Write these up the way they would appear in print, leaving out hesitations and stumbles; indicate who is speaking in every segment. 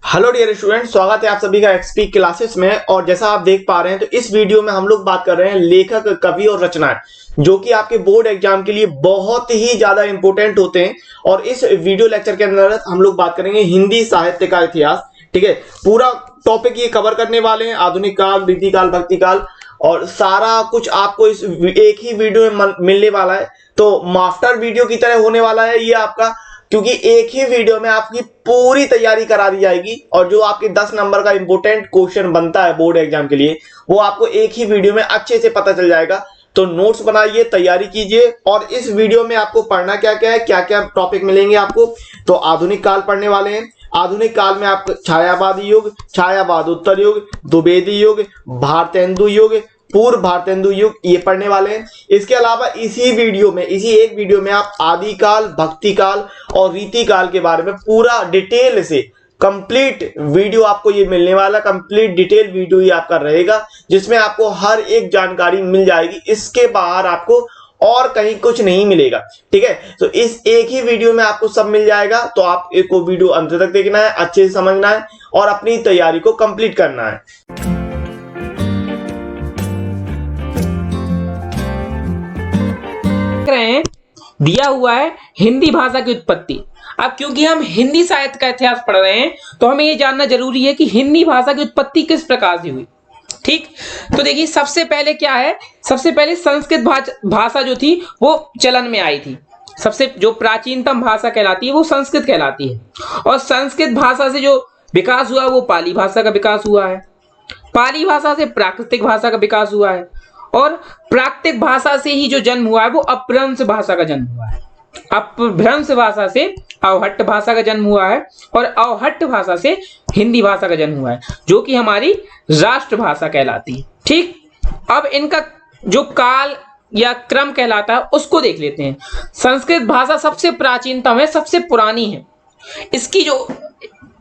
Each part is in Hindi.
Speaker 1: हेलो डियर स्टूडेंट, स्वागत है आप सभी का एक्सपी क्लासेस में। और जैसा आप देख पा रहे हैं तो इस वीडियो में हम लोग बात कर रहे हैं लेखक, कवि और रचनाएं, जो कि आपके बोर्ड एग्जाम के लिए बहुत ही ज्यादा इंपॉर्टेंट होते हैं। और इस वीडियो लेक्चर के अंदर हम लोग बात करेंगे हिंदी साहित्य का इतिहास। ठीक है, पूरा टॉपिक ये कवर करने वाले हैं, आधुनिक काल, रीतिकाल, भक्ति काल, और सारा कुछ आपको इस एक ही वीडियो में मिलने वाला है। तो मास्टर वीडियो की तरह होने वाला है ये आपका, क्योंकि एक ही वीडियो में आपकी पूरी तैयारी करा दी जाएगी। और जो आपके 10 नंबर का इंपॉर्टेंट क्वेश्चन बनता है बोर्ड एग्जाम के लिए, वो आपको एक ही वीडियो में अच्छे से पता चल जाएगा। तो नोट्स बनाइए, तैयारी कीजिए। और इस वीडियो में आपको पढ़ना क्या क्या है, क्या क्या टॉपिक मिलेंगे आपको। तो आधुनिक काल पढ़ने वाले हैं। आधुनिक काल में आप छायावादी युग, छायावाद उत्तर युग, द्विवेदी युग, भारतेंदु युग, पूर्व भारतेंदु युग, ये पढ़ने वाले हैं। इसके अलावा इसी एक वीडियो में आप आदिकाल, भक्ति काल और रीति काल के बारे में पूरा डिटेल से कंप्लीट वीडियो आपको ये मिलने वाला, कंप्लीट डिटेल वीडियो ये आपका रहेगा, जिसमें आपको हर एक जानकारी मिल जाएगी। इसके बाहर आपको और कहीं कुछ नहीं मिलेगा। ठीक है, तो इस एक ही वीडियो में आपको सब मिल जाएगा। तो आप एक वीडियो अंत तक देखना है, अच्छे से समझना है और अपनी तैयारी को कंप्लीट करना है।
Speaker 2: दिया हुआ है हिंदी भाषा की उत्पत्ति। अब क्योंकि हम हिंदी साहित्य का इतिहास पढ़ रहे हैं तो हमें यह जानना जरूरी है कि हिंदी भाषा की उत्पत्ति किस प्रकार से हुई। ठीक, तो देखिए सबसे पहले क्या है, सबसे पहले संस्कृत भाषा जो थी वो चलन में आई थी। सबसे जो प्राचीनतम भाषा कहलाती है वो संस्कृत कहलाती है। और संस्कृत भाषा से जो विकास हुआ वो पाली भाषा का विकास हुआ है। पाली भाषा से प्राकृतिक भाषा का विकास हुआ है। और प्राकृतिक भाषा से ही जो जन्म हुआ है वो अपभ्रंश भाषा का जन्म हुआ है। अपभ्रंश भाषा से अवहट्ट भाषा का जन्म हुआ है और अवहट्ट भाषा से हिंदी भाषा का जन्म हुआ है, जो कि हमारी राष्ट्रभाषा कहलाती है। ठीक, अब इनका जो काल या क्रम कहलाता है उसको देख लेते हैं। संस्कृत भाषा सबसे प्राचीनतम है, सबसे पुरानी है। इसकी जो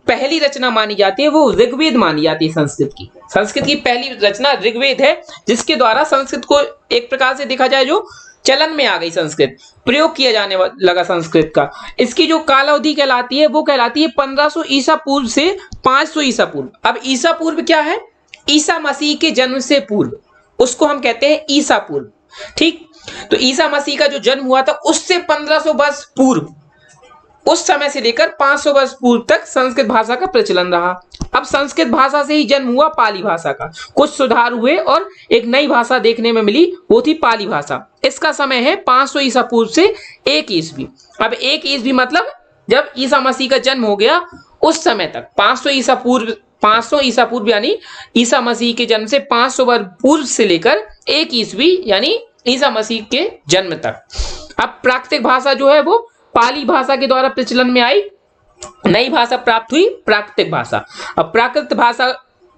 Speaker 2: पहली रचना मानी जाती है वो ऋग्वेद मानी जाती है। संस्कृत की पहली रचना ऋग्वेद है, जिसके द्वारा संस्कृत को एक प्रकार से देखा जाए जो चलन में आ गई, संस्कृत प्रयोग किया जाने लगा संस्कृत का। इसकी जो काल अवधि कहलाती है वो कहलाती है 1500 ईसा पूर्व से 500 ईसा पूर्व। अब ईसा पूर्व क्या है? ईसा मसीह के जन्म से पूर्व, उसको हम कहते हैं ईसा पूर्व। ठीक, तो ईसा मसीह का जो जन्म हुआ था उससे 1500 वर्ष पूर्व, उस समय से लेकर 500 वर्ष पूर्व तक संस्कृत भाषा का प्रचलन रहा। अब संस्कृत भाषा से ही जन्म हुआ पाली भाषा का। कुछ सुधार हुए और एक नई भाषा देखने में मिली, वो थी पाली भाषा। इसका समय है 500 ईसा पूर्व से 1 ईस्वी। अब 1 ईस्वी मतलब जब ईसा मसीह का जन्म हो गया उस समय तक। 500 ईसा पूर्व यानी ईसा मसीह के जन्म से 500 वर्ष पूर्व से लेकर 1 ईस्वी यानी ईसा मसीह के जन्म तक। अब प्राकृतिक भाषा जो है वो पाली भाषा के द्वारा प्रचलन में आई, नई भाषा प्राप्त हुई प्राकृतिक भाषा। अब प्राकृत भाषा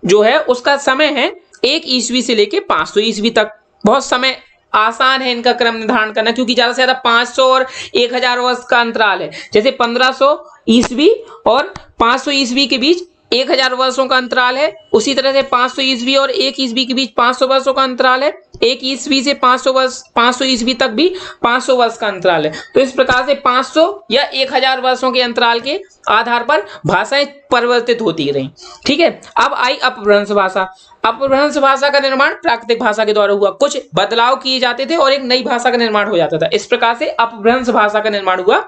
Speaker 2: जो है उसका समय है 1 ईस्वी से लेके 500 ईस्वी तक। बहुत समय आसान है इनका क्रम निर्धारण करना, क्योंकि ज्यादा से ज्यादा 500 और 1000 वर्ष का अंतराल है। जैसे 1500 ईस्वी और 500 ईस्वी के बीच 1000 वर्षों का अंतराल है, उसी तरह से 500 ईस्वी और 1 ईस्वी के बीच 500 वर्षों का अंतराल है। 1 ईस्वी से 500 ईस्वी तक भी 500 वर्ष का अंतराल है। तो इस प्रकार से 500 या 1000 वर्षों के अंतराल के आधार पर भाषाएं परिवर्तित होती रही। ठीक है, अब आई अपभ्रंश भाषा। अपभ्रंश भाषा का निर्माण प्राकृतिक भाषा के द्वारा हुआ। कुछ बदलाव किए जाते थे और एक नई भाषा का निर्माण हो जाता था। इस प्रकार से अपभ्रंश भाषा का निर्माण हुआ,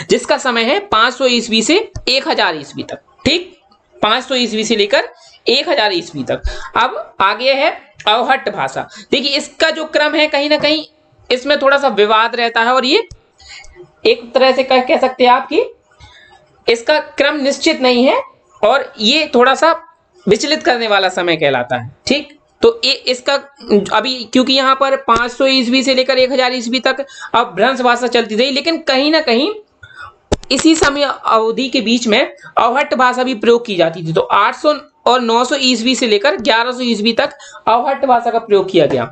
Speaker 2: जिसका समय है 500 ईस्वी से 1000 ईस्वी तक। ठीक, 500 ईस्वी से लेकर 1000 ईस्वी तक। अब आगे है अवहट्ट भाषा। देखिए इसका जो क्रम है कहीं ना कहीं इसमें थोड़ा सा विवाद रहता है, और ये एक तरह से कह सकते हैं आप कि इसका क्रम निश्चित नहीं है और ये थोड़ा सा विचलित करने वाला समय कहलाता है। ठीक, तो इसका अभी क्योंकि यहाँ पर 500 ईस्वी से लेकर 1000 ईस्वी तक अपभ्रंश भाषा चलती रही, लेकिन कहीं ना कहीं इसी समय अवधि के बीच में अवहट्ट भाषा भी प्रयोग की जाती थी। तो 800 और 900 ईस्वी से लेकर 1100 ईस्वी तक अवहट्ट भाषा का प्रयोग किया गया।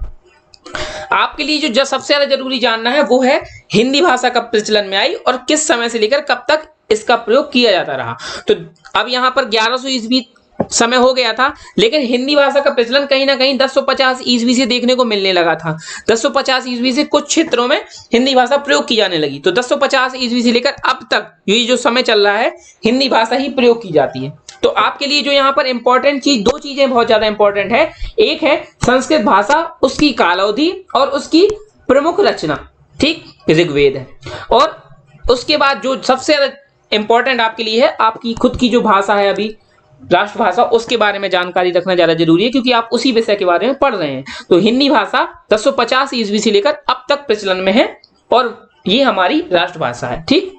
Speaker 2: आपके लिए जो सबसे ज्यादा जरूरी जानना है वो है हिंदी भाषा कब प्रचलन में आई और किस समय से लेकर कब तक इसका प्रयोग किया जाता रहा। तो अब यहाँ पर 1100 ईस्वी समय हो गया था, लेकिन हिंदी भाषा का प्रचलन कहीं ना कहीं 1050 ईस्वी से देखने को मिलने लगा था। 1050 ईस्वी से कुछ क्षेत्रों में हिंदी भाषा प्रयोग की जाने लगी। तो 1050 ईस्वी से लेकर अब तक ये जो समय चल रहा है हिंदी भाषा ही प्रयोग की जाती है। तो आपके लिए जो यहाँ पर इंपॉर्टेंट चीज, दो चीजें बहुत ज्यादा इंपॉर्टेंट है। एक है संस्कृत भाषा, उसकी कालावधि और उसकी प्रमुख रचना, ठीक, ऋग्वेद है। और उसके बाद जो सबसे ज्यादा इंपॉर्टेंट आपके लिए है, आपकी खुद की जो भाषा है अभी राष्ट्रभाषा, उसके बारे में जानकारी रखना ज्यादा जरूरी है, क्योंकि आप उसी विषय के बारे में पढ़ रहे हैं। तो हिंदी भाषा 1050 ईस्वी से लेकर अब तक प्रचलन में है और ये हमारी राष्ट्रभाषा है, ठीक।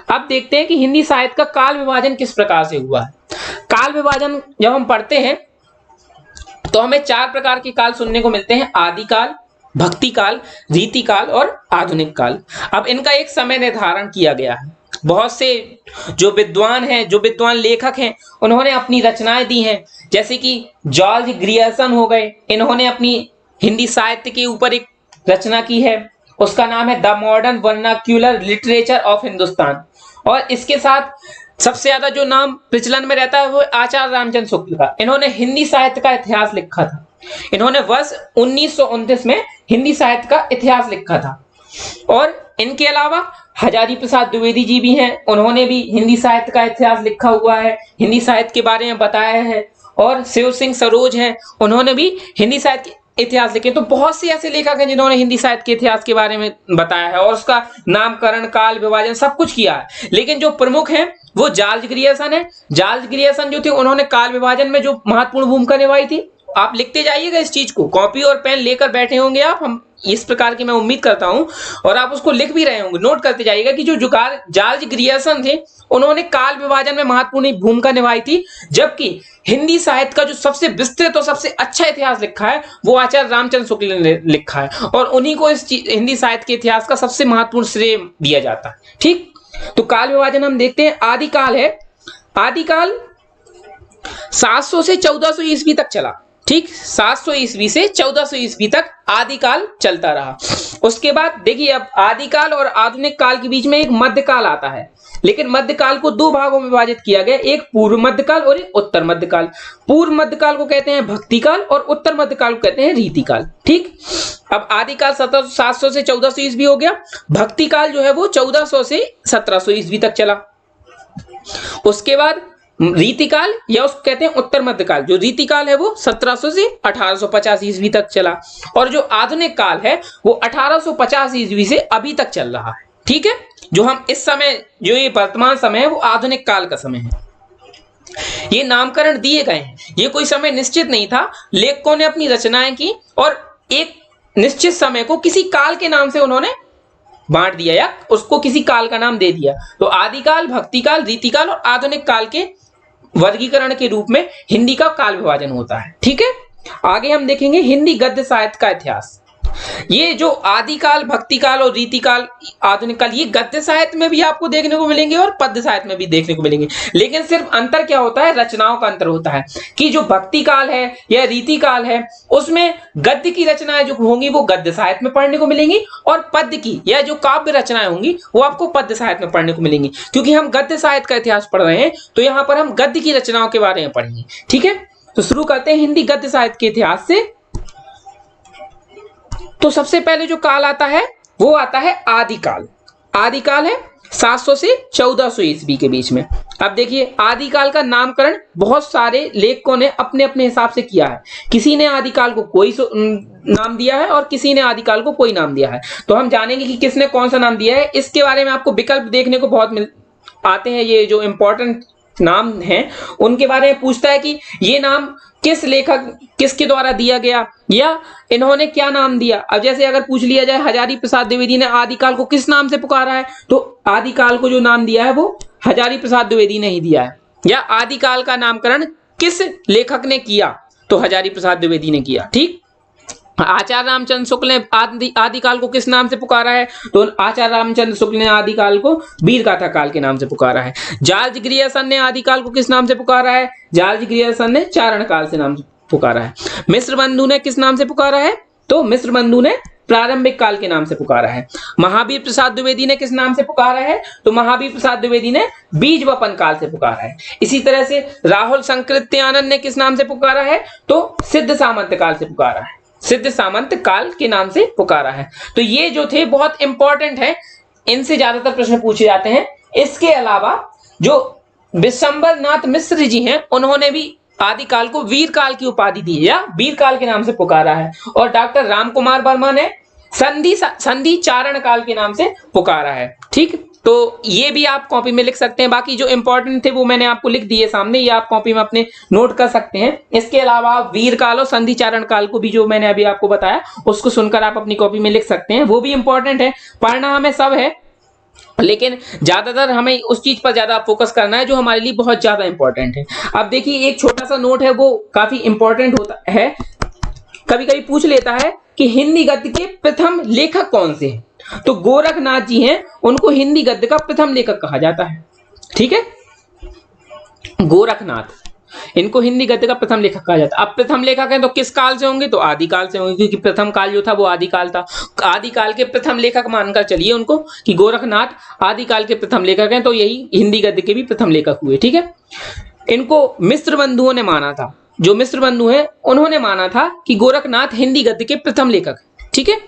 Speaker 2: अब देखते हैं कि हिंदी साहित्य का काल विभाजन किस प्रकार से हुआ है। काल विभाजन जब हम पढ़ते हैं तो हमें 4 प्रकार के काल सुनने को मिलते हैं: आदिकाल, भक्ति काल, रीति काल और आधुनिक काल। अब इनका एक समय निर्धारण किया गया है। बहुत से जो विद्वान हैं, जो विद्वान लेखक हैं, उन्होंने अपनी रचनाएं दी हैं, जैसे कि जॉर्ज ग्रियर्सन हो गए, इन्होंने अपनी हिंदी साहित्य के ऊपर एक रचना की है, उसका नाम है the modern vernacular literature of Hindustan. और इसके साथ सबसे ज्यादा जो नाम प्रचलन में रहता है वो आचार्य रामचंद्र शुक्ल का। इन्होंने हिंदी साहित्य का इतिहास लिखा था। इन्होंने वर्ष 1929 में हिंदी साहित्य का इतिहास लिखा था। और इनके अलावा हजारी प्रसाद द्विवेदी जी भी हैं, उन्होंने भी हिंदी साहित्य का इतिहास लिखा हुआ है, हिंदी साहित्य के बारे में बताया है। और शिव सिंह सरोज हैं, उन्होंने भी हिंदी साहित्य के इतिहास लिखे। तो बहुत से ऐसे लेखक हैं जिन्होंने हिंदी साहित्य के इतिहास के बारे में बताया है और उसका नामकरण, काल विभाजन सब कुछ किया है। लेकिन जो प्रमुख हैं वो जॉर्ज ग्रियर्सन है। जॉर्ज ग्रियर्सन जो थे, उन्होंने काल विभाजन में जो महत्वपूर्ण भूमिका निभाई थी। आप लिखते जाइएगा इस चीज को, कॉपी और पेन लेकर बैठे होंगे आप, हम इस प्रकार की मैं उम्मीद करता हूं, और आप उसको लिख भी रहे होंगे, नोट करते जाइएगा कि जो जॉर्ज ग्रियर्सन थे, उन्होंने काल विभाजन में महत्वपूर्ण भूमिका निभाई थी। जबकि हिंदी साहित्य का जो सबसे विस्तृत और सबसे अच्छा इतिहास लिखा है वो आचार्य रामचंद्र शुक्ल ने लिखा है, और उन्हीं को इस हिंदी साहित्य के इतिहास का सबसे महत्वपूर्ण श्रेय दिया जाता है, ठीक। तो काल विभाजन हम देखते हैं। आदिकाल है, आदिकाल 700 से 1400 ईस्वी तक चला, ठीक। 700 ईस्वी से 1400 ईस्वी तक आदिकाल चलता रहा। उसके बाद देखिए, अब आदिकाल और आधुनिक काल के बीच में एक मध्यकाल आता है, लेकिन मध्यकाल को 2 भागों में विभाजित किया गया, एक पूर्व मध्यकाल और एक उत्तर मध्यकाल। पूर्व मध्यकाल को कहते हैं भक्ति काल और उत्तर मध्यकाल को कहते हैं रीति काल, ठीक। अब आदिकाल 700 से 1400 ईस्वी हो गया। भक्ति काल जो है वो 1400 से 1700 ईस्वी तक चला। उसके बाद रीतिकाल या उसको कहते हैं उत्तर मध्यकाल। जो रीतिकाल है वो 1700 से 1850 ईस्वी तक चला, और जो आधुनिक काल है वो 1850 ईस्वी से अभी तक चल रहा है, ठीक है। जो हम इस समय, जो ये वर्तमान समय है वो आधुनिक काल का समय है। ये नामकरण दिए गए हैं, ये कोई समय निश्चित नहीं था। लेखकों ने अपनी रचनाएं की और एक निश्चित समय को किसी काल के नाम से उन्होंने बांट दिया या उसको किसी काल का नाम दे दिया। तो आदिकाल, भक्तिकाल, रीतिकाल और आधुनिक काल के वर्गीकरण के रूप में हिंदी का काल विभाजन होता है, ठीक है। आगे हम देखेंगे हिंदी गद्य साहित्य का इतिहास। ये जो आदिकाल, भक्तिकाल और रीतिकाल, आधुनिक काल, ये गद्य साहित्य में भी आपको देखने को मिलेंगे और पद्य साहित्य में भी देखने को मिलेंगे। लेकिन सिर्फ अंतर क्या होता है, रचनाओं का अंतर होता है कि जो भक्ति काल है या रीतिकाल है उसमें गद्य की रचनाएं जो होंगी वो गद्य साहित्य में पढ़ने को मिलेंगी, और पद्य की या जो काव्य रचनाएं होंगी वो आपको पद्य साहित्य में पढ़ने को मिलेंगी। क्योंकि हम गद्य साहित्य का इतिहास पढ़ रहे हैं तो यहाँ पर हम गद्य की रचनाओं के बारे में पढ़ेंगे, ठीक है। तो शुरू करते हैं हिंदी गद्य साहित्य के इतिहास से। तो सबसे पहले जो काल आता है वो आता है आदिकाल। आदिकाल है 700 से 1400 ईस्वी के बीच में। अब देखिए, आदिकाल का नामकरण बहुत सारे लेखकों ने अपने अपने हिसाब से किया है। किसी ने आदिकाल को कोई नाम दिया है और किसी ने आदिकाल को कोई नाम दिया है। तो हम जानेंगे कि किसने कौन सा नाम दिया है। इसके बारे में आपको विकल्प देखने को बहुत आते हैं। ये जो इंपॉर्टेंट नाम हैं उनके बारे में पूछता है कि ये नाम किस लेखक, किसके द्वारा दिया गया या इन्होंने क्या नाम दिया। अब जैसे अगर पूछ लिया जाए हजारी प्रसाद द्विवेदी ने आदिकाल को किस नाम से पुकारा है, तो आदिकाल को जो नाम दिया है वो हजारी प्रसाद द्विवेदी ने ही दिया है। या आदिकाल का नामकरण किस लेखक ने किया, तो हजारी प्रसाद द्विवेदी ने किया, ठीक। आचार्य रामचंद्र शुक्ल ने आदिकाल को किस नाम से पुकारा है, तो आचार्य रामचंद्र शुक्ल ने आदिकाल को वीरगाथा काल के नाम से पुकारा है। जॉर्ज ग्रियर्सन ने आदिकाल को किस नाम से पुकारा है, जॉर्ज ग्रियर्सन ने चारण काल से नाम से पुकारा है। मिश्र बंधु ने किस नाम से पुकारा है, तो मिश्र बंधु ने प्रारंभिक काल के नाम से पुकारा है। महावीर प्रसाद द्विवेदी ने किस नाम से पुकारा है, तो महावीर प्रसाद द्विवेदी ने बीज वपन काल से पुकारा है। इसी तरह से राहुल संकृत्यानंद ने किस नाम से पुकारा है, तो सिद्ध सामंत काल से पुकारा है। सिद्ध सामंत काल के नाम से पुकारा है। तो ये जो थे बहुत इंपॉर्टेंट है, इनसे ज्यादातर प्रश्न पूछे जाते हैं। इसके अलावा जो विशंबर नाथ मिश्र जी हैं, उन्होंने भी आदिकाल को वीर काल की उपाधि दी है या वीर काल के नाम से पुकारा है। और डॉक्टर राम कुमार वर्मा ने संधि चारण काल के नाम से पुकारा है। ठीक, तो ये भी आप कॉपी में लिख सकते हैं। बाकी जो इंपॉर्टेंट थे वो मैंने आपको लिख दिए सामने, ये आप कॉपी में अपने नोट कर सकते हैं। इसके अलावा आप वीर काल और संधि चारण काल को भी, जो मैंने अभी आपको बताया, उसको सुनकर आप अपनी कॉपी में लिख सकते हैं, वो भी इंपॉर्टेंट है। पढ़ना हमें सब है, लेकिन ज्यादातर हमें उस चीज पर ज्यादा फोकस करना है जो हमारे लिए बहुत ज्यादा इंपॉर्टेंट है। अब देखिए, एक छोटा सा नोट है, वो काफी इंपॉर्टेंट होता है। कभी कभी पूछ लेता है कि हिंदी गद्य के प्रथम लेखक कौन से हैं, तो गोरखनाथ जी हैं, उनको हिंदी गद्य का प्रथम लेखक कहा जाता है। ठीक है, गोरखनाथ, इनको हिंदी गद्य का प्रथम लेखक कहा जाता है। अब प्रथम लेखक हैं तो किस काल से होंगे, तो आदिकाल से होंगे, क्योंकि प्रथम काल जो था वो आदिकाल था। आदिकाल के प्रथम लेखक मानकर चलिए उनको कि गोरखनाथ आदिकाल के प्रथम लेखक हैं, तो यही हिंदी गद्य के भी प्रथम लेखक हुए। ठीक है, इनको मिश्र बंधुओं ने माना था, जो मिश्र बंधु हैं उन्होंने माना था कि गोरखनाथ हिंदी गद्य के प्रथम लेखक। ठीक है,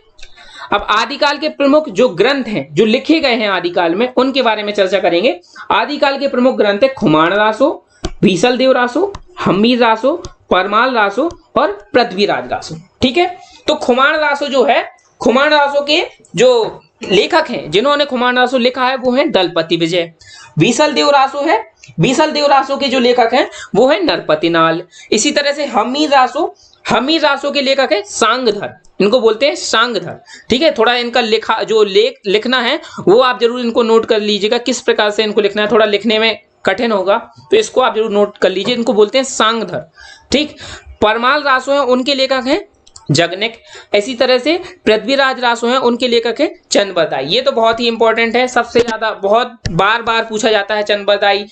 Speaker 2: अब आदिकाल के प्रमुख जो ग्रंथ हैं जो लिखे गए हैं आदिकाल में, उनके बारे में चर्चा करेंगे। आदिकाल के प्रमुख ग्रंथ है खुमाण रासो, बीसल देव रासो, हम्मीर रासो, परमाल रासो और पृथ्वीराज रासो। ठीक है, तो खुमाण रासो जो है, खुमाण रासो के जो लेखक हैं जिन्होंने खुमाण रासो लिखा है वो है दलपति विजय। बीसल देव रासो है, बीसल देव रासो के जो लेखक हैं वो है नरपति नाल। इसी तरह से हम्मीर रासो, हम्मीर रासो के लेखक है सांगधर, इनको बोलते हैं सांगधर। ठीक है, थोड़ा इनका लिखा जो लिखना है वो आप जरूर इनको नोट कर लीजिएगा, किस प्रकार से इनको लिखना है, थोड़ा लिखने में कठिन होगा, तो इसको आप जरूर नोट कर लीजिए, इनको बोलते हैं सांगधर। ठीक, परमाल रासो है, उनके लेखक हैं जगनिक। इसी तरह से पृथ्वीराज रासो हैं, उनके लेखक है चंद्रबरदाई। ये तो बहुत ही इंपॉर्टेंट है, सबसे ज्यादा बहुत बार बार पूछा जाता है चंद्रबरदाई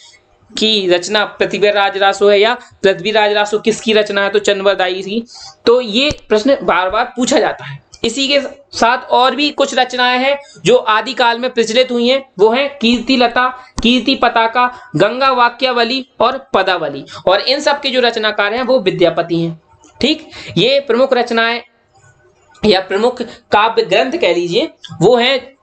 Speaker 2: की रचना पृथ्वीराज रासो है या पृथ्वीराज रासो किसकी रचना है, तो चंद्रबरदाई की। तो ये प्रश्न बार बार पूछा जाता है। इसी के साथ और भी कुछ रचनाएं हैं जो आदिकाल में प्रचलित हुई हैं, वो हैं कीर्तिलता, कीर्ति पताका, गंगा वाक्यावली और पदावली। और इन सब के जो रचनाकार हैं वो विद्यापति हैं। ठीक, ये प्रमुख रचनाएं या प्रमुख काव्य ग्रंथ कह लीजिए वो हैं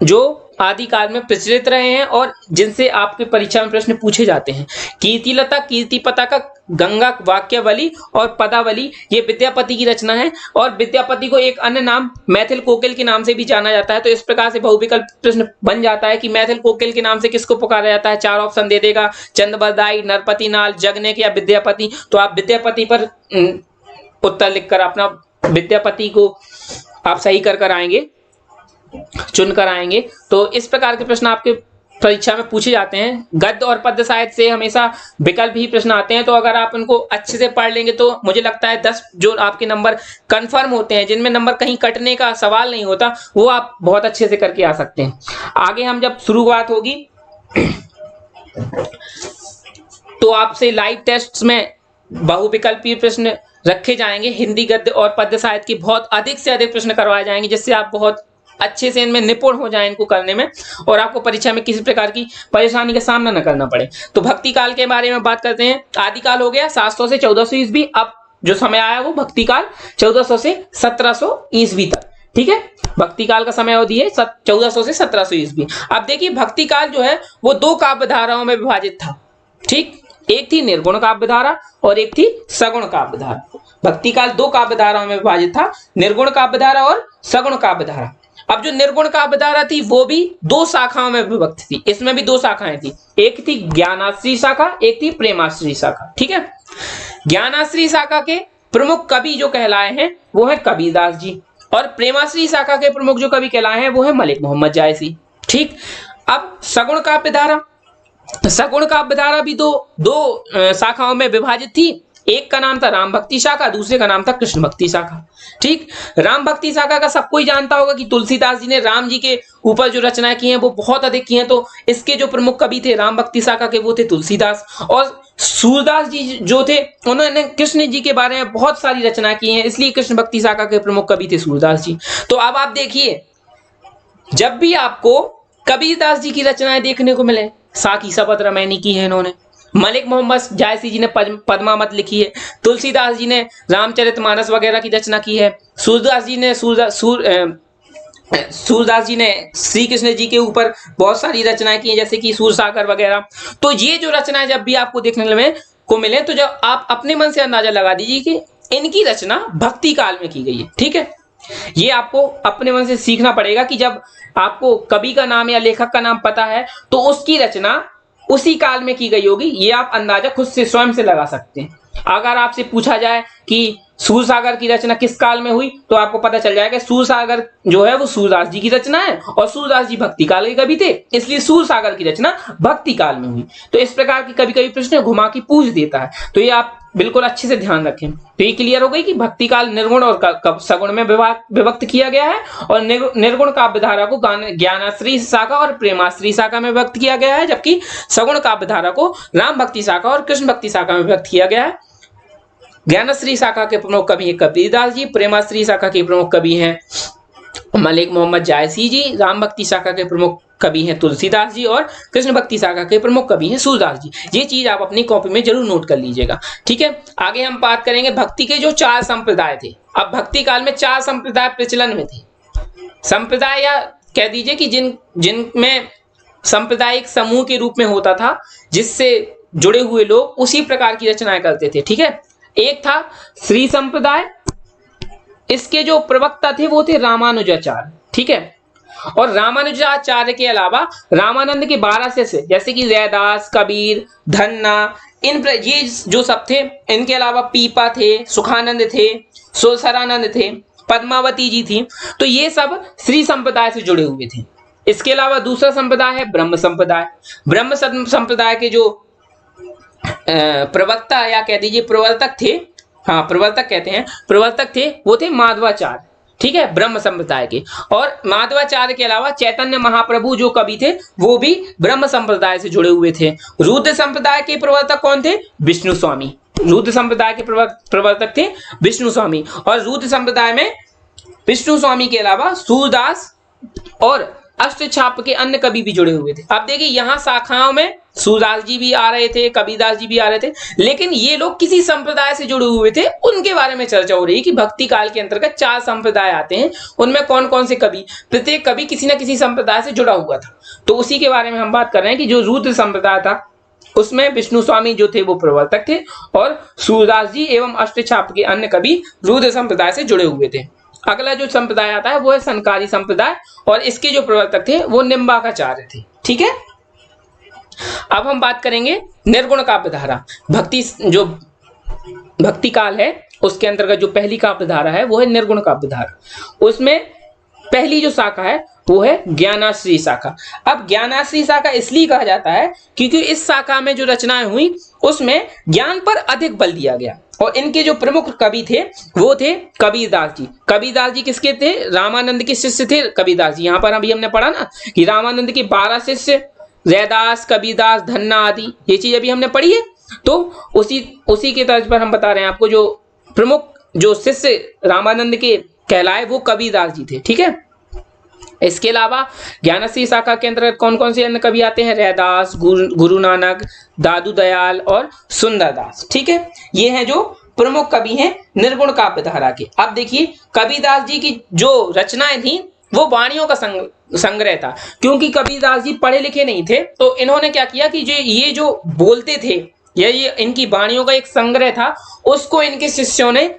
Speaker 2: जो आदिकाल में प्रचलित रहे हैं और जिनसे आपके परीक्षा में प्रश्न पूछे जाते हैं। कीर्तिलता, कीर्ति पताका, गंगा वाक्यावली और पदावली ये विद्यापति की रचना है। और विद्यापति को एक अन्य नाम मैथिल कोकिल के नाम से भी जाना जाता है। तो इस प्रकार से बहुविकल्प प्रश्न बन जाता है कि मैथिल कोकिल के नाम से किसको पुकारा जाता है। 4 ऑप्शन दे देगा, चंद्रबरदाई, नरपति नाल, जगनिक या विद्यापति। तो आप विद्यापति पर उत्तर लिखकर अपना विद्यापति को आप सही कर आएंगे, चुन कर आएंगे। तो इस प्रकार के प्रश्न आपके परीक्षा में पूछे जाते हैं। गद्य और पद्य साहित्य से हमेशा विकल्प ही प्रश्न आते हैं, तो अगर आप उनको अच्छे से पढ़ लेंगे तो मुझे लगता है 10 जो आपके नंबर कंफर्म होते हैं, जिनमें नंबर कहीं कटने का सवाल नहीं होता, वो आप बहुत अच्छे से करके आ सकते हैं। आगे हम जब शुरुआत होगी तो आपसे लाइव टेस्ट में बहुविकल्पीय प्रश्न रखे जाएंगे। हिंदी गद्य और पद्य साहित्य के बहुत अधिक से अधिक प्रश्न करवाए जाएंगे, जिससे आप बहुत अच्छे से इनमें निपुण हो जाएं इनको करने में, और आपको परीक्षा में किसी प्रकार की परेशानी का सामना न करना पड़े। तो भक्ति काल के बारे में बात करते हैं। आदिकाल हो गया 700 से 1400 ईस्वी। अब जो समय आया वो भक्ति काल 1400 से 1700 ईस्वी तक। ठीक है, भक्ति काल का समय अवधि है 1400 से 1700 ईस्वी। अब देखिए, भक्ति काल जो है वो 2 काव्य धाराओं में विभाजित था। ठीक, एक थी निर्गुण काव्य धारा और एक थी सगुण काव्य धारा। भक्ति काल 2 काव्य धाराओं में विभाजित था, निर्गुण काव्य धारा और सगुण काव्य धारा। अब जो निर्गुण काव्य धारा थी वो भी 2 शाखाओं में विभक्त थी। इसमें भी 2 शाखाएं थी, एक थी ज्ञानाश्री शाखा, एक थी प्रेमाश्री शाखा। ठीक है, ज्ञानाश्री शाखा के प्रमुख कवि जो कहलाए हैं वो है कबीरदास जी, और प्रेमाश्री शाखा के प्रमुख जो कवि कहलाए हैं वो है मलिक मोहम्मद जायसी। ठीक, अब सगुण काव्य धारा, सगुण काव्य धारा भी दो शाखाओं में विभाजित थी। एक का नाम था राम भक्ति शाखा, दूसरे का नाम था कृष्ण भक्ति शाखा। ठीक, राम भक्ति शाखा का सब कोई जानता होगा कि तुलसीदास जी ने राम जी के ऊपर जो रचनाएं की हैं वो बहुत अधिक की हैं। तो इसके जो प्रमुख कवि थे राम भक्ति शाखा के वो थे तुलसीदास, और सूरदास जी जो थे उन्होंने कृष्ण जी के बारे में बहुत सारी रचनाएं की हैं, इसलिए कृष्ण भक्ति शाखा के प्रमुख कवि थे सूरदास जी। तो अब आप देखिए, जब भी आपको कबीरदास जी की रचनाएं देखने को मिले, साकी शपथ रमैनी की है इन्होंने, मलिक मोहम्मद जायसी जी ने पद्मावत लिखी है, तुलसीदास जी ने रामचरितमानस वगैरह की रचना की है, सूरदास जी ने सूरदास जी ने श्री कृष्ण जी के ऊपर बहुत सारी रचनाएं की हैं, जैसे कि सूरसागर वगैरह। तो ये जो रचनाएं जब भी आपको देखने को मिले तो जब आप अपने मन से अंदाजा लगा दीजिए कि इनकी रचना भक्ति काल में की गई है। ठीक है, ये आपको अपने मन से सीखना पड़ेगा कि जब आपको कवि का नाम या लेखक का नाम पता है तो उसकी रचना उसी काल में की गई होगी, ये आप अंदाजा खुद से स्वयं से लगा सकते हैं। अगर आपसे पूछा जाए कि सूरसागर की रचना किस काल में हुई तो आपको पता चल जाएगा सूरसागर जो है वो सूरदास जी की रचना है और सूरदास जी भक्ति काल के कवि थे, इसलिए सूरसागर की रचना भक्ति काल में हुई। तो इस प्रकार की कभी कभी प्रश्न घुमा के पूछ देता है, तो ये आप बिल्कुल अच्छे से ध्यान रखें। तो ये क्लियर हो गई कि भक्ति काल निर्गुण और सगुण में विभक्त किया गया है और निर्गुण काव्य धारा को ज्ञानाश्री शाखा और प्रेमाश्री शाखा में विभक्त किया गया है, जबकि सगुण काव्य धारा को राम भक्ति शाखा और कृष्ण भक्ति शाखा में विभक्त किया गया है। ज्ञानाश्री शाखा के प्रमुख कवि हैं कबीरदास जी, प्रेमाश्री शाखा के प्रमुख कवि हैं मलिक मोहम्मद जायसी जी, राम भक्ति शाखा के प्रमुख कवि हैं तुलसीदास जी और कृष्ण भक्ति शाखा के प्रमुख कवि हैं सूरदास जी। ये चीज आप अपनी कॉपी में जरूर नोट कर लीजिएगा। ठीक है, आगे हम बात करेंगे भक्ति के जो 4 संप्रदाय थे। अब भक्ति काल में 4 संप्रदाय प्रचलन में थे। संप्रदाय या कह दीजिए कि जिनमें सांप्रदायिक समूह के रूप में होता था, जिससे जुड़े हुए लोग उसी प्रकार की रचनाएं करते थे। ठीक है, एक था श्री संप्रदाय, इसके जो प्रवक्ता थे वो थे रामानुजाचार्य। ठीक है, और रामानुजाचार्य के अलावा रामानंद के 12 शिष्य जैसे कि रैदास, कबीर, धन्ना, ये जो सब थे, इनके अलावा पीपा थे, सुखानंद थे, सोसरानंद थे, पद्मावती जी थी। तो ये सब श्री संप्रदाय से जुड़े हुए थे। इसके अलावा दूसरा संप्रदाय है ब्रह्म संप्रदाय। ब्रह्म संप्रदाय के जो प्रवक्ता या कह दीजिए प्रवर्तक थे, हाँ प्रवर्तक कहते हैं, प्रवर्तक थे वो थे माधवाचार्य। ठीक है, ब्रह्म संप्रदाय के। और माधवाचार्य के अलावा चैतन्य महाप्रभु जो कवि थे वो भी ब्रह्म संप्रदाय से जुड़े हुए थे। रुद्र संप्रदाय के प्रवर्तक कौन थे? विष्णु स्वामी। रुद्र संप्रदाय के प्रवर्तक थे विष्णु स्वामी। और रुद्र संप्रदाय में विष्णु स्वामी के अलावा सूरदास और अष्टछाप के अन्य कवि भी जुड़े हुए थे। अब देखिए यहाँ शाखाओं में सूरदास जी भी आ रहे थे, कबीरदास जी भी आ रहे थे, लेकिन ये लोग किसी संप्रदाय से जुड़े हुए थे। उनके बारे में चर्चा हो रही है कि भक्ति काल के अंतर्गत 4 संप्रदाय आते हैं, उनमें कौन कौन से कवि, प्रत्येक कवि किसी न किसी संप्रदाय से जुड़ा हुआ था। तो उसी के बारे में हम बात कर रहे हैं कि जो रुद्र संप्रदाय था उसमें विष्णु स्वामी जो थे वो प्रवर्तक थे और सूरदास जी एवं अष्टछाप के अन्य कवि रुद्र संप्रदाय से जुड़े हुए थे। अगला जो संप्रदाय आता है वो है सनकारी संप्रदाय और इसके जो प्रवर्तक थे वो निम्बाकाचार्य थे। ठीक है, अब हम बात करेंगे निर्गुण काव्य धारा। भक्ति काल है उसके अंतर्गत जो पहली काव्य धारा है वो है निर्गुण काव्य धारा। उसमें पहली जो शाखा है वो है ज्ञानाश्री शाखा। अब ज्ञानाश्री शाखा इसलिए कहा जाता है क्योंकि इस शाखा में जो रचनाएं हुई उसमें ज्ञान पर अधिक बल दिया गया और इनके जो प्रमुख कवि थे वो थे कबीरदास जी। कबीरदास जी किसके थे? रामानंद के शिष्य थे कबीरदास जी। यहाँ पर अभी हमने पढ़ा ना कि रामानंद के 12 शिष्य रैदास, कबीरदास, धन्ना आदि, ये चीज अभी हमने पढ़ी है। तो उसी के तर्ज पर हम बता रहे हैं आपको, जो प्रमुख जो शिष्य रामानंद के कहलाए वो कबीरदास जी थे। ठीक है, इसके अलावा ज्ञानाश्री शाखा के अंतर्गत कौन कौन से अन्य कवि आते हैं? रैदास, गुरु नानक, दादू दयाल और सुंदरदास। ठीक है, ये हैं जो प्रमुख कवि हैं निर्गुण काव्य धारा के। अब देखिए कबीरदास जी की जो रचनाएं थी वो वाणियों का संग्रह था। क्योंकि कबीरदास जी पढ़े लिखे नहीं थे तो इन्होंने क्या किया कि ये जो बोलते थे ये इनकी वाणियों का एक संग्रह था, उसको इनके शिष्यों ने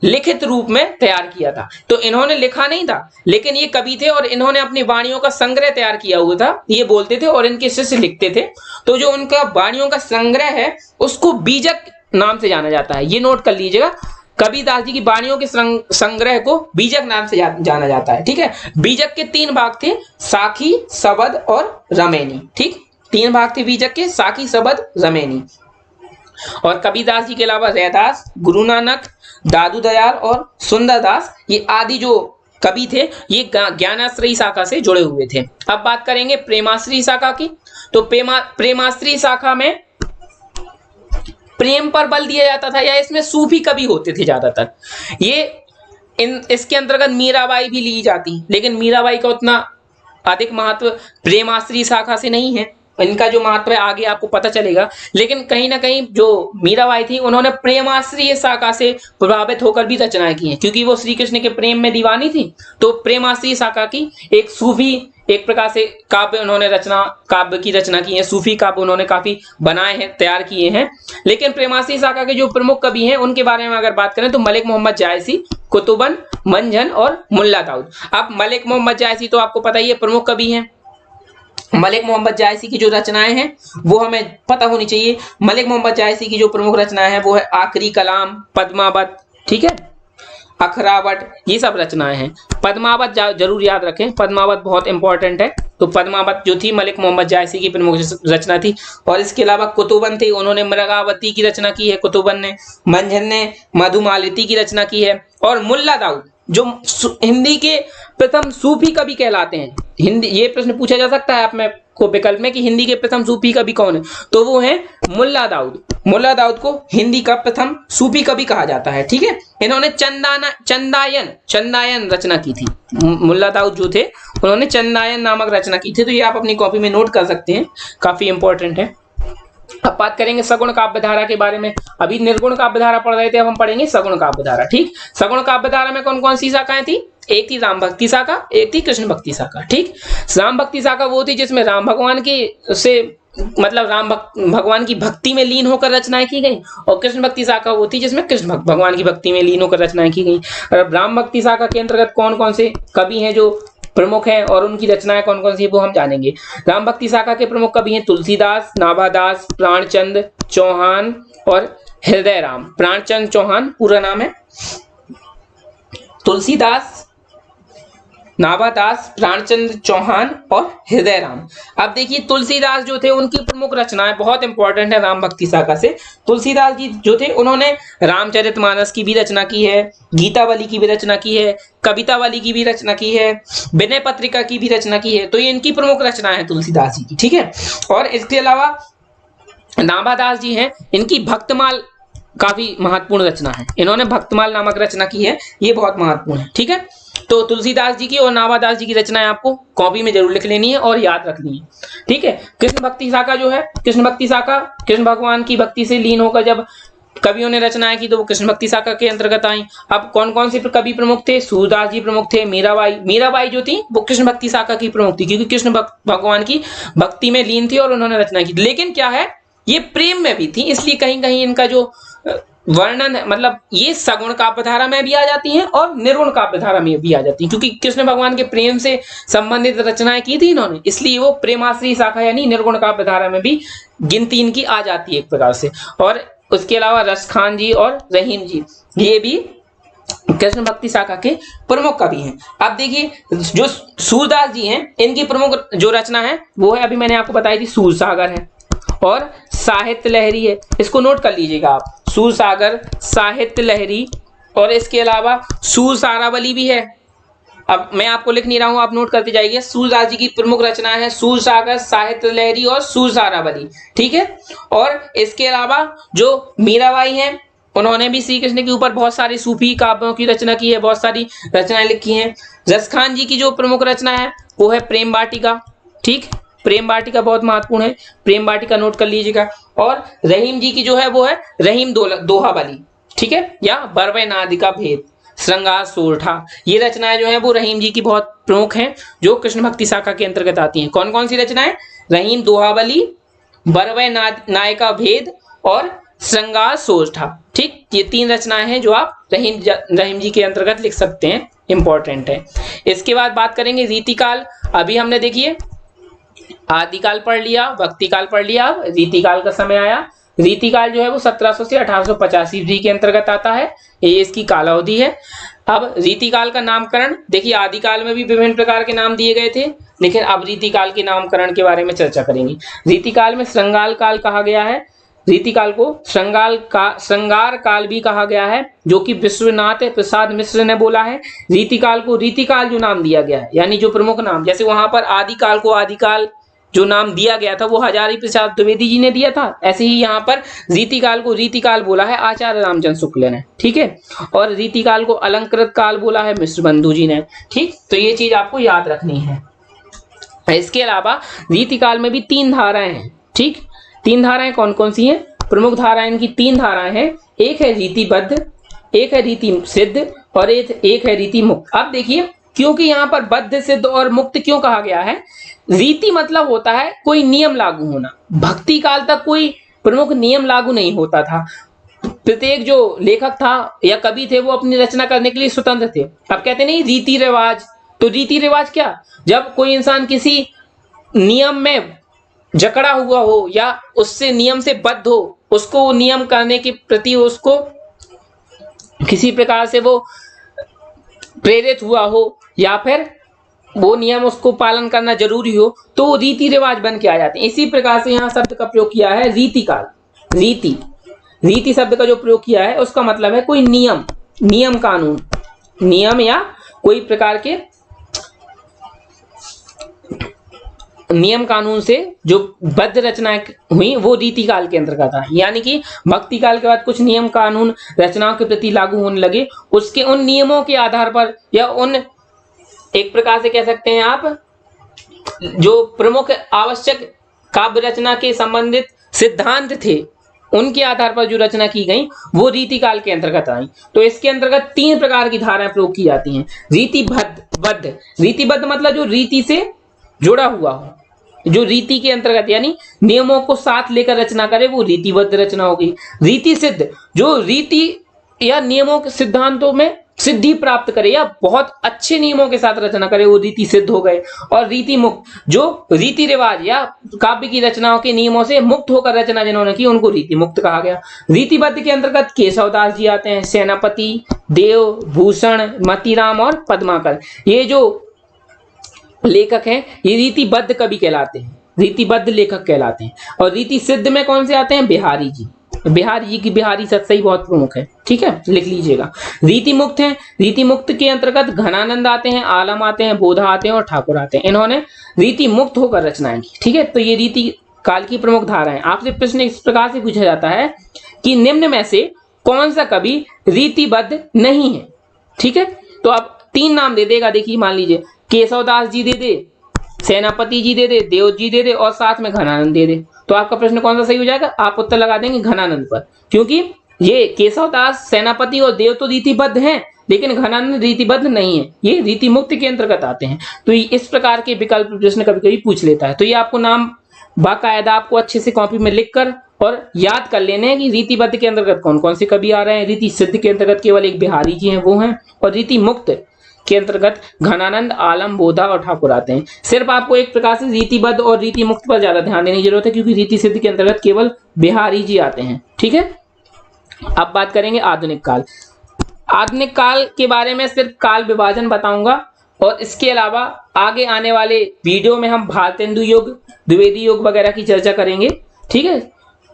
Speaker 2: लिखित रूप में तैयार किया था। तो इन्होंने लिखा नहीं था लेकिन ये कवि थे और इन्होंने अपनी वाणियों का संग्रह तैयार किया हुआ था। ये बोलते थे और इनके शिष्य लिखते थे। तो जो उनका वाणियों का संग्रह है उसको बीजक नाम से जाना जाता है। ये नोट कर लीजिएगा, कबीरदास जी की वाणियों के संग्रह को बीजक नाम से जाना जाता है। ठीक है, बीजक के 3 भाग थे, साखी, सबद और रमेनी। ठीक, 3 भाग थे बीजक के, साखी, सबद, रमेनी। और कबीरदास जी के अलावा रैदास, गुरु नानक, दादू दयाल और सुंदरदास, ये आदि जो कवि थे ये ज्ञानाश्री शाखा से जुड़े हुए थे। अब बात करेंगे प्रेमाश्री शाखा की। तो प्रेमाश्री शाखा में प्रेम पर बल दिया जाता था या इसमें सूफी कवि होते थे ज्यादातर। इसके अंतर्गत मीराबाई भी ली जाती, लेकिन मीराबाई का उतना अधिक महत्व प्रेमाश्री शाखा से नहीं है। इनका जो महत्व है आगे आपको पता चलेगा। लेकिन कहीं ना कहीं जो मीराबाई थी उन्होंने प्रेमाश्रय शाखा से प्रभावित होकर भी रचनाएं की हैं, क्योंकि वो श्री कृष्ण के प्रेम में दीवानी थी। तो प्रेमाश्रय शाखा की एक सूफी एक प्रकार से काव्य की रचना की है। सूफी काव्य उन्होंने काफी बनाए हैं, तैयार किए हैं। लेकिन प्रेमाश्रय शाखा के जो प्रमुख कवि हैं उनके बारे में अगर बात करें तो मलिक मोहम्मद जायसी, कुतुबन, मंझन और मुल्ला दाऊद। अब मलिक मोहम्मद जायसी तो आपको पता ही है प्रमुख कवि हैं। मलिक मोहम्मद जायसी की जो रचनाएं हैं वो हमें पता होनी चाहिए। मलिक मोहम्मद जायसी की जो प्रमुख रचनाएं हैं वो है आखिरी कलाम, पद्मावत, ठीक है, अखरावट, ये सब रचनाएं हैं। पद्मावत जरूर याद रखें, पद्मावत बहुत इंपॉर्टेंट है। तो पद्मावत जो थी मलिक मोहम्मद जायसी की प्रमुख रचना थी। और इसके अलावा कुतुबन थे, उन्होंने मृगावती की रचना की है कुतुबन ने। मंझन ने मधुमालती की रचना की है। और मुल्ला दाऊद जो हिंदी के प्रथम सूफी कवि कहलाते हैं। हिंदी, ये प्रश्न पूछा जा सकता है आप में को विकल्प में कि हिंदी के प्रथम सूफी कवि कौन है, तो वो है मुल्ला दाऊद। मुल्ला दाऊद को हिंदी का प्रथम सूफी कवि कहा जाता है, ठीक है। इन्होंने चंदायन रचना की थी। मुल्ला दाऊद जो थे उन्होंने चंदायन नामक रचना की थी। तो ये आप अपनी कॉपी में नोट कर सकते हैं, काफी इंपॉर्टेंट है। अब बात करेंगे सगुण काव्य धारा के बारे में। अभी निर्गुण काव्य धारा पढ़ रहे थे, अब हम पढ़ेंगे सगुण काव्य धारा, ठीक। सगुण काव्य धारा में कौन कौन सी शाखाएं थी? एक थी राम भक्ति शाखा, एक थी कृष्ण भक्ति शाखा, ठीक। राम भक्ति शाखा वो थी जिसमें राम भगवान की से मतलब राम भगवान की भक्ति में लीन होकर रचनाएं की गई। और कृष्ण भक्ति शाखा वो थी जिसमें कृष्ण भगवान की भक्ति में लीन होकर रचनाएं की गई। और राम भक्ति शाखा के अंतर्गत कौन कौन से कवि हैं जो प्रमुख हैं और उनकी रचनाएं कौन कौन सी वो हम जानेंगे। राम भक्ति शाखा के प्रमुख कवि हैं तुलसीदास, नाभादास, प्राणचंद चौहान और हृदय राम। प्राणचंद चौहान पूरा नाम है, तुलसीदास, नाभादास, प्राणचंद चौहान और हृदय राम। अब देखिए तुलसीदास जो थे उनकी प्रमुख रचनाएं बहुत इंपॉर्टेंट है राम भक्ति शाखा से। तुलसीदास जी जो थे उन्होंने रामचरितमानस की भी रचना की है, गीतावली की भी रचना की है, कवितावली की भी रचना की है, विनय पत्रिका की भी रचना की है। तो ये इनकी प्रमुख रचनाएं हैं तुलसीदास जी की, ठीक है। और इसके अलावा नाभादास जी हैं, इनकी भक्तमाल काफी महत्वपूर्ण रचना है। इन्होंने भक्तमाल नामक रचना की है, ये बहुत महत्वपूर्ण है, ठीक है। तो तुलसीदास जी की और नाभादास जी की रचनाएं आपको कॉपी में जरूर लिख लेनी है और याद रखनी है, ठीक है। कृष्ण भक्ति शाखा जो है, कृष्ण भक्ति शाखा कृष्ण भगवान की भक्ति से लीन होकर जब कवियों ने रचनाएं की तो वो कृष्ण भक्ति शाखा के अंतर्गत आई। अब कौन कौन से कवि प्रमुख थे? सूरदास जी प्रमुख थे, मीराबाई जो थी वो कृष्ण भक्ति शाखा की प्रमुख थी, क्योंकि कृष्ण भगवान की भक्ति में लीन थी और उन्होंने रचना की। लेकिन क्या है, ये प्रेम में भी थी, इसलिए कहीं कहीं इनका जो वर्णन है मतलब ये सगुण काव्य धारा में भी आ जाती हैं और निर्गुण काव्य धारा में भी आ जाती हैं, क्योंकि कृष्ण भगवान के प्रेम से संबंधित रचनाएं की थी इन्होंने, इसलिए वो प्रेमाश्रय शाखा यानी निर्गुण काव्य धारा में भी गिनती इनकी आ जाती है एक प्रकार से। और उसके अलावा रसखान जी और रहीम जी ये भी कृष्ण भक्ति शाखा के प्रमुख कवि हैं। अब देखिए जो सूरदास जी हैं इनकी प्रमुख जो रचना है वो है, अभी मैंने आपको बताई थी, सूरसागर है और साहित्य लहरी है। इसको नोट कर लीजिएगा आप, सूरसागर, साहित्य लहरी और इसके अलावा सूरसारावली भी है। अब मैं आपको लिख नहीं रहा हूं, आप नोट करते जाइए। सूरदास जी की प्रमुख रचनाएं हैं सूरसागर, साहित्य लहरी और सूरसारावली, ठीक है। और इसके अलावा जो मीराबाई हैं उन्होंने भी श्री कृष्ण के ऊपर बहुत सारी सूफी काव्यों की रचना की है, बहुत सारी रचनाएं लिखी हैं। रसखान जी की जो प्रमुख रचना है वो है प्रेम वाटिका, ठीक। प्रेम वाटिका बहुत महत्वपूर्ण है, प्रेम वाटिका नोट कर लीजिएगा। और रहीम जी की जो है वो है रहीम दोहावली, ठीक है, या बरवे नादिका भेद, श्रृंगार सोरठा। ये रचनाएं जो है वो रहीम जी की बहुत प्रमुख हैं जो कृष्ण भक्ति शाखा के अंतर्गत आती हैं। कौन कौन सी रचनाएं? रहीम दोहावली, बरवे नायिका भेद और श्रृंगार सोरठा, ठीक। ये तीन रचनाएं हैं जो आप रहीम जी के अंतर्गत लिख सकते हैं, इंपॉर्टेंट है। इसके बाद बात करेंगे रीतिकाल। अभी हमने देखिए आदिकाल पढ़ लिया, भक्तिकाल पढ़ लिया, अब रीतिकाल का समय आया। रीतिकाल जो है वो 1700 से 1885 ईस्वी के अंतर्गत आता है, ये इसकी कालावधि है। अब रीतिकाल का नामकरण देखिए, आदिकाल में भी विभिन्न प्रकार के नाम दिए गए थे, लेकिन अब रीतिकाल के नामकरण के बारे में चर्चा करेंगे। रीतिकाल में श्रृंगार काल कहा गया है, रीतिकाल को श्रृंगार काल भी कहा गया है, जो कि विश्वनाथ प्रसाद मिश्र ने बोला है। रीतिकाल को रीतिकाल जो नाम दिया गया है, यानी जो प्रमुख नाम, जैसे वहां पर आदिकाल को आदिकाल जो नाम दिया गया था वो हजारी प्रसाद द्विवेदी जी ने दिया था, ऐसे ही यहाँ पर रीतिकाल को रीतिकाल बोला है आचार्य रामचंद्र शुक्ल ने, ठीक है। और रीतिकाल को अलंकृत काल बोला है मिश्र बंधु जी ने, ठीक। तो ये चीज आपको याद रखनी है। इसके अलावा रीति काल में भी 3 धाराएं हैं। ठीक, 3 धाराएं कौन कौन सी हैं? प्रमुख धाराएं इनकी 3 धाराएं हैं। एक है रीतिबद्ध, एक है रीति सिद्ध और एक है रीति मुक्त। अब देखिए, क्योंकि यहाँ पर बद्ध, सिद्ध और मुक्त क्यों कहा गया है? रीति मतलब होता है कोई नियम लागू होना। भक्ति काल तक कोई प्रमुख नियम लागू नहीं होता था। प्रत्येक जो लेखक था या कवि थे वो अपनी रचना करने के लिए स्वतंत्र थे। अब कहते नहीं रीति रिवाज, तो रीति रिवाज क्या? जब कोई इंसान किसी नियम में जकड़ा हुआ हो या उससे नियम से बद्ध हो, उसको नियम करने के प्रति उसको किसी प्रकार से वो प्रेरित हुआ हो या फिर वो नियम उसको पालन करना जरूरी हो, तो वो रीति रिवाज बन के आ जाते हैं। इसी प्रकार से यहाँ शब्द का प्रयोग किया है रीति काल। रीति शब्द का जो प्रयोग किया है उसका मतलब है कोई नियम कानून, नियम या कोई प्रकार के नियम कानून से जो बद्ध रचनाएं हुई वो रीति काल के अंतर्गत है। यानी कि भक्ति काल के बाद कुछ नियम कानून रचनाओं के प्रति लागू होने लगे, उसके उन नियमों के आधार पर या उन एक प्रकार से कह सकते हैं आप जो प्रमुख आवश्यक काव्य रचना के संबंधित सिद्धांत थे उनके आधार पर जो रचना की गई वो रीति काल के अंतर्गत आई। तो इसके अंतर्गत 3 प्रकार की धाराएं प्रयोग की जाती हैं। रीतिबद्ध मतलब जो रीति से जुड़ा हुआ हो, जो रीति के अंतर्गत यानी नियमों को साथ लेकर रचना करे वो रीतिबद्ध रचना होगी। रीति सिद्ध जो रीति या नियमों के सिद्धांतों में सिद्धि प्राप्त करे या बहुत अच्छे नियमों के साथ रचना करे वो रीति सिद्ध हो गए। और रीति मुक्त जो रीति रिवाज या काव्य की रचनाओं के नियमों से मुक्त होकर रचना जिन्होंने की उनको रीति मुक्त कहा गया। रीतिबद्ध के अंतर्गत केशवदास जी आते हैं, सेनापति, देव, भूषण, मतीराम और पद्माकर। ये जो लेखक हैं ये रीतिबद्ध कवि कहलाते हैं, रीतिबद्ध लेखक कहलाते हैं। और रीति सिद्ध में कौन से आते हैं? बिहारी जी की बिहारी सत्सई बहुत प्रमुख है। ठीक है, लिख लीजिएगा। रीति मुक्त है, रीति मुक्त के अंतर्गत घनानंद आते हैं, आलम आते हैं, बोधा आते हैं और ठाकुर आते हैं। इन्होंने रीति मुक्त होकर रचनाएं की। ठीक है, तो ये रीति काल की प्रमुख धाराएं। आपसे प्रश्न इस प्रकार से पूछा जाता है कि निम्न में से कौन सा कवि रीतिबद्ध नहीं है? ठीक है, तो आप 3 नाम दे देगा। देखिए, मान लीजिए केशवदास जी दे दे, सेनापति जी दे दे, देव जी दे दे और साथ में घनानंद दे दे, तो आपका प्रश्न कौन सा सही हो जाएगा? आप उत्तर लगा देंगे घनानंद पर, क्योंकि ये केशवदास, सेनापति और देव तो रीतिबद्ध हैं लेकिन घनानंद रीतिबद्ध नहीं है, ये रीति मुक्त के अंतर्गत आते हैं। तो इस प्रकार के विकल्प प्रश्न कभी कभी पूछ लेता है। तो ये आपको नाम बाकायदा आपको अच्छे से कॉपी में लिखकर और याद कर लेने हैं कि रीतिबद्ध के अंतर्गत कौन कौन से कवि आ रहे हैं। रीति सिद्ध के अंतर्गत केवल एक बिहारी जी हैं, वो हैं, और रीति मुक्त के अंतर्गत घनानंद, आलम, बोधा और ठाकुर आते हैं। सिर्फ आपको एक प्रकार से रीतिबद्ध और रीति मुक्त पर ज्यादा ध्यान देने की जरूरत है क्योंकि रीति सिद्ध के अंतर्गत केवल बिहारी जी आते हैं। ठीक है, अब बात करेंगे आधुनिक काल। आधुनिक काल के बारे में सिर्फ काल विभाजन बताऊंगा और इसके अलावा आगे आने वाले वीडियो में हम भारतेंदु युग, द्विवेदी युग वगैरह की चर्चा करेंगे। ठीक है,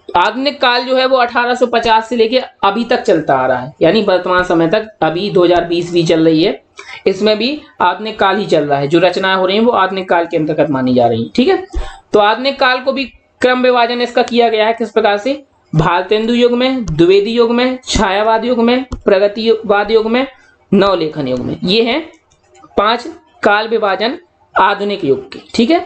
Speaker 2: आधुनिक काल जो है वो 1850 से लेके अभी तक चलता आ रहा है, यानी वर्तमान समय तक। अभी 2020 भी चल रही है, इसमें भी आधुनिक काल ही चल रहा है। जो रचनाएं हो रही हैं वो आधुनिक काल के अंतर्गत मानी जा रही हैं। ठीक है, तो आधुनिक काल को भी क्रम विभाजन इसका किया गया है किस प्रकार से? भारतेंदु युग में, द्विवेदी युग में, छायावाद युग में, प्रगतिवाद युग में, नवलेखन युग में। ये हैं 5 काल विभाजन आधुनिक युग के। ठीक है,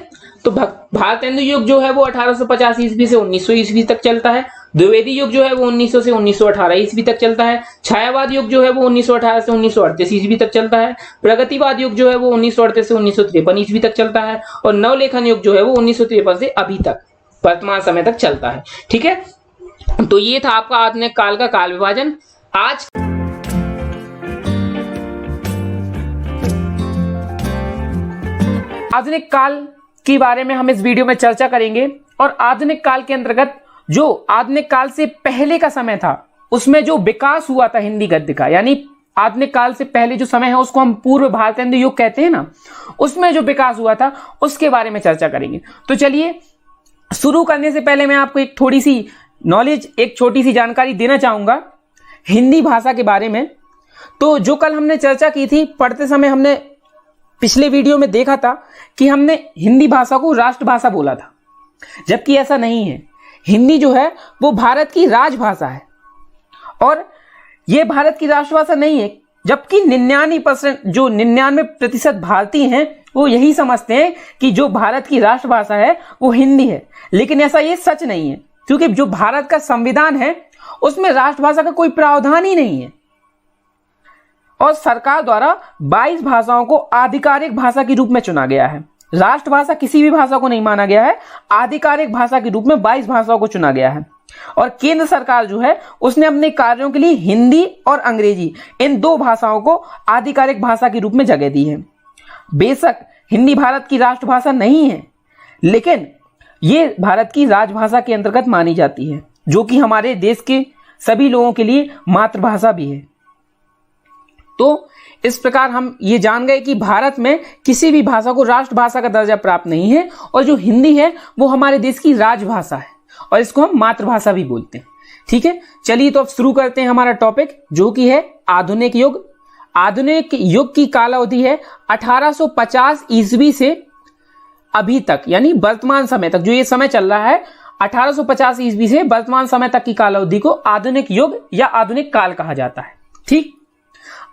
Speaker 2: तो भारतेंदु युग जो है वो 1850 ईस्वी से 1900 ईस्वी तक चलता है। द्विवेदी युग जो है वो 1900 से 1918 ईस्वी तक चलता है। छायावाद युग जो है वो 1918 से 1938 ईस्वी तक चलता है। प्रगतिवाद युग जो है वो 1938 से 1953 ईस्वी तक चलता है। और नवलेखन युग जो है वो 1953 से अभी तक वर्तमान समय तक चलता है। ठीक है, तो ये था आपका आधुनिक काल का काल विभाजन। आज आधुनिक काल के बारे में हम इस वीडियो में चर्चा करेंगे और आधुनिक काल के अंतर्गत जो आधुनिक काल से पहले का समय था उसमें जो विकास हुआ था हिंदी गद्य का, यानी आधुनिक काल से पहले जो समय है उसको हम पूर्व भारतेंदु युग कहते हैं ना, उसमें जो विकास हुआ था उसके बारे में चर्चा करेंगे। तो चलिए, शुरू करने से पहले मैं आपको एक थोड़ी सी नॉलेज, एक छोटी सी जानकारी देना चाहूंगा हिंदी भाषा के बारे में। तो जो कल हमने चर्चा की थी, पढ़ते समय हमने पिछले वीडियो में देखा था कि हमने हिंदी भाषा को राष्ट्रभाषा बोला था, जबकि ऐसा नहीं है। हिंदी जो है वो भारत की राजभाषा है और यह भारत की राष्ट्रभाषा नहीं है, जबकि 99% भारतीय हैं वो यही समझते हैं कि जो भारत की राष्ट्रभाषा है वो हिंदी है, लेकिन ऐसा ये सच नहीं है, क्योंकि जो भारत का संविधान है उसमें राष्ट्रभाषा का कोई प्रावधान ही नहीं है और सरकार द्वारा 22 भाषाओं को आधिकारिक भाषा के रूप में चुना गया है। राष्ट्रभाषा किसी भी भाषा को नहीं माना गया है, आधिकारिक भाषा के रूप में 22 भाषाओं को चुना गया है। और केंद्र सरकार जो है उसने अपने कार्यों के लिए हिंदी और अंग्रेजी इन 2 भाषाओं को आधिकारिक भाषा के रूप में जगह दी है। बेशक हिंदी भारत की राष्ट्रभाषा नहीं है, लेकिन ये भारत की राजभाषा के अंतर्गत मानी जाती है, जो कि हमारे देश के सभी लोगों के लिए मातृभाषा भी है। तो इस प्रकार हम ये जान गए कि भारत में किसी भी भाषा को राष्ट्रभाषा का दर्जा प्राप्त नहीं है और जो हिंदी है वो हमारे देश की राजभाषा है और इसको हम मातृभाषा भी बोलते हैं। ठीक है, चलिए तो अब शुरू करते हैं हमारा टॉपिक, जो कि है आधुनिक युग। आधुनिक युग की कालावधि है 1850 ईस्वी से अभी तक, यानी वर्तमान समय तक। जो ये समय चल रहा है 1850 ईस्वी से वर्तमान समय तक की कालावधि को आधुनिक युग या आधुनिक काल कहा जाता है। ठीक,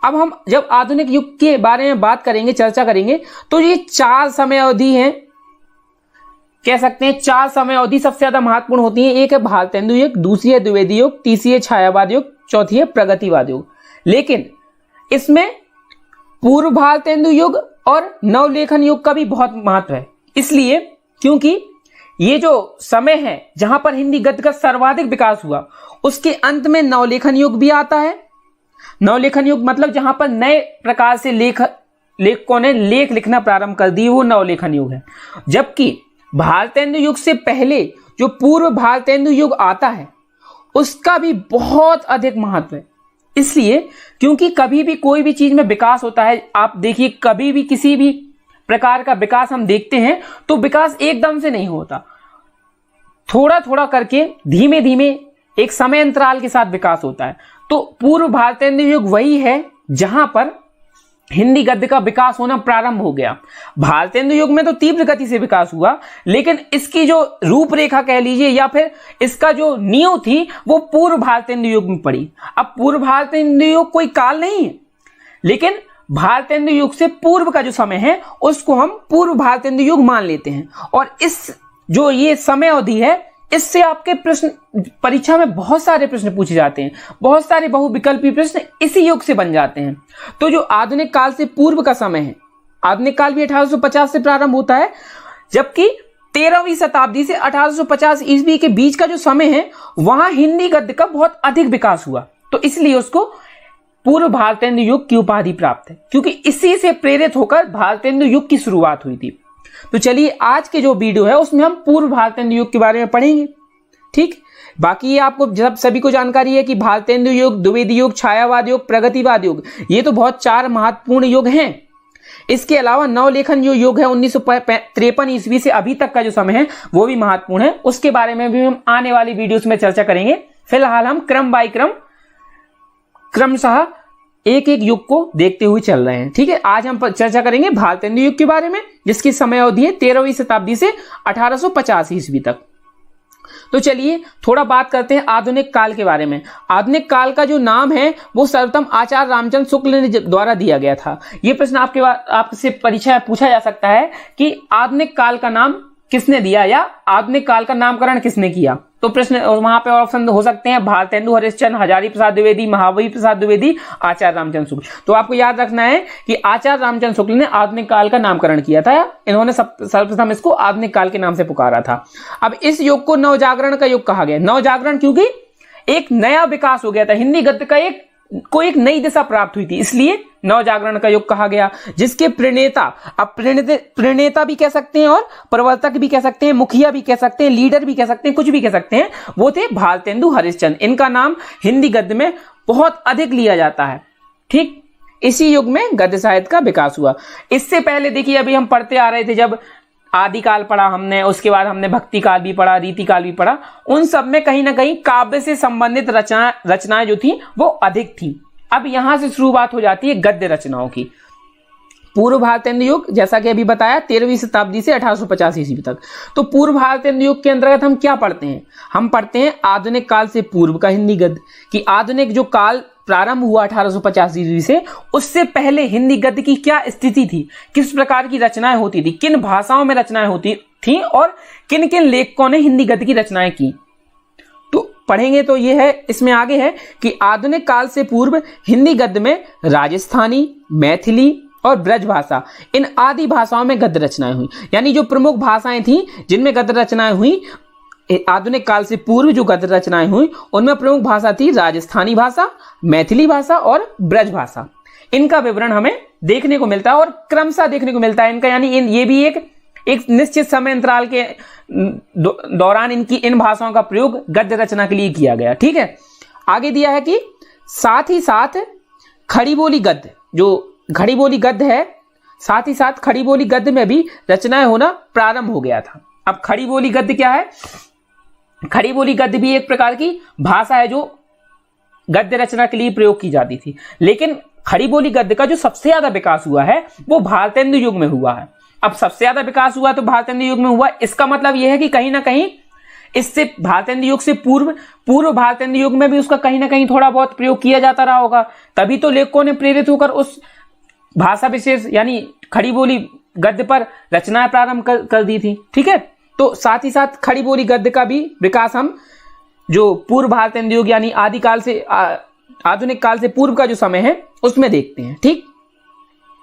Speaker 2: अब हम जब आधुनिक युग के बारे में बात करेंगे, चर्चा करेंगे, तो ये 4 समय अवधि हैं, कह सकते हैं 4 समय अवधि सबसे ज्यादा महत्वपूर्ण होती है। एक है भारतेंदु युग, दूसरी है द्विवेदी युग, तीसरी है छायावाद युग, चौथी है प्रगतिवाद युग। लेकिन इसमें पूर्व भारतेंदु युग और नवलेखन युग का भी बहुत महत्व है, इसलिए क्योंकि ये जो समय है जहां पर हिंदी गद्य का सर्वाधिक विकास हुआ, उसके अंत में नवलेखन युग भी आता है। नवलेखन युग मतलब जहां पर नए प्रकार से लेखकों ने लेख लिखना प्रारंभ कर दिए, वो नवलेखन युग है। जबकि भारतेंदु युग से पहले जो पूर्व भारतेंदु युग आता है उसका भी बहुत अधिक महत्व है, इसलिए क्योंकि कभी भी कोई भी चीज में विकास होता है, आप देखिए कभी भी किसी भी प्रकार का विकास हम देखते हैं तो विकास एकदम से नहीं होता, थोड़ा थोड़ा करके धीमे धीमे एक समय अंतराल के साथ विकास होता है। तो पूर्व भारतेंदु युग वही है जहां पर हिंदी गद्य का विकास होना प्रारंभ हो गया। भारतेंदु युग में तो तीव्र गति से विकास हुआ, लेकिन इसकी जो रूपरेखा कह लीजिए या फिर इसका जो नींव थी वो पूर्व भारतेंदु युग में पड़ी। अब पूर्व भारतेंदु युग कोई काल नहीं है, लेकिन भारतेंदु युग से पूर्व का जो समय है उसको हम पूर्व भारतेंदु युग मान लेते हैं। और इस जो ये समय अवधि है, इससे आपके प्रश्न परीक्षा में बहुत सारे प्रश्न पूछे जाते हैं, बहुत सारे बहुविकल्पी प्रश्न इसी युग से बन जाते हैं। तो जो आधुनिक काल से पूर्व का समय है, आधुनिक काल भी 1850 से प्रारंभ होता है, जबकि 13वीं शताब्दी से 1850 ईस्वी के बीच का जो समय है वहां हिंदी गद्य का बहुत अधिक विकास हुआ। तो इसलिए उसको पूर्व भारतेंदु युग की उपाधि प्राप्त है, क्योंकि इसी से प्रेरित होकर भारतेंदु युग की शुरुआत हुई थी। तो चलिए आज के जो वीडियो है उसमें हम पूर्व भारतेंदु युग के बारे में पढ़ेंगे। ठीक, बाकी ये आपको जब सभी को जानकारी है कि भारतेंदु युग, द्विवेदी युग, छायावाद युग, प्रगतिवाद युग, ये तो बहुत 4 महत्वपूर्ण युग हैं। इसके अलावा नवलेखन जो युग है 1953 ईस्वी से अभी तक का जो समय है वो भी महत्वपूर्ण है, उसके बारे में भी हम आने वाली वीडियोस में चर्चा करेंगे। फिलहाल हम क्रम बाय क्रमशः एक एक युग को देखते हुए चल रहे हैं। ठीक है, आज हम चर्चा करेंगे भारतेंदु युग के बारे में, जिसकी समय अवधि है 13वीं शताब्दी से 1850 ईस्वी तक। तो चलिए थोड़ा बात करते हैं आधुनिक काल के बारे में। आधुनिक काल का जो नाम है वो सर्वप्रथम आचार्य रामचंद्र शुक्ल ने द्वारा दिया गया था। ये प्रश्न आपसे परीक्षा में पूछा जा सकता है कि आधुनिक काल का नाम किसने दिया या आधुनिक काल का नामकरण किसने किया। तो प्रश्न वहां पे ऑप्शन हो सकते हैं भारतेंदु हरिश्चंद्र, हजारी प्रसाद द्विवेदी, महाबली प्रसाद द्विवेदी, आचार्य रामचंद्र शुक्ल। तो आपको याद रखना है कि आचार्य रामचंद्र शुक्ल ने आधुनिक काल का नामकरण किया था, इन्होंने सर्वप्रथम इसको आधुनिक काल के नाम से पुकारा था। अब इस युग को नवजागरण का युग कहा गया। नवजागरण क्योंकि एक नया विकास हो गया था, हिंदी गद्य का एक नई दिशा प्राप्त हुई थी, इसलिए नवजागरण का युग कहा गया। जिसके प्रणेता, अब प्रणेता भी कह सकते हैं और प्रवर्तक भी कह सकते हैं, मुखिया भी कह सकते हैं, लीडर भी कह सकते हैं, कुछ भी कह सकते हैं, वो थे भारतेंदु हरिश्चंद्र। इनका नाम हिंदी गद्य में बहुत अधिक लिया जाता है। ठीक, इसी युग में गद्य साहित्य का विकास हुआ। इससे पहले देखिए अभी हम पढ़ते आ रहे थे, जब आदिकाल पढ़ा हमने, उसके बाद हमने भक्ति काल भी पढ़ा, रीति काल भी पढ़ा, उन सब में कहीं ना कहीं काव्य से संबंधित रचनाएं जो थी वो अधिक थी। अब यहां से शुरुआत हो जाती है गद्य रचनाओं की। पूर्व भारतेंदु युग जैसा कि अभी बताया 13वीं शताब्दी से 1850 ईस्वी तक। तो पूर्व भारतेंदु युग के अंतर्गत हम क्या पढ़ते हैं? हम पढ़ते हैं आधुनिक काल से पूर्व का हिंदी गद्य, कि आधुनिक जो काल प्रारंभ हुआ 1850 ईस्वी से, उससे पहले हिंदी गद्य की क्या स्थिति थी, किस प्रकार की रचनाएं होती थी, किन भाषाओं में रचनाएं होती थी और किन किन लेखकों ने हिंदी गद्य की रचनाएं की, तो पढ़ेंगे। तो ये है, इसमें आगे है कि आधुनिक काल से पूर्व हिंदी गद्य में राजस्थानी, मैथिली और ब्रज भाषा, इन आदि भाषाओं में गद्य रचनाएं हुई। यानी जो प्रमुख भाषाएं थी जिनमें गद्य रचनाएं हुई, आधुनिक काल से पूर्व जो गद्य रचनाएं हुई उनमें प्रमुख भाषा थी राजस्थानी भाषा, मैथिली भाषा और ब्रज भाषा। इनका विवरण हमें देखने को मिलता है और क्रमशः देखने को मिलता है इनका, यानी ये भी एक निश्चित समय अंतराल के दौरान इन भाषाओं का प्रयोग गद्य रचना के लिए किया गया। ठीक है, आगे दिया है कि साथ ही साथ खड़ी बोली गद्य, जो खड़ी बोली गद्य है, साथ ही साथ खड़ी बोली गद्य में भी रचनाएं होना प्रारंभ हो गया था। अब खड़ी बोली गद्य क्या है? खड़ी बोली गद्य भी एक प्रकार की भाषा है जो गद्य रचना के लिए प्रयोग की जाती थी, लेकिन खड़ी बोली गद्य का जो सबसे ज्यादा विकास हुआ है वो भारतेंदु युग में हुआ है। अब सबसे ज्यादा विकास हुआ तो भारतेंदु युग में हुआ, इसका मतलब यह है कि कहीं ना कहीं इससे भारतेंदु युग से पूर्व भारतेंदु युग में भी उसका कहीं ना कहीं थोड़ा बहुत प्रयोग किया जाता रहा होगा, तभी तो लेखकों ने प्रेरित होकर उस भाषा विशेष यानी खड़ी बोली गद्य पर रचनाएं प्रारंभ कर दी थी। ठीक है, तो साथ ही साथ खड़ी बोली गद्य का भी विकास हम जो पूर्व भारतेंदु युग यानी आदिकाल से आधुनिक काल से पूर्व का जो समय है उसमें देखते हैं। ठीक,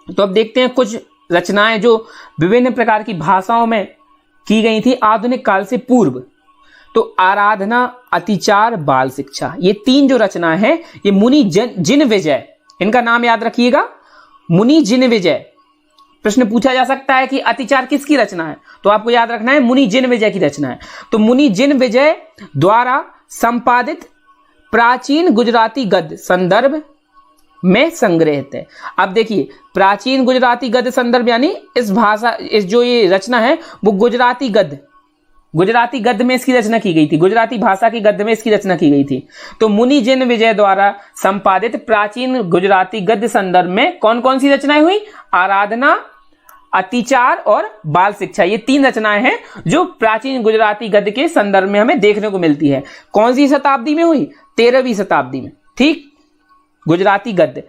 Speaker 2: तो अब देखते हैं कुछ रचनाएं जो विभिन्न प्रकार की भाषाओं में की गई थी आधुनिक काल से पूर्व। तो आराधना, अतिचार, बाल शिक्षा, ये तीन जो रचनाएं हैं ये मुनि जिनविजय, इनका नाम याद रखिएगा, मुनि जिनविजय। प्रश्न पूछा जा सकता है कि अतिचार किसकी रचना है, तो आपको याद रखना है मुनि जिनविजय की रचना है। तो मुनि जिनविजय द्वारा संपादित प्राचीन गुजराती गद्य संदर्भ में संग्रहित है। अब देखिए, प्राचीन गुजराती गद्य संदर्भ यानी इस जो ये रचना है वो गुजराती गद्य में इसकी रचना की गई थी, गुजराती भाषा की गद्य में इसकी रचना की गई थी। तो मुनि जिनविजय द्वारा संपादित प्राचीन गुजराती गद्य संदर्भ में कौन कौन सी रचनाएं हुई? आराधना, अतिचार और बाल शिक्षा, ये तीन रचनाएं हैं जो प्राचीन गुजराती गद्य के संदर्भ में हमें देखने को मिलती है। कौन सी शताब्दी में हुई? 13वीं शताब्दी में। ठीक, गुजराती गद्य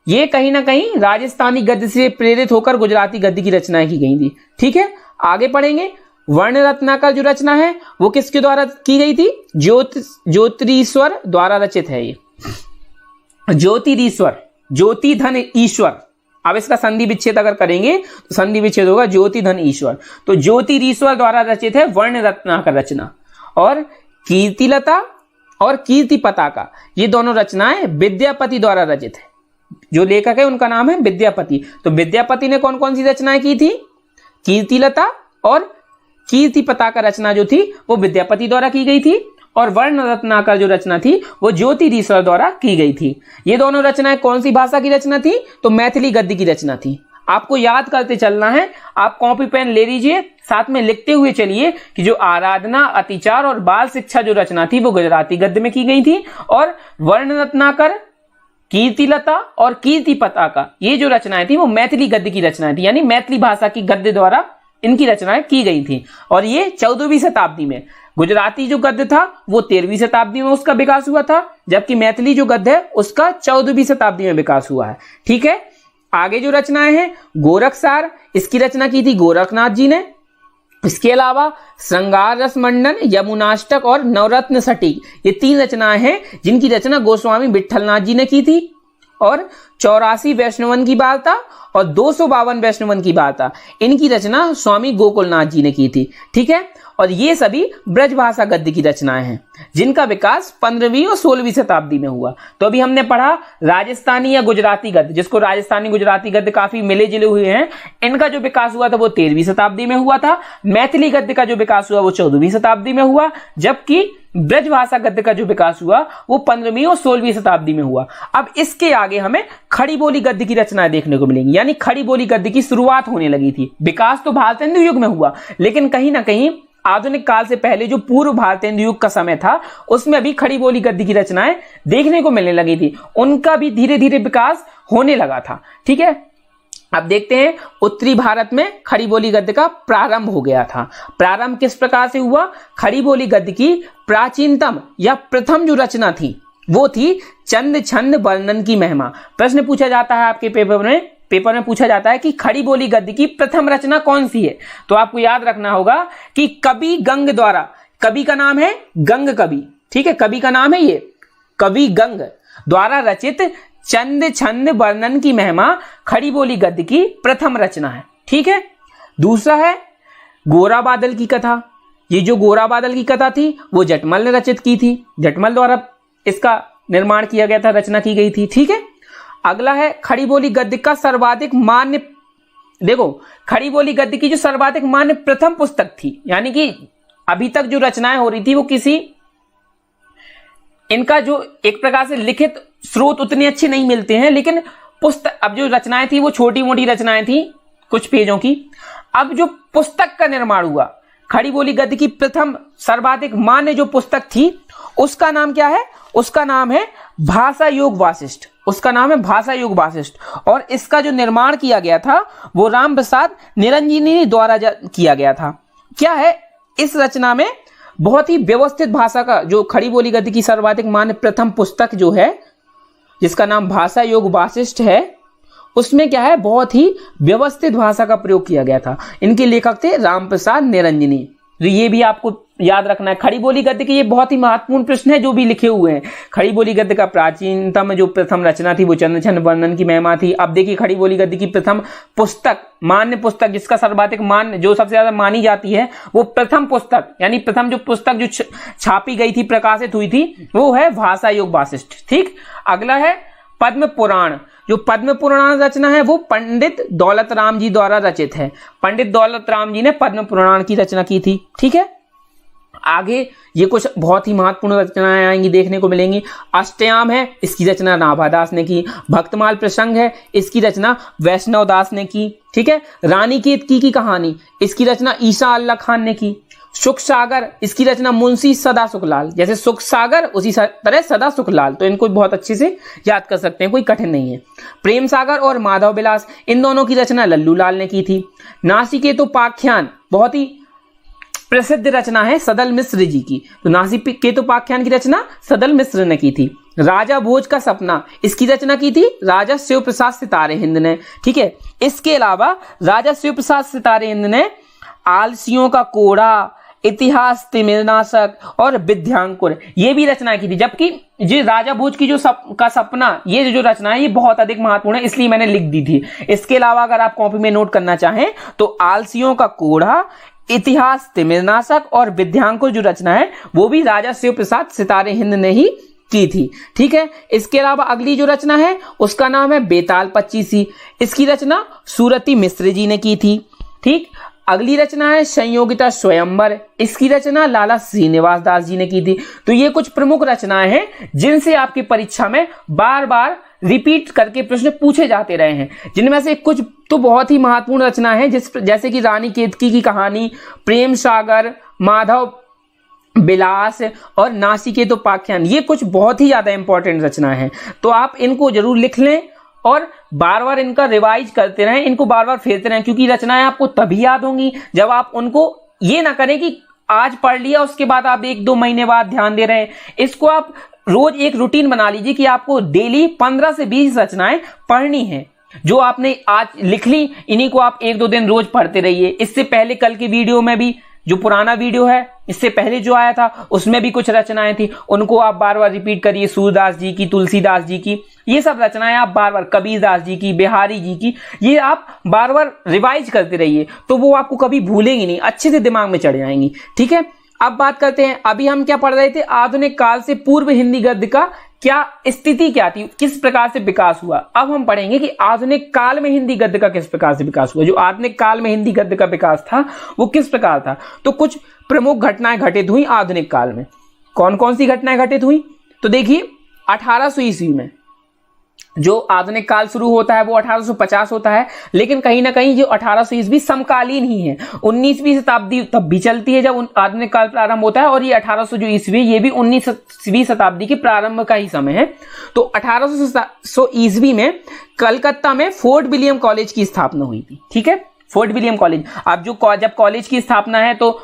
Speaker 2: ये कहीं ना कहीं राजस्थानी गद्य से प्रेरित होकर गुजराती गद्य की रचनाएं की गई थी। ठीक है, आगे पढ़ेंगे। वर्ण रत्नाकर जो रचना है वो किसके द्वारा की गई थी? ज्योतिरीश्वर द्वारा रचित है। ये ज्योतिरीश्वर, ज्योति धन ईश्वर। अब इसका संधि विच्छेद अगर करेंगे तो संधि विच्छेद होगा ज्योति धन ईश्वर। तो ज्योतिरीश्वर द्वारा रचित है वर्ण रत्नाकर रचना। और कीर्तिलता और कीर्ति पताका, ये दोनों रचनाएं विद्यापति द्वारा रचित है। जो लेखक है उनका नाम है विद्यापति। तो विद्यापति ने कौन कौन सी रचनाएं की थी? कीर्तिलता और कीर्ति पताका रचना जो थी वो विद्यापति द्वारा की गई थी, और वर्ण रत्नाकर जो रचना थी वो ज्योतिरीश्वर द्वारा की गई थी। ये दोनों रचनाएं कौन सी भाषा की रचना थी? तो मैथिली गद्य की रचना थी। आपको याद करते चलना है, आप कॉपी पेन ले लीजिए, साथ में लिखते हुए चलिए कि जो आराधना, अतिचार और बाल शिक्षा जो रचना थी वो गुजराती गद्य में की गई थी, और वर्ण रत्नाकर, कीर्तिलता और कीर्ति पताका ये जो रचनाएं थी वो मैथिली गद्य की रचनाएं थी, यानी मैथिली भाषा की गद्य द्वारा इनकी रचनाएं की गई थी। और ये 14वीं शताब्दी में, गुजराती जो गद्य था वो 13वीं शताब्दी में उसका विकास हुआ था, जबकि मैथिली जो गद्य है उसका 14वीं शताब्दी में विकास हुआ है। ठीक है, आगे जो रचनाएं हैं, गोरखसार, इसकी रचना की थी गोरखनाथ जी ने। इसके अलावा श्रृंगार रस मंडन, यमुनाष्टक और नवरत्न सटीक, ये तीन रचनाएं हैं जिनकी रचना गोस्वामी विट्ठलनाथ जी ने की थी। और 84 वैष्णवन की वार्ता और 252 वैष्णवन की वार्ता, इनकी रचना स्वामी गोकुलनाथ जी ने की थी। ठीक है, और ये सभी ब्रजभाषा गद्य की रचनाएं हैं जिनका विकास 15वीं और 16वीं शताब्दी में हुआ। तो अभी हमने पढ़ा राजस्थानी या गुजराती गद्य, जिसको राजस्थानी गुजराती गद्य काफी मिले जुले हुए हैं, इनका जो विकास हुआ था वो 13वीं शताब्दी में हुआ था। मैथिली गद्य का जो विकास हुआ वो 14वीं शताब्दी में हुआ, जबकि ब्रजभाषा गद्य का जो विकास हुआ वो 15वीं और 16वीं शताब्दी में हुआ। अब इसके आगे हमें खड़ी बोली गद्य की रचनाएं देखने को मिलेंगी, यानी खड़ी बोली गद्य की शुरुआत होने लगी थी। विकास तो भारतेंदु युग में हुआ, लेकिन कहीं ना कहीं आधुनिक काल से पहले जो पूर्व भारतेंदु युग का समय था उसमें भी खड़ी बोली गद्य की रचनाएं देखने को मिलने लगी थी, उनका भी धीरे धीरे विकास होने लगा था। ठीक है, अब देखते हैं उत्तरी भारत में खड़ी बोली गद्य का प्रारंभ हो गया था। प्रारंभ किस प्रकार से हुआ? खड़ी बोली गद्य की प्राचीनतम या प्रथम जो रचना थी वो थी चंद छंद वर्णन की महिमा। प्रश्न पूछा जाता है आपके पेपर में पूछा जाता है कि खड़ी बोली गद्य की प्रथम रचना कौन सी है। तो आपको याद रखना होगा कि कवि गंग द्वारा, कवि का नाम है गंग कवि, ठीक है, कवि का नाम है ये कवि गंग द्वारा रचित चंद छंद वर्णन की महिमा खड़ी बोली गद्य की प्रथम रचना है, ठीक है। दूसरा है गोरा बादल की कथा। ये जो गोरा बादल की कथा थी वो जटमल ने रचित की थी, जटमल द्वारा इसका निर्माण किया गया था, रचना की गई थी, ठीक है। अगला है खड़ी बोली गद्य का सर्वाधिक मान्य, देखो खड़ी बोली गद्य की जो सर्वाधिक मान्य प्रथम पुस्तक थी, यानी कि अभी तक जो रचनाएं हो रही थी वो किसी, इनका जो एक प्रकार से लिखित स्रोत उतने अच्छे नहीं मिलते हैं, लेकिन पुस्तक, अब जो रचनाएं थी वो छोटी मोटी रचनाएं थी कुछ पेजों की। अब जो पुस्तक का निर्माण हुआ, खड़ी बोली गद्य की प्रथम सर्वाधिक मान्य जो पुस्तक थी उसका नाम क्या है, उसका नाम है भाषा योग वासिष्ठ, उसका नाम है भाषा योग वासिष्ठ। और इसका जो निर्माण किया गया था वो राम प्रसाद निरंजनी द्वारा किया गया था। क्या है इस रचना में, बहुत ही व्यवस्थित भाषा का, जो खड़ी बोली गद्य की सर्वाधिक मान्य प्रथम पुस्तक जो है जिसका नाम भाषा योग वासिष्ठ है, उसमें क्या है बहुत ही व्यवस्थित भाषा का प्रयोग किया गया था। इनके लेखक थे राम प्रसाद निरंजनी। तो ये भी आपको याद रखना है। खड़ी बोली गद्य के ये बहुत ही महत्वपूर्ण प्रश्न है जो भी लिखे हुए हैं। खड़ी बोली गद्य का प्राचीनतम जो प्रथम रचना थी वो चंद छंद वर्णन की महिमा थी। अब देखिए खड़ी बोली गद्य की प्रथम पुस्तक, मान्य पुस्तक जिसका सर्वाधिक मान्य, जो सबसे ज्यादा मानी जाती है, वो प्रथम पुस्तक यानी प्रथम जो पुस्तक जो छापी गई थी, प्रकाशित हुई थी, वो है भाषा योग वासिष्ठ, ठीक। अगला है पद्म पुराण। जो पद्म पुराण रचना है वो पंडित दौलत राम जी द्वारा रचित है। पंडित दौलत राम जी ने पद्म पुराण की रचना की थी, ठीक है। आगे ये कुछ बहुत ही महत्वपूर्ण रचनाएं आएंगी, देखने को मिलेंगी। अष्टयाम है, इसकी रचना नाभादास ने की। भक्तमाल प्रसंग है, इसकी रचना वैष्णव दास ने की, ठीक है। रानी केतकी की कहानी, इसकी रचना ईसा अल्लाह खान ने की। सुख सागर, इसकी रचना मुंशी सदा सुखलाल। जैसे सुख सागर उसी तरह सदा सुखलाल, तो इनको बहुत अच्छे से याद कर सकते हैं, कोई कठिन नहीं है। प्रेम सागर और माधव विलास, इन दोनों की रचना लल्लू लाल ने की थी। नासिकेतोपाख्यान बहुत ही प्रसिद्ध रचना है सदल मिश्र जी की, तो नासिकेतोपाख्यान की रचना सदल मिश्र ने की थी। राजा भोज का सपना, इसकी रचना की थी राजा शिव प्रसाद सितारे हिंद ने, ठीक है। इसके अलावा राजा शिव प्रसाद सितारे हिंद ने आलसियों का कोड़ा, इतिहास तिमिरनाशक और विद्यांकुर ये भी रचना की थी। जबकि जो राजा भोज की जो का सपना, ये जो रचना है ये बहुत अधिक महत्वपूर्ण है, इसलिए मैंने लिख दी थी। इसके अलावा अगर आप कॉपी में नोट करना चाहें तो आलसियों का कोड़ा, इतिहास तिमिरनाशक और विद्यांकुर जो रचना है वो भी राजा शिव प्रसाद सितारे हिंद ने ही की थी, ठीक है। इसके अलावा अगली जो रचना है उसका नाम है बेताल पच्चीसी, इसकी रचना सूरती मिश्र जी ने की थी, ठीक। अगली रचना है संयोगिता स्वयंवर, इसकी रचना लाला श्रीनिवास दास जी ने की थी। तो ये कुछ प्रमुख रचनाएं हैं जिनसे आपकी परीक्षा में बार बार रिपीट करके प्रश्न पूछे जाते रहे हैं, जिनमें से कुछ तो बहुत ही महत्वपूर्ण रचना है, जैसे कि रानी केतकी की कहानी, प्रेम सागर, माधव विलास और नासिकेतोपाख्यान, ये कुछ बहुत ही ज्यादा इंपॉर्टेंट रचना है। तो आप इनको जरूर लिख लें और बार बार इनका रिवाइज करते रहें, इनको बार बार फेरते रहें, क्योंकि रचनाएं आपको तभी याद होंगी जब आप उनको ये ना करें कि आज पढ़ लिया उसके बाद आप 1-2 महीने बाद ध्यान दे रहे हैं। इसको आप रोज एक रूटीन बना लीजिए कि आपको डेली 15 से 20 रचनाएं पढ़नी है। जो आपने आज लिख ली इन्हीं को आप 1-2 दिन रोज पढ़ते रहिए। इससे पहले कल की वीडियो में भी, जो पुराना वीडियो है इससे पहले जो आया था उसमें भी कुछ रचनाएं थी, उनको आप बार बार रिपीट करिए। सूरदास जी की, तुलसीदास जी की, ये सब रचनाएं आप बार बार, कबीरदास जी की, बिहारी जी की, ये आप बार बार रिवाइज करते रहिए, तो वो आपको कभी भूलेंगे नहीं, अच्छे से दिमाग में चढ़ जाएंगी, ठीक है। अब बात करते हैं, अभी हम क्या पढ़ रहे थे, आधुनिक काल से पूर्व हिंदी गद्य का क्या स्थिति क्या थी, किस प्रकार से विकास हुआ। अब हम पढ़ेंगे कि आधुनिक काल में हिंदी गद्य का किस प्रकार से विकास हुआ। जो आधुनिक काल में हिंदी गद्य का विकास था वो किस प्रकार था। तो कुछ प्रमुख घटनाएं घटित हुई आधुनिक काल में। कौन कौन सी घटनाएं घटित हुई, तो देखिए 1800 ईस्वी में जो आधुनिक काल शुरू होता है वो 1850 होता है, लेकिन कहीं ना कहीं जो 1800 ईस्वी समकालीन ही है। 19वीं शताब्दी तब भी चलती है जब आधुनिक काल प्रारंभ होता है, और ये 1800 जो ईस्वी ये भी 19वीं शताब्दी के प्रारंभ का ही समय है। तो 1800 ईस्वी में कलकत्ता में फोर्ट विलियम कॉलेज की स्थापना हुई थी, ठीक है। फोर्ट विलियम कॉलेज, अब जब कॉलेज की स्थापना है तो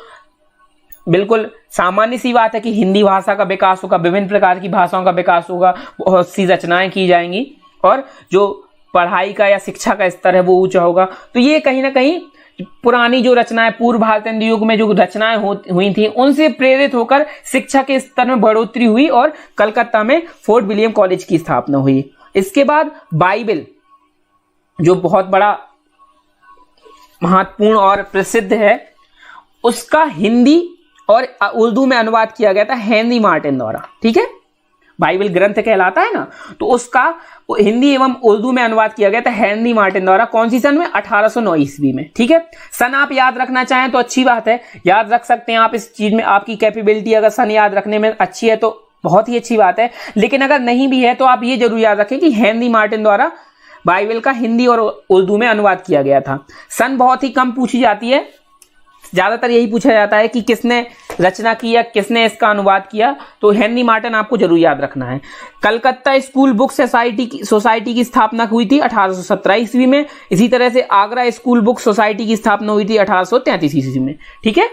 Speaker 2: बिल्कुल सामान्य सी बात है कि हिंदी भाषा का विकास होगा, विभिन्न प्रकार की भाषाओं का विकास होगा, बहुत सी रचनाएं की जाएंगी और जो पढ़ाई का या शिक्षा का स्तर है वो ऊंचा होगा। तो ये कहीं ना कहीं पुरानी जो रचनाएं, पूर्व भारतीय युग में जो रचनाएं हुई थी, उनसे प्रेरित होकर शिक्षा के स्तर में बढ़ोतरी हुई और कलकत्ता में फोर्ट विलियम कॉलेज की स्थापना हुई। इसके बाद बाइबल, जो बहुत बड़ा महत्वपूर्ण और प्रसिद्ध है, उसका हिंदी और उर्दू में अनुवाद किया गया था हेनरी मार्टिन द्वारा। ठीक है, बाइबल ग्रंथ कहलाता है ना, तो उसका हिंदी एवं उर्दू में अनुवाद किया गया था हेनरी मार्टिन द्वारा। कौन सी सन में? 1809 ईस्वी में। ठीक है, सन आप याद रखना चाहें तो अच्छी बात है, याद रख सकते हैं आप। इस चीज में आपकी कैपेबिलिटी अगर सन याद रखने में अच्छी है तो बहुत ही अच्छी बात है, लेकिन अगर नहीं भी है तो आप ये जरूर याद रखें कि हेनरी मार्टिन द्वारा बाइबल का हिंदी और उर्दू में अनुवाद किया गया था। सन बहुत ही कम पूछी जाती है, ज्यादातर यही पूछा जाता है कि किसने रचना की या किसने इसका अनुवाद किया, तो हेनरी मार्टिन आपको जरूर याद रखना है। कलकत्ता स्कूल बुक सोसाइटी की स्थापना हुई थी 1817 ईस्वी में। इसी तरह से आगरा स्कूल बुक सोसाइटी की स्थापना हुई थी 1833 ईस्वी में। ठीक है,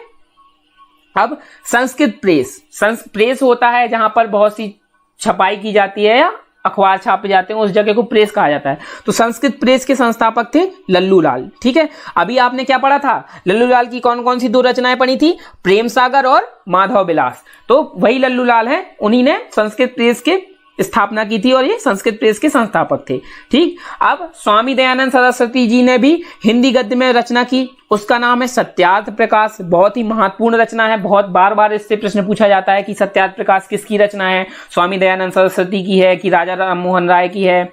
Speaker 2: अब संस्कृत प्रेस होता है जहां पर बहुत सी छपाई की जाती है या अखबार छापे जाते हैं, उस जगह को प्रेस कहा जाता है। तो संस्कृत प्रेस के संस्थापक थे लल्लू लाल। ठीक है, अभी आपने क्या पढ़ा था? लल्लू लाल की कौन कौन सी दो रचनाएं पढ़ी थी? प्रेम सागर और माधव विलास। तो वही लल्लू लाल हैं, उन्हीं ने संस्कृत प्रेस के स्थापना की थी और ये संस्कृत प्रेस के संस्थापक थे। ठीक, अब स्वामी दयानंद सरस्वती जी ने भी हिंदी गद्य में रचना की, उसका नाम है सत्यार्थ प्रकाश। बहुत ही महत्वपूर्ण रचना है, बहुत बार बार इससे प्रश्न पूछा जाता है कि सत्यार्थ प्रकाश किसकी रचना है, स्वामी दयानंद सरस्वती की है कि राजा राम मोहन राय की है।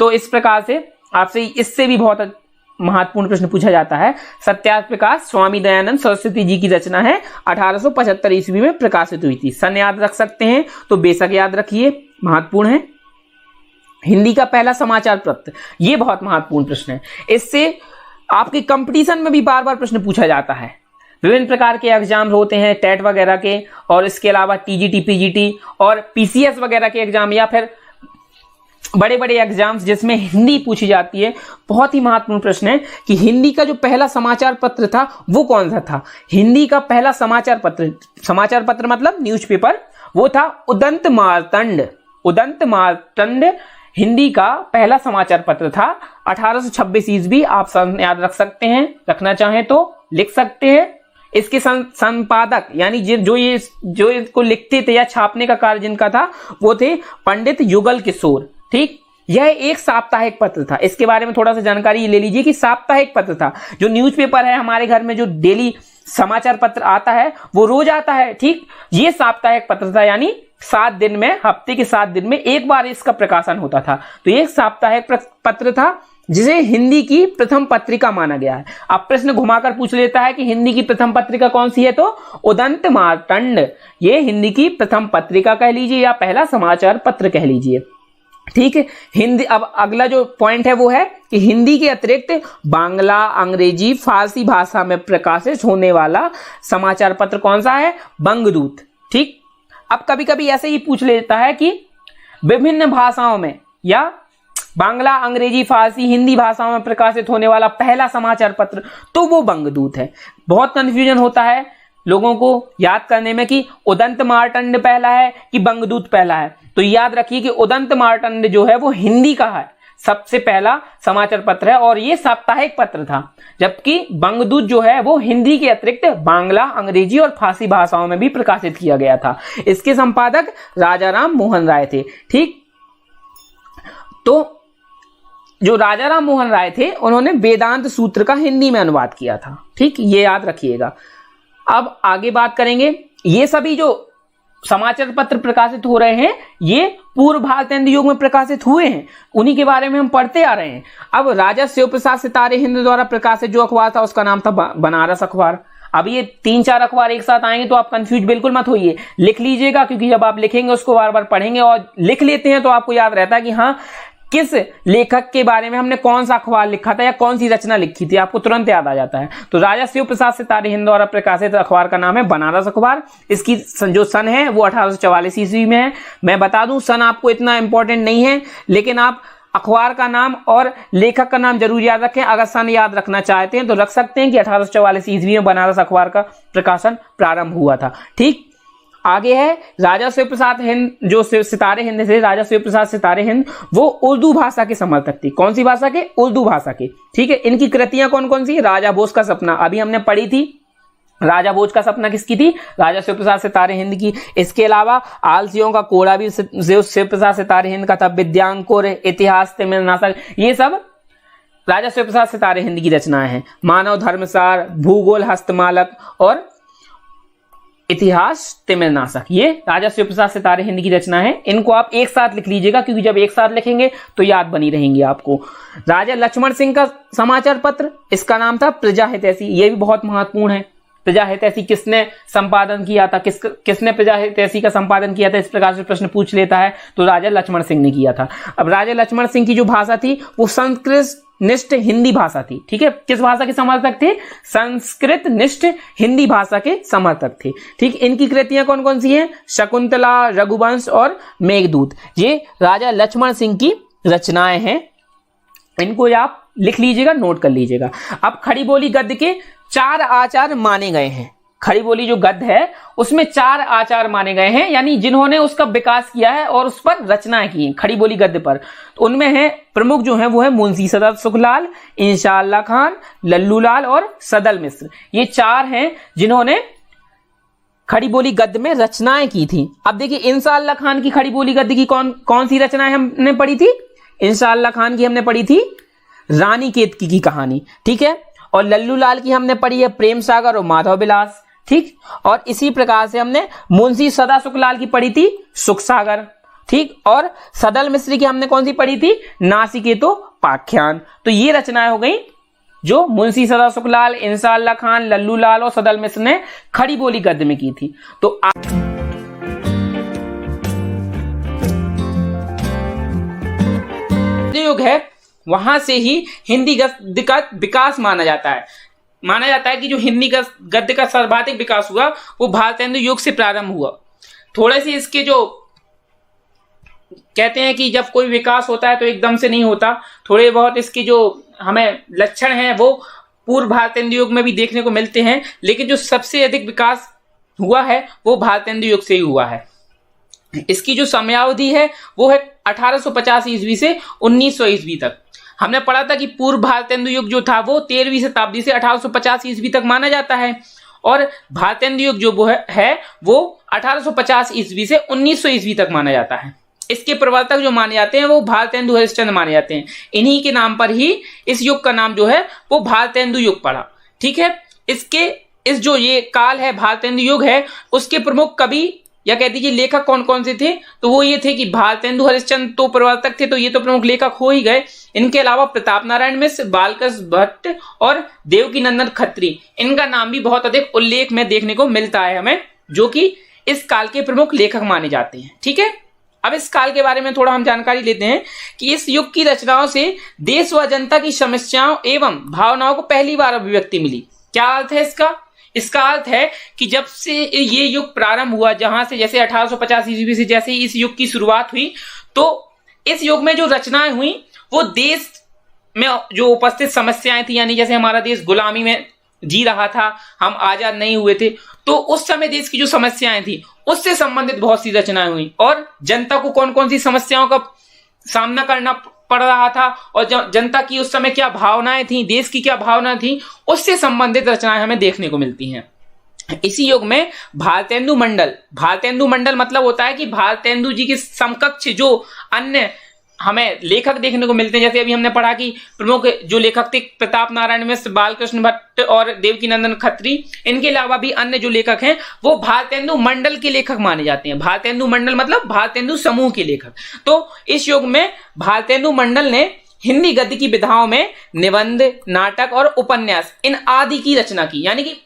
Speaker 2: तो इस प्रकार से आपसे इससे भी बहुत महत्वपूर्ण प्रश्न पूछा जाता है। सत्यार्थ प्रकाश स्वामी दयानंद सरस्वती जी की रचना है, 1875 ईस्वी में प्रकाशित हुई थी। सन याद रख सकते हैं तो बेशक याद रखिए, महत्वपूर्ण है। हिंदी का पहला समाचार पत्र, ये बहुत महत्वपूर्ण प्रश्न है, इससे आपके कंपटीशन में भी बार बार प्रश्न पूछा जाता है। विभिन्न प्रकार के एग्जाम होते हैं, टेट वगैरह के, और इसके अलावा टीजीटी, पीजीटी और पीसीएस वगैरह के एग्जाम, या फिर बड़े बड़े एग्जाम्स जिसमें हिंदी पूछी जाती है। बहुत ही महत्वपूर्ण प्रश्न है कि हिंदी का जो पहला समाचार पत्र था वो कौन सा था? हिंदी का पहला समाचार पत्र मतलब न्यूज़पेपर, वो था उदंत मार्तंड हिंदी का पहला समाचार पत्र था। 1826 ईस्वी। आप याद रख सकते हैं, रखना चाहें तो लिख सकते हैं। इसके संपादक यानी जो इसको लिखते थे या छापने का कार्य जिनका था वो थे पंडित युगल किशोर। ठीक, यह एक साप्ताहिक पत्र था। इसके बारे में थोड़ा सा जानकारी ले लीजिए कि साप्ताहिक पत्र था। जो न्यूज़पेपर है हमारे घर में, जो डेली समाचार पत्र आता है वो रोज आता है। ठीक, ये साप्ताहिक पत्र था, यानी 7 दिन में, हफ्ते के 7 दिन में एक बार इसका प्रकाशन होता था। तो ये साप्ताहिक पत्र था जिसे हिंदी की प्रथम पत्रिका माना गया है। अब प्रश्न घुमाकर पूछ लेता है कि हिंदी की प्रथम पत्रिका कौन सी है, तो उदंत मार्तंड ये हिंदी की प्रथम पत्रिका कह लीजिए या पहला समाचार पत्र कह लीजिए। ठीक है, हिंदी। अब अगला जो पॉइंट है वो है कि हिंदी के अतिरिक्त बांग्ला, अंग्रेजी, फारसी भाषा में प्रकाशित होने वाला समाचार पत्र कौन सा है? बंगदूत। ठीक, अब कभी कभी ऐसे ही पूछ लेता है कि विभिन्न भाषाओं में या बांग्ला, अंग्रेजी, फारसी, हिंदी भाषाओं में प्रकाशित होने वाला पहला समाचार पत्र, तो वो बंगदूत है। बहुत कंफ्यूजन होता है लोगों को याद करने में कि उदंत मार्तंड पहला है कि बंगदूत पहला है। तो याद रखिए कि उदंत मार्तंड जो है वो हिंदी का है, सबसे पहला समाचार पत्र है और ये साप्ताहिक पत्र था, जबकि बंगदूत जो है वो हिंदी के अतिरिक्त बांग्ला, अंग्रेजी और फारसी भाषाओं में भी प्रकाशित किया गया था। इसके संपादक राजा राम मोहन राय थे। ठीक, तो जो राजा राम मोहन राय थे उन्होंने वेदांत सूत्र का हिंदी में अनुवाद किया था। ठीक, ये याद रखिएगा। अब आगे बात करेंगे, ये सभी जो समाचार पत्र प्रकाशित हो रहे हैं ये पूर्व भारतीय युग में प्रकाशित हुए हैं, उन्हीं के बारे में हम पढ़ते आ रहे हैं। अब राजा शिव प्रसाद सितारे हिंद द्वारा प्रकाशित जो अखबार था उसका नाम था बनारस अखबार। अब ये 3-4 अखबार एक साथ आएंगे तो आप कंफ्यूज बिल्कुल मत होइए, लिख लीजिएगा, क्योंकि जब आप लिखेंगे उसको बार बार पढ़ेंगे और लिख लेते हैं तो आपको याद रहता है कि हाँ किस लेखक के बारे में हमने कौन सा अखबार लिखा था या कौन सी रचना लिखी थी, आपको तुरंत याद आ जाता है। तो राजा शिव प्रसाद सितारे हिंद द्वारा प्रकाशित अखबार का नाम है बनारस अखबार। इसकी जो सन है वो 1844 ईस्वी में है। मैं बता दूं सन आपको इतना इंपॉर्टेंट नहीं है, लेकिन आप अखबार का नाम और लेखक का नाम जरूर याद रखें। अगर सन याद रखना चाहते हैं तो रख सकते हैं कि 1844 ईस्वी में बनारस अखबार का प्रकाशन प्रारंभ हुआ था। ठीक, आगे है राजा शिव प्रसाद हिंद, जो सितारे हिंद थे, राजा शिव प्रसाद सितारे हिंद, वो उर्दू भाषा के समर्थक थे। कौन सी भाषा के? उर्दू भाषा के। ठीक है, इनकी कृतियां कौन कौन सी? राजा भोज का सपना, अभी हमने पढ़ी थी। राजा भोज का सपना किसकी थी? राजा शिव प्रसाद सितारे हिंद की। इसके अलावा आलसियों का कोड़ा भी शिव प्रसाद सितारे हिंद का था। विद्यांकुर, इतिहास तिमिल नासक, ये सब राजा शिव प्रसाद सितारे हिंद की रचनाएं हैं। मानव धर्मसार, भूगोल हस्तमालक और इतिहास तिमिल नासक, ये राजा शिव प्रसाद सितारे हिंद की रचना है। इनको आप एक साथ लिख लीजिएगा, क्योंकि जब एक साथ लिखेंगे तो याद बनी रहेंगी आपको। राजा लक्ष्मण सिंह का समाचार पत्र, इसका नाम था प्रजा हितैषी, ये भी बहुत महत्वपूर्ण है। प्रजा हितैषी किसने संपादन किया था? किसने प्रजा हितैषी का संपादन किया था? इस प्रकार से प्रश्न पूछ लेता है, तो राजा लक्ष्मण सिंह ने किया था। अब राजा लक्ष्मण सिंह की जो भाषा थी वो संस्कृत निष्ठ हिंदी भाषा थी। ठीक है, किस भाषा के समर्थक थे? संस्कृत निष्ठ हिंदी भाषा के समर्थक थे। ठीक, इनकी कृतियां कौन कौन सी हैं? शकुंतला, रघुवंश और मेघदूत, ये राजा लक्ष्मण सिंह की रचनाएं हैं। इनको आप लिख लीजिएगा, नोट कर लीजिएगा। अब खड़ी बोली गद्य के 4 आचार्य माने गए हैं। खड़ी बोली जो गद्य है उसमें 4 आचार्य माने गए हैं, यानी जिन्होंने उसका विकास किया है और उस पर रचनाएं की हैं खड़ी बोली गद्य पर। तो उनमें है प्रमुख जो है वो है मुंशी सदर सुखलाल, इंशाअल्लाह खान, लल्लूलाल और सदल मिश्र। ये 4 हैं जिन्होंने खड़ी बोली गद्य में रचनाएं की थी। अब देखिए, इंशाअल्लाह खान की खड़ी बोली गद्य की कौन सी रचनाएं हमने पढ़ी थी? इंशाअल्लाह खान की हमने पढ़ी थी रानी केतकी की कहानी। ठीक है, और लल्लूलाल की हमने पढ़ी है प्रेम सागर और माधव विलास। ठीक, और इसी प्रकार से हमने मुंशी सदा सुखलाल की पढ़ी थी सुख सागर। ठीक, और सदल मिश्र की हमने कौन सी पढ़ी थी? नासिकेतो पाख्यान। तो ये रचनाएं हो गई जो मुंशी सदा सुखलाल, इंशाअल्लाह खान, लल्लूलाल और सदल मिश्र ने खड़ी बोली गद्य में की थी। तो युग है, वहां से ही हिंदी गद्य का विकास माना जाता है कि जो हिंदी गद्य का सर्वाधिक विकास हुआ वो भारतेंदु युग से प्रारंभ हुआ। थोड़े से इसके जो कहते हैं कि जब कोई विकास होता है तो एकदम से नहीं होता, थोड़े बहुत इसके जो हमें लक्षण हैं वो पूर्व भारतेंदु युग में भी देखने को मिलते हैं, लेकिन जो सबसे अधिक विकास हुआ है वो भारतेंदु युग से ही हुआ है। इसकी जो समयावधि है वो है 1850 ईस्वी से 1900 ईस्वी तक। हमने पढ़ा था कि पूर्व भारतेंदु युग जो था वो 13वीं शताब्दी से 1850 ईस्वी तक माना जाता है, और भारतेंदु युग जो वो 1850 ईस्वी से 1900 ईस्वी तक माना जाता है। इसके प्रवर्तक जो माने जाते हैं वो भारतेंदु हरिश्चंद्र माने जाते हैं। इन्हीं के नाम पर ही इस युग का नाम जो है वो भारतेंदु युग पड़ा। ठीक है, इस जो ये काल है भारतेंदु युग है, उसके प्रमुख कवि या कह दीजिए लेखक कौन कौन से थे? तो वो ये थे कि भारतेंदु हरिश्चंद्र तो प्रवर्तक थे, तो ये तो प्रमुख लेखक हो ही गए। इनके अलावा प्रताप नारायण मिश्र, बालकृष्ण भट्ट और देवकीनंदन खत्री, इनका नाम भी बहुत अधिक उल्लेख में देखने को मिलता है हमें, जो कि इस काल के प्रमुख लेखक माने जाते हैं। ठीक है, अब इस काल के बारे में थोड़ा हम जानकारी लेते हैं कि इस युग की रचनाओं से देश व जनता की समस्याओं एवं भावनाओं को पहली बार अभिव्यक्ति मिली। क्या अर्थ है इसका? इसका अर्थ है कि जब से ये युग प्रारंभ हुआ, जहां से जैसे 1850 ईस्वी से जैसे ही इस युग की शुरुआत हुई, तो इस युग में जो रचनाएं हुई वो देश में जो उपस्थित समस्याएं थी, यानी जैसे हमारा देश गुलामी में जी रहा था, हम आजाद नहीं हुए थे, तो उस समय देश की जो समस्याएं थी उससे संबंधित बहुत सी रचनाएं हुई, और जनता को कौन कौन सी समस्याओं का सामना करना पड़ रहा था और जनता की उस समय क्या भावनाएं थी, देश की क्या भावना थी, उससे संबंधित रचनाएं हमें देखने को मिलती हैं। इसी युग में भारतेंदु मंडल मतलब होता है कि भारतेंदु जी के समकक्ष जो अन्य हमें लेखक देखने को मिलते हैं। जैसे अभी हमने पढ़ा कि प्रमुख जो लेखक थे प्रताप नारायण मिश्र, बालकृष्ण भट्ट और देवकीनंदन खत्री, इनके अलावा भी अन्य जो लेखक हैं वो भारतेंदु मंडल के लेखक माने जाते हैं। भारतेंदु मंडल मतलब भारतेंदु समूह के लेखक। तो इस युग में भारतेंदु मंडल ने हिंदी गद्य की विधाओं में निबंध, नाटक और उपन्यास इन आदि की रचना की। यानी कि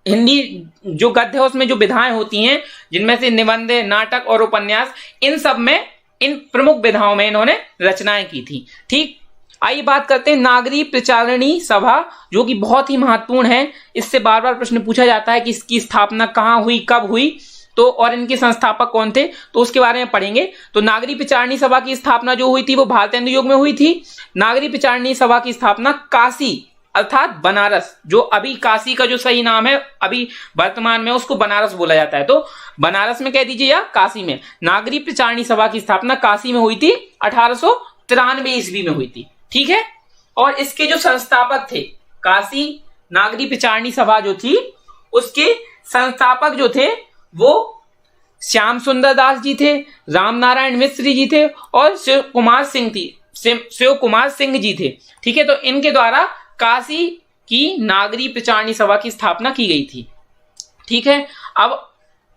Speaker 2: हिंदी जो गद्य है उसमें जो विधाएं होती हैं, जिनमें से निबंध, नाटक और उपन्यास, इन सब में इन प्रमुख विधाओं में इन्होंने रचनाएं की थी। ठीक, आइए बात करते हैं नागरी प्रचारणी सभा, जो कि बहुत ही महत्वपूर्ण है। इससे बार बार प्रश्न पूछा जाता है कि इसकी स्थापना कहाँ हुई, कब हुई, तो और इनके संस्थापक कौन थे, तो उसके बारे में पढ़ेंगे। तो नागरी प्रचारणी सभा की स्थापना जो हुई थी वो भारतेंदु युग में हुई थी। नागरी प्रचारणी सभा की स्थापना काशी अर्थात बनारस, जो अभी काशी का जो सही नाम है अभी वर्तमान में उसको बनारस बोला जाता है, तो बनारस में कह दीजिए या काशी में, नागरी प्रचारणी सभा की स्थापना काशी में हुई थी 1893 ईस्वी में हुई थी। ठीक है, और इसके जो संस्थापक थे, काशी नागरी प्रचारणी सभा जो थी उसके संस्थापक जो थे वो श्याम सुंदर दास जी थे, राम नारायण मिश्र जी थे और शिव कुमार सिंह जी थे। ठीक है, तो इनके द्वारा काशी की नागरी प्रचारणी सभा की स्थापना की गई थी। ठीक है, अब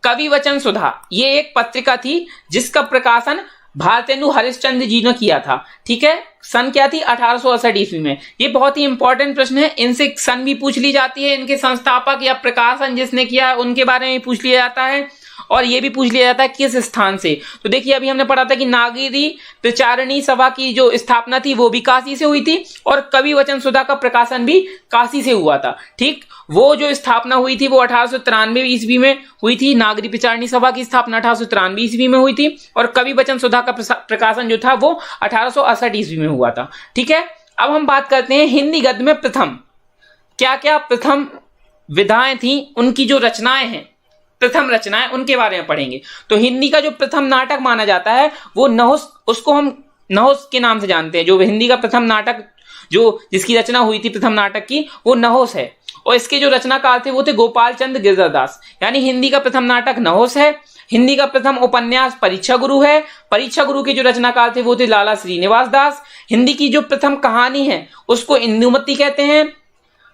Speaker 2: कवि वचन सुधा ये एक पत्रिका थी जिसका प्रकाशन भारतेंदु हरिश्चंद्र जी ने किया था। ठीक है, सन क्या थी 1868 ईस्वी में। ये बहुत ही इंपॉर्टेंट प्रश्न है, इनसे सन भी पूछ ली जाती है, इनके संस्थापक या प्रकाशन जिसने किया उनके बारे में पूछ लिया जाता है, और ये भी पूछ लिया जाता है किस स्थान से। तो देखिए अभी हमने पढ़ा था कि नागरी प्रचारणी सभा की जो स्थापना थी वो भी काशी से हुई थी और कवि वचन सुधा का प्रकाशन भी काशी से हुआ था। ठीक, वो जो स्थापना हुई थी वो 1893 ईस्वी में हुई थी, नागरी प्रचारणी सभा की स्थापना 1893 ईस्वी में हुई थी और कवि वचन सुधा का प्रकाशन जो था वो 1868 ईस्वी में हुआ था। ठीक है, अब हम बात करते हैं हिंदी गद्य में प्रथम क्या क्या प्रथम विधाएं थी, उनकी जो रचनाएं हैं, प्रथम रचनाएं, उनके बारे में पढ़ेंगे। तो हिंदी का जो प्रथम नाटक माना जाता है वो नहुस, उसको हम नहुस के नाम से जानते हैं। जो हिंदी का प्रथम नाटक जो जिसकी रचना हुई थी प्रथम नाटक की वो नहुस है, और इसके जो रचनाकार थे वो थे गोपाल चंद्र गिरधरदास। यानी हिंदी का प्रथम नाटक नहुस है। हिंदी का प्रथम उपन्यास परीक्षा गुरु है। परीक्षा गुरु के जो रचनाकार थे वो थे लाला श्रीनिवास दास। हिंदी की जो प्रथम कहानी है उसको इंदुमती कहते हैं।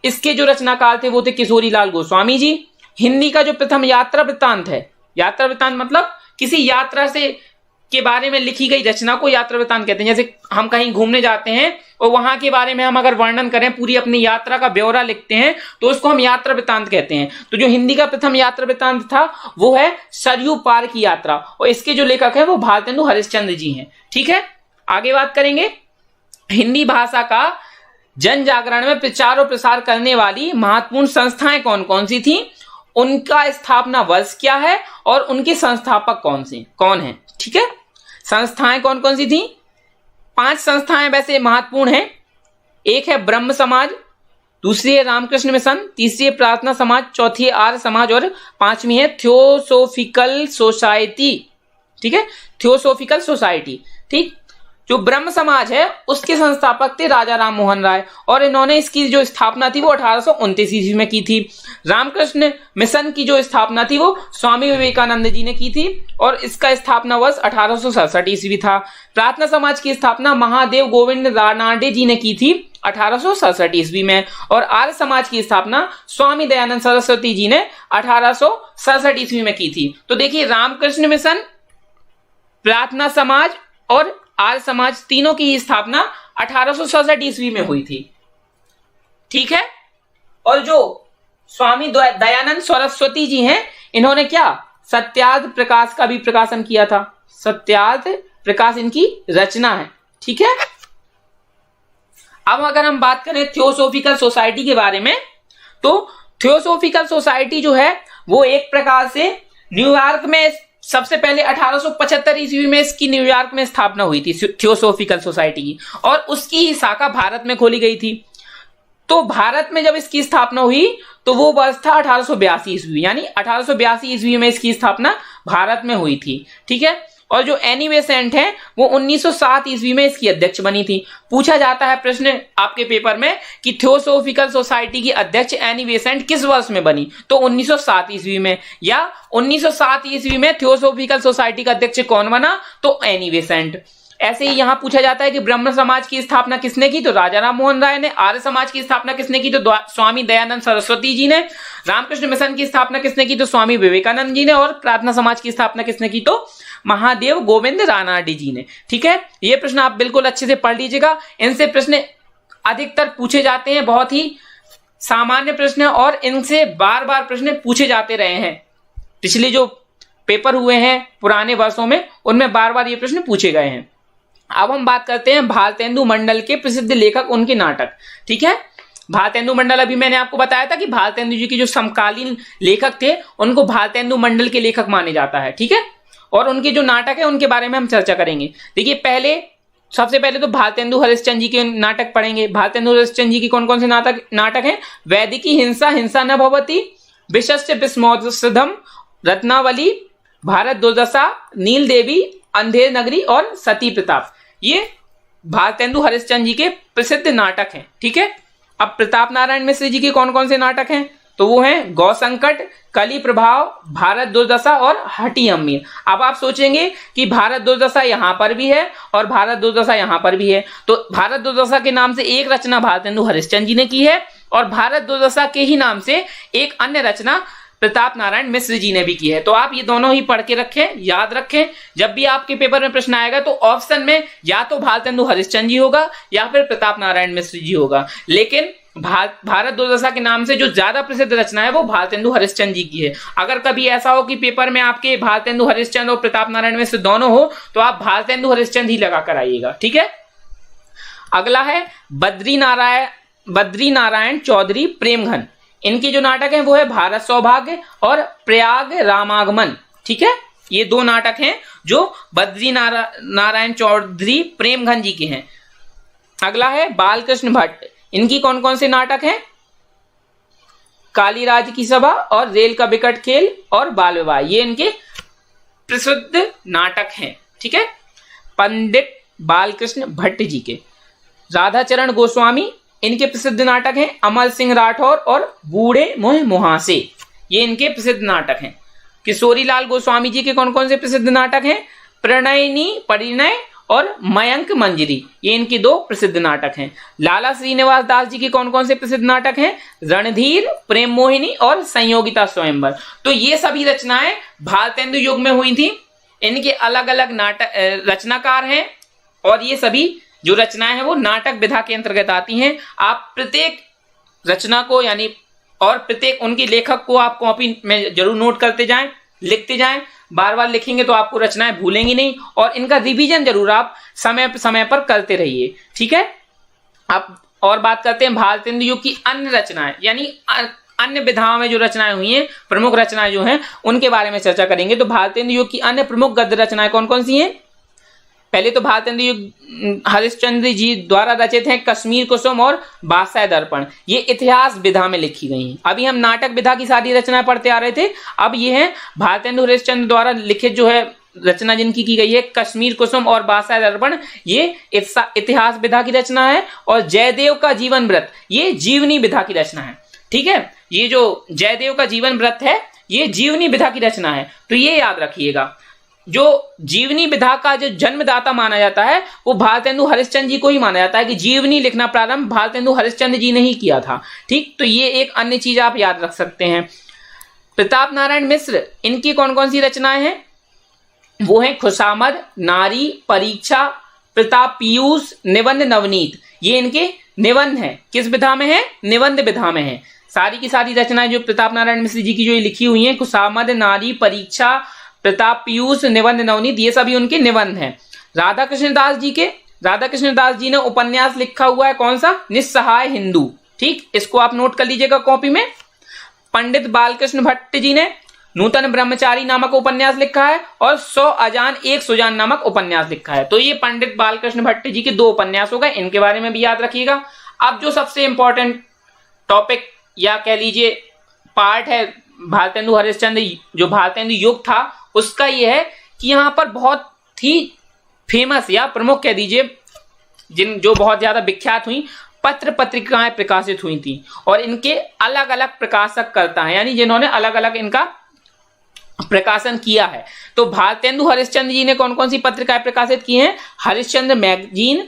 Speaker 2: इसके जो रचनाकार थे वो थे किशोरी लाल गोस्वामी जी। हिंदी का जो प्रथम यात्रा वृत्तांत है, यात्रा वृत्तांत मतलब किसी यात्रा से के बारे में लिखी गई रचना को यात्रा वृत्तांत कहते हैं। जैसे हम कहीं घूमने जाते हैं और वहां के बारे में हम अगर वर्णन करें, पूरी अपनी यात्रा का ब्यौरा लिखते हैं तो उसको हम यात्रा वृत्तांत कहते हैं। तो जो हिंदी का प्रथम यात्रा वृत्तांत था वो है सरयू पार की यात्रा, और इसके जो लेखक है वो भारतेंदु हरिश्चंद्र जी हैं। ठीक है, आगे बात करेंगे हिंदी भाषा का जन जागरण में प्रचार और प्रसार करने वाली महत्वपूर्ण संस्थाएं कौन कौन सी थी, उनका स्थापना वर्ष क्या है और उनके संस्थापक कौन हैं। ठीक है, संस्थाएं कौन कौन सी थी? 5 संस्थाएं वैसे महत्वपूर्ण हैं। एक है ब्रह्म समाज, दूसरी है रामकृष्ण मिशन, तीसरी है प्रार्थना समाज, चौथी है आर्य समाज और 5वीं है थियोसोफिकल सोसाइटी। ठीक है, थियोसोफिकल सोसाइटी। ठीक, जो ब्रह्म समाज है उसके संस्थापक थे राजा राम मोहन राय, और इन्होंने इसकी जो स्थापना थी वो 1829 ईस्वी में की थी। रामकृष्ण मिशन की जो स्थापना थी वो स्वामी विवेकानंद जी ने की थी और इसका स्थापना वर्ष 1867 ईस्वी था। प्रार्थना समाज की स्थापना महादेव गोविंद रानाडे जी ने की थी 1867 ईस्वी में, और आर्य समाज की स्थापना स्वामी दयानंद सरस्वती जी ने 1867 ईस्वी में की थी। तो देखिए रामकृष्ण मिशन, प्रार्थना समाज और आर्य समाज तीनों की स्थापना 1867 ईस्वी में हुई थी। ठीक है, और जो स्वामी दयानंद सरस्वती जी हैं इन्होंने क्या सत्यार्थ प्रकाश का भी प्रकाशन किया था। सत्यार्थ प्रकाश इनकी रचना है। ठीक है, अब अगर हम बात करें थियोसोफिकल सोसाइटी के बारे में, तो थियोसोफिकल सोसाइटी जो है वो एक प्रकार से न्यूयॉर्क में सबसे पहले 1875 ईस्वी में इसकी न्यूयॉर्क में स्थापना हुई थी थियोसोफिकल सोसाइटी की, और उसकी ही शाखा भारत में खोली गई थी। तो भारत में जब इसकी स्थापना हुई तो वो वर्ष था 1882 ईस्वी, यानी 1882 ईस्वी में इसकी स्थापना भारत में हुई थी। ठीक है, और जो एनी बेसेंट है वो 1907 ईस्वी में इसकी अध्यक्ष बनी थी। पूछा जाता है प्रश्न आपके पेपर में कि थियोसोफिकल सोसाइटी की अध्यक्ष एनी बेसेंट किस वर्ष में बनी, तो 1907 ईस्वी में, या 1907 ईस्वी में थियोसोफिकल सोसाइटी का अध्यक्ष कौन बना, तो एनी बेसेंट। ऐसे ही यहां पूछा जाता है कि ब्रह्म समाज की स्थापना किसने की, तो राजा राम मोहन राय ने। आर्य समाज की स्थापना किसने की, तो स्वामी दयानंद सरस्वती जी ने। रामकृष्ण मिशन की स्थापना किसने की, तो स्वामी विवेकानंद जी ने। और प्रार्थना समाज की स्थापना किसने की, तो महादेव गोविंद रानाडे जी ने। ठीक है, ये प्रश्न आप बिल्कुल अच्छे से पढ़ लीजिएगा, इनसे प्रश्न अधिकतर पूछे जाते हैं, बहुत ही सामान्य प्रश्न है और इनसे बार बार प्रश्न पूछे जाते रहे हैं। पिछले जो पेपर हुए हैं पुराने वर्षों में उनमें बार बार ये प्रश्न पूछे गए हैं। अब हम बात करते हैं भारतेंदु मंडल के प्रसिद्ध लेखक, उनके नाटक। ठीक है, भारतेंदु मंडल, अभी मैंने आपको बताया था कि भारतेंदु जी के जो समकालीन लेखक थे उनको भारतेंदु मंडल के लेखक माने जाता है। ठीक है, और उनके जो नाटक है उनके बारे में हम चर्चा करेंगे। देखिए पहले सबसे पहले तो भारतेंदु हरिश्चंद्र जी के नाटक पढ़ेंगे। भारतेंदु हरिश्चंद्र जी की कौन कौन से नाटक हैं? वैदिकी हिंसा, हिंसा न भवति, विशस्य विस्मोत्सधम, रत्नावली, भारत दुर्दशा, नील देवी, अंधेर नगरी और सती प्रताप। ये भारतेंदु हरिश्चंद्र जी के प्रसिद्ध नाटक हैं। ठीक है। अब प्रताप नारायण मिश्र जी के कौन कौन से नाटक हैं? तो वो हैं गौ संकट, कली प्रभाव, भारत दुर्दशा और हठी अम्मीर। अब आप सोचेंगे कि भारत दुर्दशा यहां पर भी है और भारत दुर्दशा यहां पर भी है, तो भारत दुर्दशा के नाम से एक रचना भारतेंदु हरिश्चंद्र जी ने की है और भारत दुर्दशा के ही नाम से एक अन्य रचना प्रताप नारायण मिश्र जी ने भी की है। तो आप ये दोनों ही पढ़ के रखें, याद रखें। जब भी आपके पेपर में प्रश्न आएगा तो ऑप्शन में या तो भारतेंदु हरिश्चंद्र जी होगा या फिर प्रताप नारायण मिश्र जी होगा, लेकिन भारत दुर्दशा के नाम से जो ज्यादा प्रसिद्ध रचना है वो भारतेंदु हरिश्चंद्र जी की है। अगर कभी ऐसा हो कि पेपर में आपके भारतेंदु हरिश्चंद्र और प्रताप नारायण मिश्र दोनों हो तो आप भारतेंदु हरिश्चंद्र ही लगा कर आइएगा। ठीक है। अगला है बद्री नारायण चौधरी प्रेमघन। इनके जो नाटक हैं वो है भारत सौभाग्य और प्रयाग रामागमन। ठीक है। ये दो नाटक हैं जो बद्री नारायण चौधरी प्रेमघन जी के हैं। अगला है बालकृष्ण भट्ट। इनकी कौन कौन से नाटक हैं? कालीराज की सभा और रेल का विकट खेल और बाल विवाह, ये इनके प्रसिद्ध नाटक हैं। ठीक है। पंडित बालकृष्ण भट्ट जी के। राधाचरण गोस्वामी, इनके प्रसिद्ध नाटक हैं अमल सिंह राठौर और बूढ़े मुँह मुहासे, ये इनके प्रसिद्ध नाटक हैं। किशोरी लाल गोस्वामी जी के कौन कौन से प्रसिद्ध नाटक हैं? प्रणयनी परिणय और मयंक मंजरी, ये इनके दो प्रसिद्ध नाटक हैं। लाला श्रीनिवास दास जी के कौन कौन से प्रसिद्ध नाटक हैं? रणधीर, प्रेम मोहिनी और संयोगिता स्वयंवर। तो ये सभी रचनाएं भारतेंदु युग में हुई थी। इनके अलग अलग नाटक रचनाकार हैं और ये सभी जो रचनाएं हैं वो नाटक विधा के अंतर्गत आती हैं। आप प्रत्येक रचना को यानी और प्रत्येक उनके लेखक को आप कॉपी में जरूर नोट करते जाएं, लिखते जाएं। बार बार लिखेंगे तो आपको रचनाएं भूलेंगी नहीं और इनका रिवीजन जरूर आप समय समय पर करते रहिए। ठीक है। अब और बात करते हैं भारतेंदु युग की अन्य रचनाएं, यानी अन्य विधाओं में जो रचनाएं हुई हैं, प्रमुख रचनाएं जो हैं उनके बारे में चर्चा करेंगे। तो भारतेंदु युग की अन्य प्रमुख गद्य रचनाएं कौन कौन सी हैं? पहले तो भारतेंदु युग हरिश्चंद्र जी द्वारा रचित हैं कश्मीर कुसुम और बादशाह दर्पण, ये इतिहास विधा में लिखी गई हैं। अभी हम नाटक विधा की सारी रचनाएं पढ़ते आ रहे थे, अब ये है भारतेंदु हरिश्चंद्र द्वारा लिखित जो है रचना जिनकी की गई है कश्मीर कुसुम और बादशाह दर्पण, ये इतिहास विधा की रचना है। और जयदेव का जीवन व्रत, ये जीवनी विधा की रचना है। ठीक है। ये जो जयदेव का जीवन व्रत है ये जीवनी विधा की रचना है, तो ये याद रखिएगा। जो जीवनी विधा का जो जन्मदाता माना जाता है वो भारतेंदु हरिश्चंद्र जी को ही माना जाता है कि जीवनी लिखना प्रारंभ भारतेंदु हरिश्चंद्र जी ने ही किया था। ठीक। तो ये एक अन्य चीज आप याद रख सकते हैं। प्रताप नारायण मिश्र, इनकी कौन कौन सी रचनाएं हैं? वो हैं खुशामद, नारी, परीक्षा, प्रताप पीयूष, निबंध नवनीत, ये इनके निबंध हैं। किस विधा में है? निबंध विधा में है। सारी की सारी रचनाएं जो प्रताप नारायण मिश्र जी की जो लिखी हुई हैं, खुशामद, नारी, परीक्षा, प्रताप पीयूष, निबंध नवनीत, ये सभी उनके निबंध हैं। राधा कृष्ण दास जी ने उपन्यास लिखा हुआ है, कौन सा? निस्सहाय हिंदू। ठीक। इसको आप नोट कर लीजिएगा कॉपी में। पंडित बालकृष्ण भट्ट जी ने नूतन ब्रह्मचारी नामक उपन्यास लिखा है और 100 अजान एक सुजान नामक उपन्यास लिखा है। तो ये पंडित बालकृष्ण भट्ट जी के दो उपन्यास हो गए, इनके बारे में भी याद रखिएगा। अब जो सबसे इंपॉर्टेंट टॉपिक या कह लीजिए पार्ट है भारतेंदु हरिश्चंद्र जो भारतेंदु युग था उसका ये है कि यहाँ पर बहुत ही फेमस या प्रमुख कह दीजिए जो बहुत ज्यादा विख्यात हुई पत्र पत्रिकाएं प्रकाशित हुई थी और इनके अलग अलग प्रकाशक करता है, यानी जिन्होंने अलग अलग इनका प्रकाशन किया है। तो भारतेंदु हरिश्चंद्र जी ने कौन कौन सी पत्रिकाएं प्रकाशित की हैं? हरिश्चंद्र मैगजीन,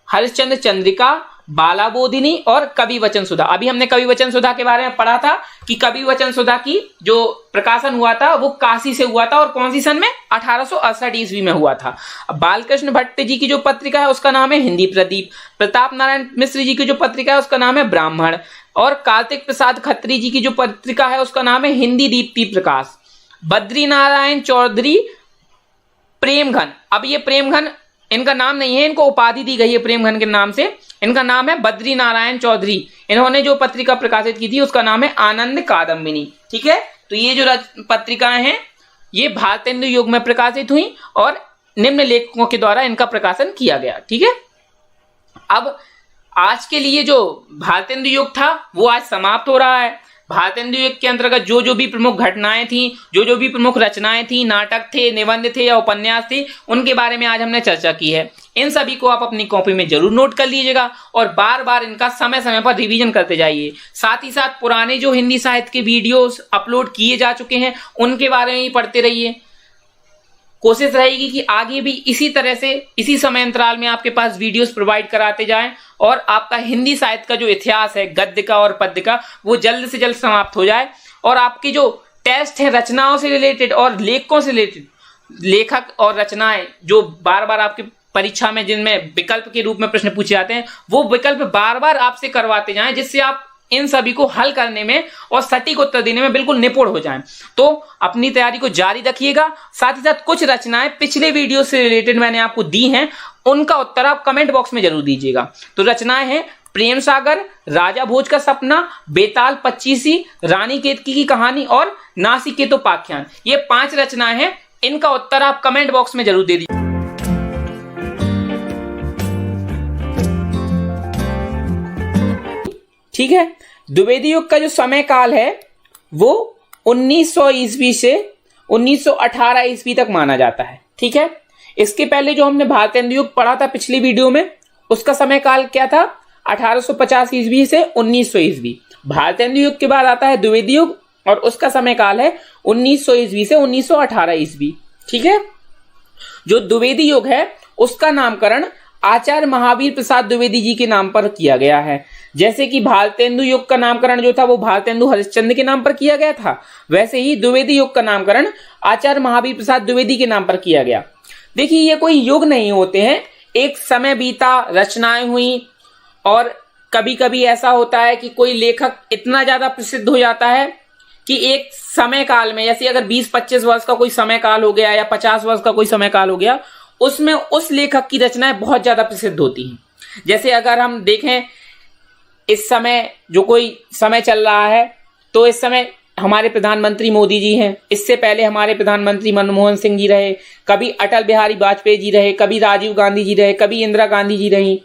Speaker 2: हरिश्चंद्र चंद्रिका, बाला बोधिनी और कवि वचन सुधा। अभी हमने कवि वचन सुधा के बारे में पढ़ा था कि कवि वचन सुधा की जो प्रकाशन हुआ था वो काशी से हुआ था और कौन सी सन में? 1868 ईस्वी में हुआ था। बालकृष्ण भट्ट जी की जो पत्रिका है उसका नाम है हिंदी प्रदीप। प्रताप नारायण मिश्र जी की जो पत्रिका है उसका नाम है ब्राह्मण और कार्तिक प्रसाद खत्री जी की जो पत्रिका है उसका नाम है हिंदी दीप्ति प्रकाश। बद्री नारायण चौधरी प्रेमघन, अब ये प्रेमघन इनका नाम नहीं है, इनको उपाधि दी गई है प्रेमघन के नाम से। इनका नाम है बद्री नारायण चौधरी। इन्होंने जो पत्रिका प्रकाशित की थी उसका नाम है आनंद कादम्बिनी। ठीक है। तो ये जो पत्रिकाएं हैं ये भारतेंदु युग में प्रकाशित हुई और निम्न लेखकों के द्वारा इनका प्रकाशन किया गया। ठीक है, अब आज के लिए जो भारतेंदु युग था वो आज समाप्त हो रहा है। भारतेंदु युग के अंतर्गत जो जो भी प्रमुख घटनाएं थी, जो जो भी प्रमुख रचनाएं थी, नाटक थे, निबंध थे या उपन्यास थे, उनके बारे में आज हमने चर्चा की है। इन सभी को आप अपनी कॉपी में जरूर नोट कर लीजिएगा और बार बार इनका समय समय पर रिवीजन करते जाइए। साथ ही साथ पुराने जो हिंदी साहित्य के वीडियोस अपलोड किए जा चुके हैं उनके बारे में ही पढ़ते रहिए। कोशिश रहेगी कि आगे भी इसी तरह से इसी समय अंतराल में आपके पास वीडियोस प्रोवाइड कराते जाएं और आपका हिंदी साहित्य का जो इतिहास है गद्य का और पद्य का वो जल्द से जल्द समाप्त हो जाए और आपके जो टेस्ट है रचनाओं से रिलेटेड और लेखकों से रिलेटेड, लेखक और रचनाएं जो बार बार आपकी परीक्षा में जिनमें विकल्प के रूप में प्रश्न पूछे जाते हैं वो विकल्प बार बार आपसे करवाते जाएं, जिससे आप इन सभी को हल करने में और सटीक उत्तर देने में बिल्कुल निपुण हो जाएं। तो अपनी तैयारी को जारी रखिएगा। साथ ही साथ कुछ रचनाएं पिछले वीडियो से रिलेटेड मैंने आपको दी हैं, उनका उत्तर आप कमेंट बॉक्स में जरूर दीजिएगा। तो रचनाएं हैं प्रेम सागर, राजा भोज का सपना, बेताल पच्चीसी, रानी केतकी की कहानी और नासिकेतोपाख्यान। ये 5 रचनाएं हैं, इनका उत्तर आप कमेंट बॉक्स में जरूर दे दीजिए। ठीक है, द्विवेदी युग का जो समय काल है वो 1900 ईस्वी से 1918 ईस्वी तक माना जाता है। ठीक है, इसके पहले जो हमने भारतेंदु युग पढ़ा था पिछली वीडियो में उसका समय काल क्या था, 1850 ईस्वी से 1900 ईस्वी। भारतेंदु युग के बाद आता है द्विवेदी युग और उसका समय काल है 1900 ईस्वी से 1918 ईस्वी। ठीक है, जो द्विवेदी युग है उसका नामकरण आचार्य महावीर प्रसाद द्विवेदी जी के नाम पर किया गया है। जैसे कि भारतेंदु युग का नामकरण जो था वो भारतेंदु हरिश्चंद्र के नाम पर किया गया था, वैसे ही द्विवेदी युग का नामकरण आचार्य महावीर प्रसाद द्विवेदी के नाम पर किया गया। देखिए, ये कोई युग नहीं होते हैं, एक समय बीता, रचनाएं हुई और कभी कभी ऐसा होता है कि कोई लेखक इतना ज्यादा प्रसिद्ध हो जाता है कि एक समय काल में, जैसे अगर 20-25 वर्ष का कोई समय काल हो गया या 50 वर्ष का कोई समय काल हो गया, उसमें उस लेखक की रचनाएं बहुत ज्यादा प्रसिद्ध होती हैं। जैसे अगर हम देखें इस समय जो कोई समय चल रहा है तो इस समय हमारे प्रधानमंत्री मोदी जी हैं, इससे पहले हमारे प्रधानमंत्री मनमोहन सिंह जी रहे, कभी अटल बिहारी वाजपेयी जी रहे, कभी राजीव गांधी जी रहे, कभी इंदिरा गांधी जी रही।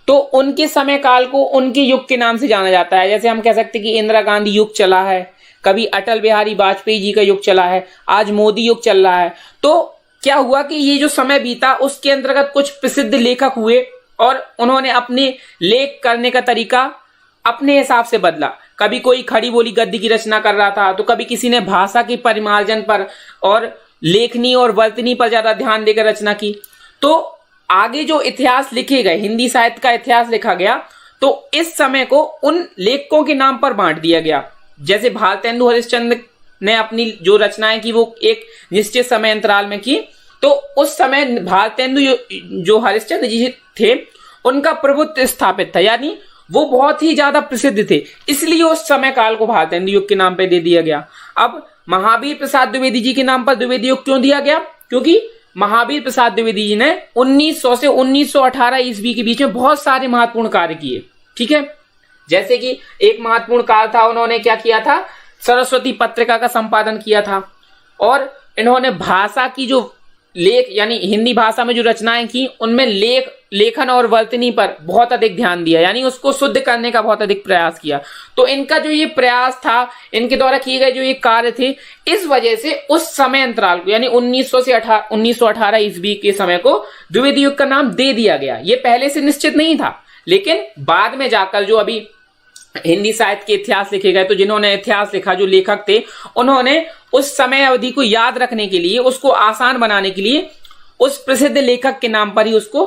Speaker 2: तो उनके समय काल को उनके युग के नाम से जाना जाता है। जैसे हम कह सकते हैं कि इंदिरा गांधी युग चला है, कभी अटल बिहारी वाजपेयी जी का युग चला है, आज मोदी युग चल रहा है। तो क्या हुआ कि ये जो समय बीता उसके अंतर्गत कुछ प्रसिद्ध लेखक हुए और उन्होंने अपने लेख करने का तरीका अपने हिसाब से बदला। कभी कोई खड़ी बोली गद्य की रचना कर रहा था तो कभी किसी ने भाषा की परिमार्जन पर और लेखनी और वर्तनी पर ज्यादा ध्यान देकर रचना की। तो आगे जो इतिहास लिखे गए, हिंदी साहित्य का इतिहास लिखा गया, तो इस समय को उन लेखकों के नाम पर बांट दिया गया। जैसे भारतेंदु हरिश्चंद्र ने अपनी जो रचनाएं की वो एक निश्चित समय अंतराल में की, तो उस समय भारतेंदु जो हरिश्चंद्र जी थे उनका प्रभुत्व स्थापित था, यानी वो बहुत ही ज्यादा प्रसिद्ध थे, इसलिए उस समय काल को भारतेंदु युग के नाम पे दे दिया गया। अब महावीर प्रसाद द्विवेदी जी के नाम पर द्विवेदी युग क्यों दिया गया? क्योंकि महावीर प्रसाद द्विवेदी जी ने 1900 से 1918 ईस्वी के बीच में बहुत सारे महत्वपूर्ण कार्य किए। ठीक है, जैसे कि एक महत्वपूर्ण कार्य था, उन्होंने क्या किया था, सरस्वती पत्रिका का संपादन किया था और इन्होंने भाषा की जो लेख यानी हिंदी भाषा में जो रचनाएं की उनमें लेखन और वर्तनी पर बहुत अधिक ध्यान दिया, यानी उसको शुद्ध करने का बहुत अधिक प्रयास किया। तो इनका जो ये प्रयास था, इनके द्वारा किए गए जो ये कार्य थे, इस वजह से उस समय अंतराल को यानी 1900 से 1918 ईस्वी के समय को द्विवेदी युग का नाम दे दिया गया। ये पहले से निश्चित नहीं था, लेकिन बाद में जाकर जो अभी हिंदी साहित्य के इतिहास लिखे गए, तो जिन्होंने इतिहास लिखा, जो लेखक थे, उन्होंने उस समय अवधि को याद रखने के लिए, उसको आसान बनाने के लिए उस प्रसिद्ध लेखक के नाम पर ही उसको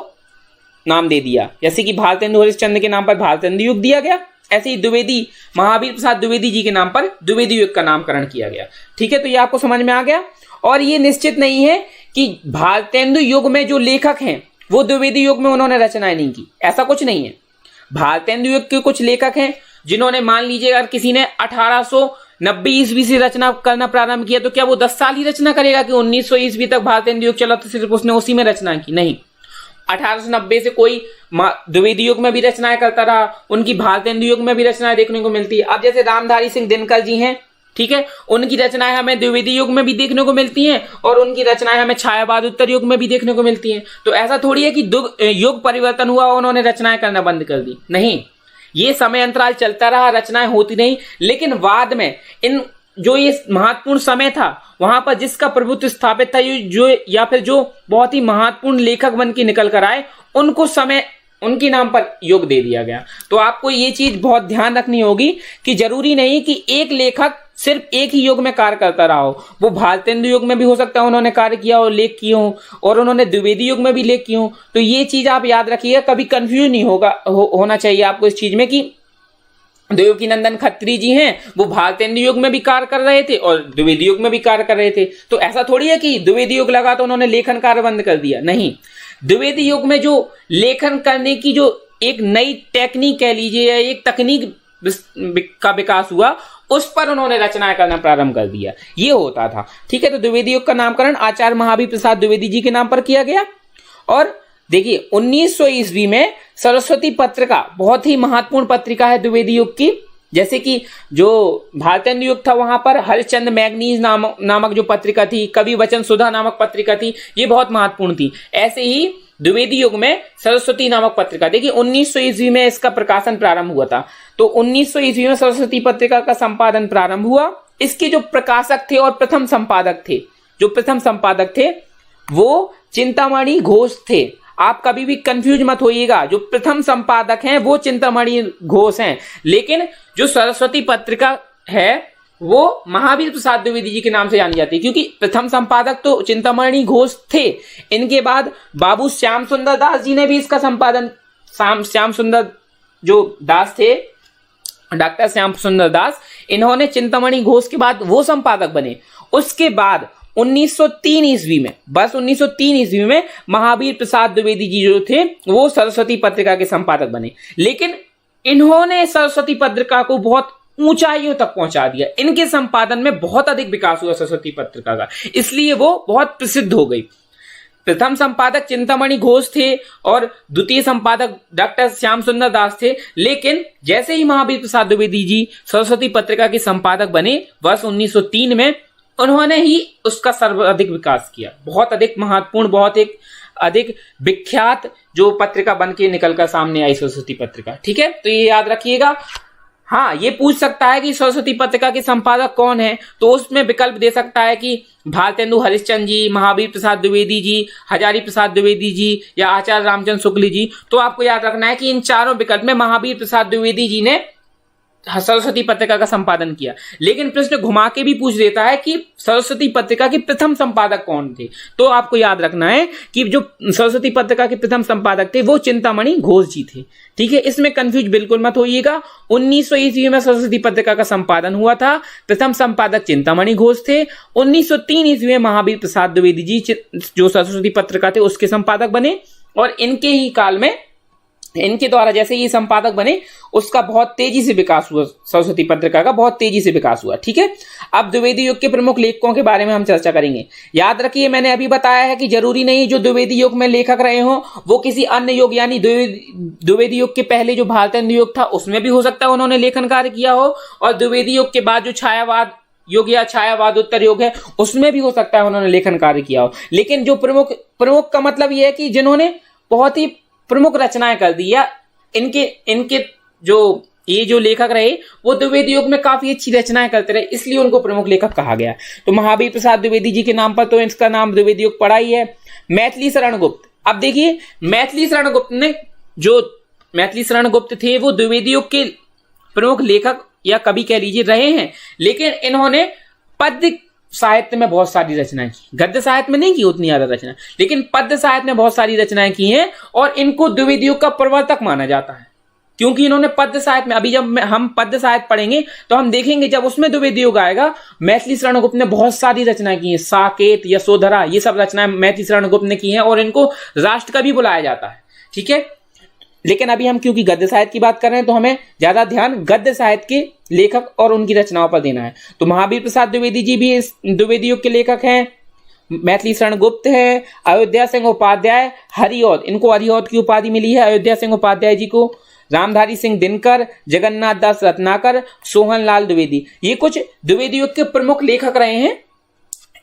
Speaker 2: नाम दे दिया। जैसे कि भारतेंदु हरिश्चंद्र के नाम पर भारतेंदु युग दिया गया, ऐसे ही द्विवेदी महावीर प्रसाद द्विवेदी जी के नाम पर द्विवेदी युग का नामकरण किया गया। ठीक है, तो ये आपको समझ में आ गया। और ये निश्चित नहीं है कि भारतेंदु युग में जो लेखक हैं वो द्विवेदी युग में उन्होंने रचनाएं नहीं की, ऐसा कुछ नहीं है। भारतेंदु युग के कुछ लेखक हैं जिन्होंने, मान लीजिए अगर किसी ने 1890 ईस्वी से रचना करना प्रारंभ किया, तो क्या वो 10 साल ही रचना करेगा कि 1900 ईस्वी तक भारतेंदु युग चला तो सिर्फ उसने उसी में रचना की? नहीं, 1890 से कोई द्विवेदी युग में भी रचनाएं करता रहा, उनकी भारतेंदु युग में भी रचनाएं देखने को मिलती है। अब जैसे रामधारी सिंह दिनकर जी हैं, ठीक है, उनकी रचनाएं हमें द्विवेदी युग में भी देखने को मिलती हैं और उनकी रचनाएं हमें छायावाद उत्तर युग में भी देखने को मिलती हैं। तो ऐसा थोड़ी है कि युग परिवर्तन हुआ और उन्होंने रचनाएं करना बंद कर दी, नहीं, ये समय अंतराल चलता रहा, रचनाएं होती नहीं, लेकिन बाद में इन जो ये महत्वपूर्ण समय था वहां पर जिसका प्रभुत्व स्थापित था, जो या फिर जो बहुत ही महत्वपूर्ण लेखक बन के निकल कर आए, उनको समय उनके नाम पर युग दे दिया गया। तो आपको ये चीज बहुत ध्यान रखनी होगी कि जरूरी नहीं कि एक लेखक सिर्फ एक ही युग में कार्य करता रहा हो। वो भारतेंदु युग में भी हो सकता है उन्होंने कार्य किया हो, लेख किए हो, और उन्होंने द्विवेदी युग में भी लेख किए हो। तो ये चीज आप याद रखिएगा, कभी कंफ्यूज नहीं होना चाहिए आपको इस चीज में कि देवकीनंदन खत्री जी हैं, वो भारतेंदु युग में भी कार्य कर रहे थे और द्विवेदी युग में भी कार्य कर रहे थे। तो ऐसा थोड़ी है कि द्विवेदी युग लगा तो उन्होंने लेखन कार्य बंद कर दिया, नहीं। द्विवेदी युग में जो लेखन करने की जो एक नई टेक्निक कह लीजिए या एक तकनीक का विकास हुआ, उस पर उन्होंने रचनाएं करना प्रारंभ कर दिया, ये होता था। ठीक है, तो द्विवेदी युग का नामकरण आचार्य महावीर प्रसाद द्विवेदी जी के नाम पर किया गया। और देखिए 1900 ईस्वी में सरस्वती पत्रिका बहुत ही महत्वपूर्ण पत्रिका है द्विवेदी युग की। जैसे कि जो भारतेंदु युग था वहां पर हरिश्चंद्र मैगनीज नामक जो पत्रिका थी, कवि वचन सुधा नामक पत्रिका थी, ये बहुत महत्वपूर्ण थी। ऐसे ही द्विवेदी युग में सरस्वती नामक पत्रिका, देखिए 1900 ईस्वी में इसका प्रकाशन प्रारंभ हुआ था। तो 1900 ईस्वी में सरस्वती पत्रिका का संपादन प्रारंभ हुआ। इसके जो प्रकाशक थे और प्रथम संपादक थे वो चिंतामणि घोष थे। आप कभी भी कंफ्यूज मत होइएगा, जो प्रथम संपादक हैं वो चिंतामणि घोष हैं, लेकिन जो सरस्वती पत्रिका है वो महावीर प्रसाद द्विवेदी जी के नाम से जानी जाती है, क्योंकि प्रथम संपादक तो चिंतामणि घोष थे। इनके बाद बाबू श्याम सुंदर दास जी ने भी इसका संपादन, श्याम सुंदर जो दास थे, डॉक्टर श्याम सुंदर दास, इन्होंने चिंतामणि घोष के बाद वो संपादक बने। उसके बाद 1903 ईस्वी में, बस 1903 ईस्वी में महावीर प्रसाद द्विवेदी जी जो थे वो सरस्वती पत्रिका के संपादक बने। लेकिन इन्होंने सरस्वती पत्रिका को बहुत ऊंचाइयों तक पहुंचा दिया। इनके संपादन में बहुत अधिक विकास हुआ सरस्वती पत्रिका का, इसलिए वो बहुत प्रसिद्ध हो गई। प्रथम संपादक चिंतामणि घोष थे और द्वितीय संपादक डॉक्टर श्याम सुंदर दास थे। लेकिन जैसे ही महावीर प्रसाद द्विवेदी जी सरस्वती पत्रिका के संपादक बने वर्ष 1903 में, उन्होंने ही उसका सर्वाधिक विकास किया। बहुत अधिक महत्वपूर्ण, बहुत एक अधिक विख्यात जो पत्रिका बन के निकलकर सामने आई सरस्वती पत्रिका। ठीक है, तो ये याद रखिएगा। हाँ, ये पूछ सकता है कि सरस्वती पत्रिका के संपादक कौन है, तो उसमें विकल्प दे सकता है कि भारतेंदु हरिश्चंद्र जी, महावीर प्रसाद द्विवेदी जी, हजारी प्रसाद द्विवेदी जी या आचार्य रामचंद्र शुक्ल जी। तो आपको याद रखना है कि इन चारों विकल्प में महावीर प्रसाद द्विवेदी जी ने सरस्वती पत्रिका का संपादन किया। लेकिन प्रश्न घुमा के भी पूछ देता है कि सरस्वती पत्रिका के प्रथम संपादक कौन थे। तो आपको याद रखना है कि जो सरस्वती पत्रिका के प्रथम संपादक थे वो चिंतामणि घोष जी थे। ठीक है, इसमें कंफ्यूज बिल्कुल मत होइएगा। 1900 ईस्वी में सरस्वती पत्रिका का संपादन हुआ था, प्रथम संपादक चिंतामणि घोष थे। 1903 ईस्वी में महावीर प्रसाद द्विवेदी जी जो सरस्वती पत्रिका थे उसके संपादक बने, और इनके ही काल में इनके द्वारा जैसे ये संपादक बने उसका बहुत तेजी से विकास हुआ, सरस्वती पत्रिका का बहुत तेजी से विकास हुआ। ठीक है, अब द्विवेदी युग के प्रमुख लेखकों के बारे में हम चर्चा करेंगे। याद रखिए, मैंने अभी बताया है कि जरूरी नहीं जो द्विवेदी युग में लेखक रहे हो वो किसी अन्य युग यानी द्विवेदी युग के पहले जो भारतेंदु युग था उसमें भी हो सकता है उन्होंने लेखन कार्य किया हो, और द्विवेदी युग के बाद जो छायावाद युग या छायावाद उत्तर युग है उसमें भी हो सकता है उन्होंने लेखन कार्य किया हो। लेकिन जो प्रमुख का मतलब यह है कि जिन्होंने बहुत ही प्रमुख रचनाएं कर दी, या इनके जो लेखक रहे वो द्विवेदी युग में काफी अच्छी रचनाएं करते रहे, इसलिए उनको प्रमुख लेखक कहा गया। तो महावीर प्रसाद द्विवेदी जी के नाम पर तो इसका नाम द्विवेदी युग पड़ा ही है। मैथिली शरण गुप्त, अब देखिए मैथिली शरण गुप्त थे वो द्विवेदी युग के प्रमुख लेखक या कवि कह लीजिए रहे हैं, लेकिन इन्होंने पद्य साहित्य में बहुत सारी रचनाएं की, गद्य साहित्य में नहीं की उतनी ज्यादा रचना, लेकिन पद्य साहित्य में बहुत सारी रचनाएं की हैं, और इनको द्विवेदी युग का प्रवर्तक माना जाता है, क्योंकि इन्होंने पद्य साहित्य में, अभी जब हम पद्य साहित्य पढ़ेंगे तो हम देखेंगे जब उसमें द्विवेदी युग आएगा, मैथिली शरण गुप्त ने बहुत सारी रचनाएं की हैं, साकेत, यशोधरा, ये सब रचनाएं मैथिली शरण गुप्त ने की हैं, और इनको राष्ट्रकवि बुलाया जाता है। ठीक है, लेकिन अभी हम क्योंकि गद्य साहित्य की बात कर रहे हैं तो हमें ज्यादा ध्यान गद्य साहित्य के लेखक और उनकी रचनाओं पर देना है। तो महावीर प्रसाद द्विवेदी जी भी इस द्विवेदी युग के लेखक हैं, मैथिली शरण गुप्त है, अयोध्या सिंह उपाध्याय, हरिऔध, इनको हरिऔध की उपाधि मिली है अयोध्या सिंह उपाध्याय जी को, रामधारी सिंह दिनकर, जगन्नाथ दास रत्नाकर, सोहन लाल द्विवेदी, ये कुछ द्विवेदी युग के प्रमुख लेखक रहे हैं।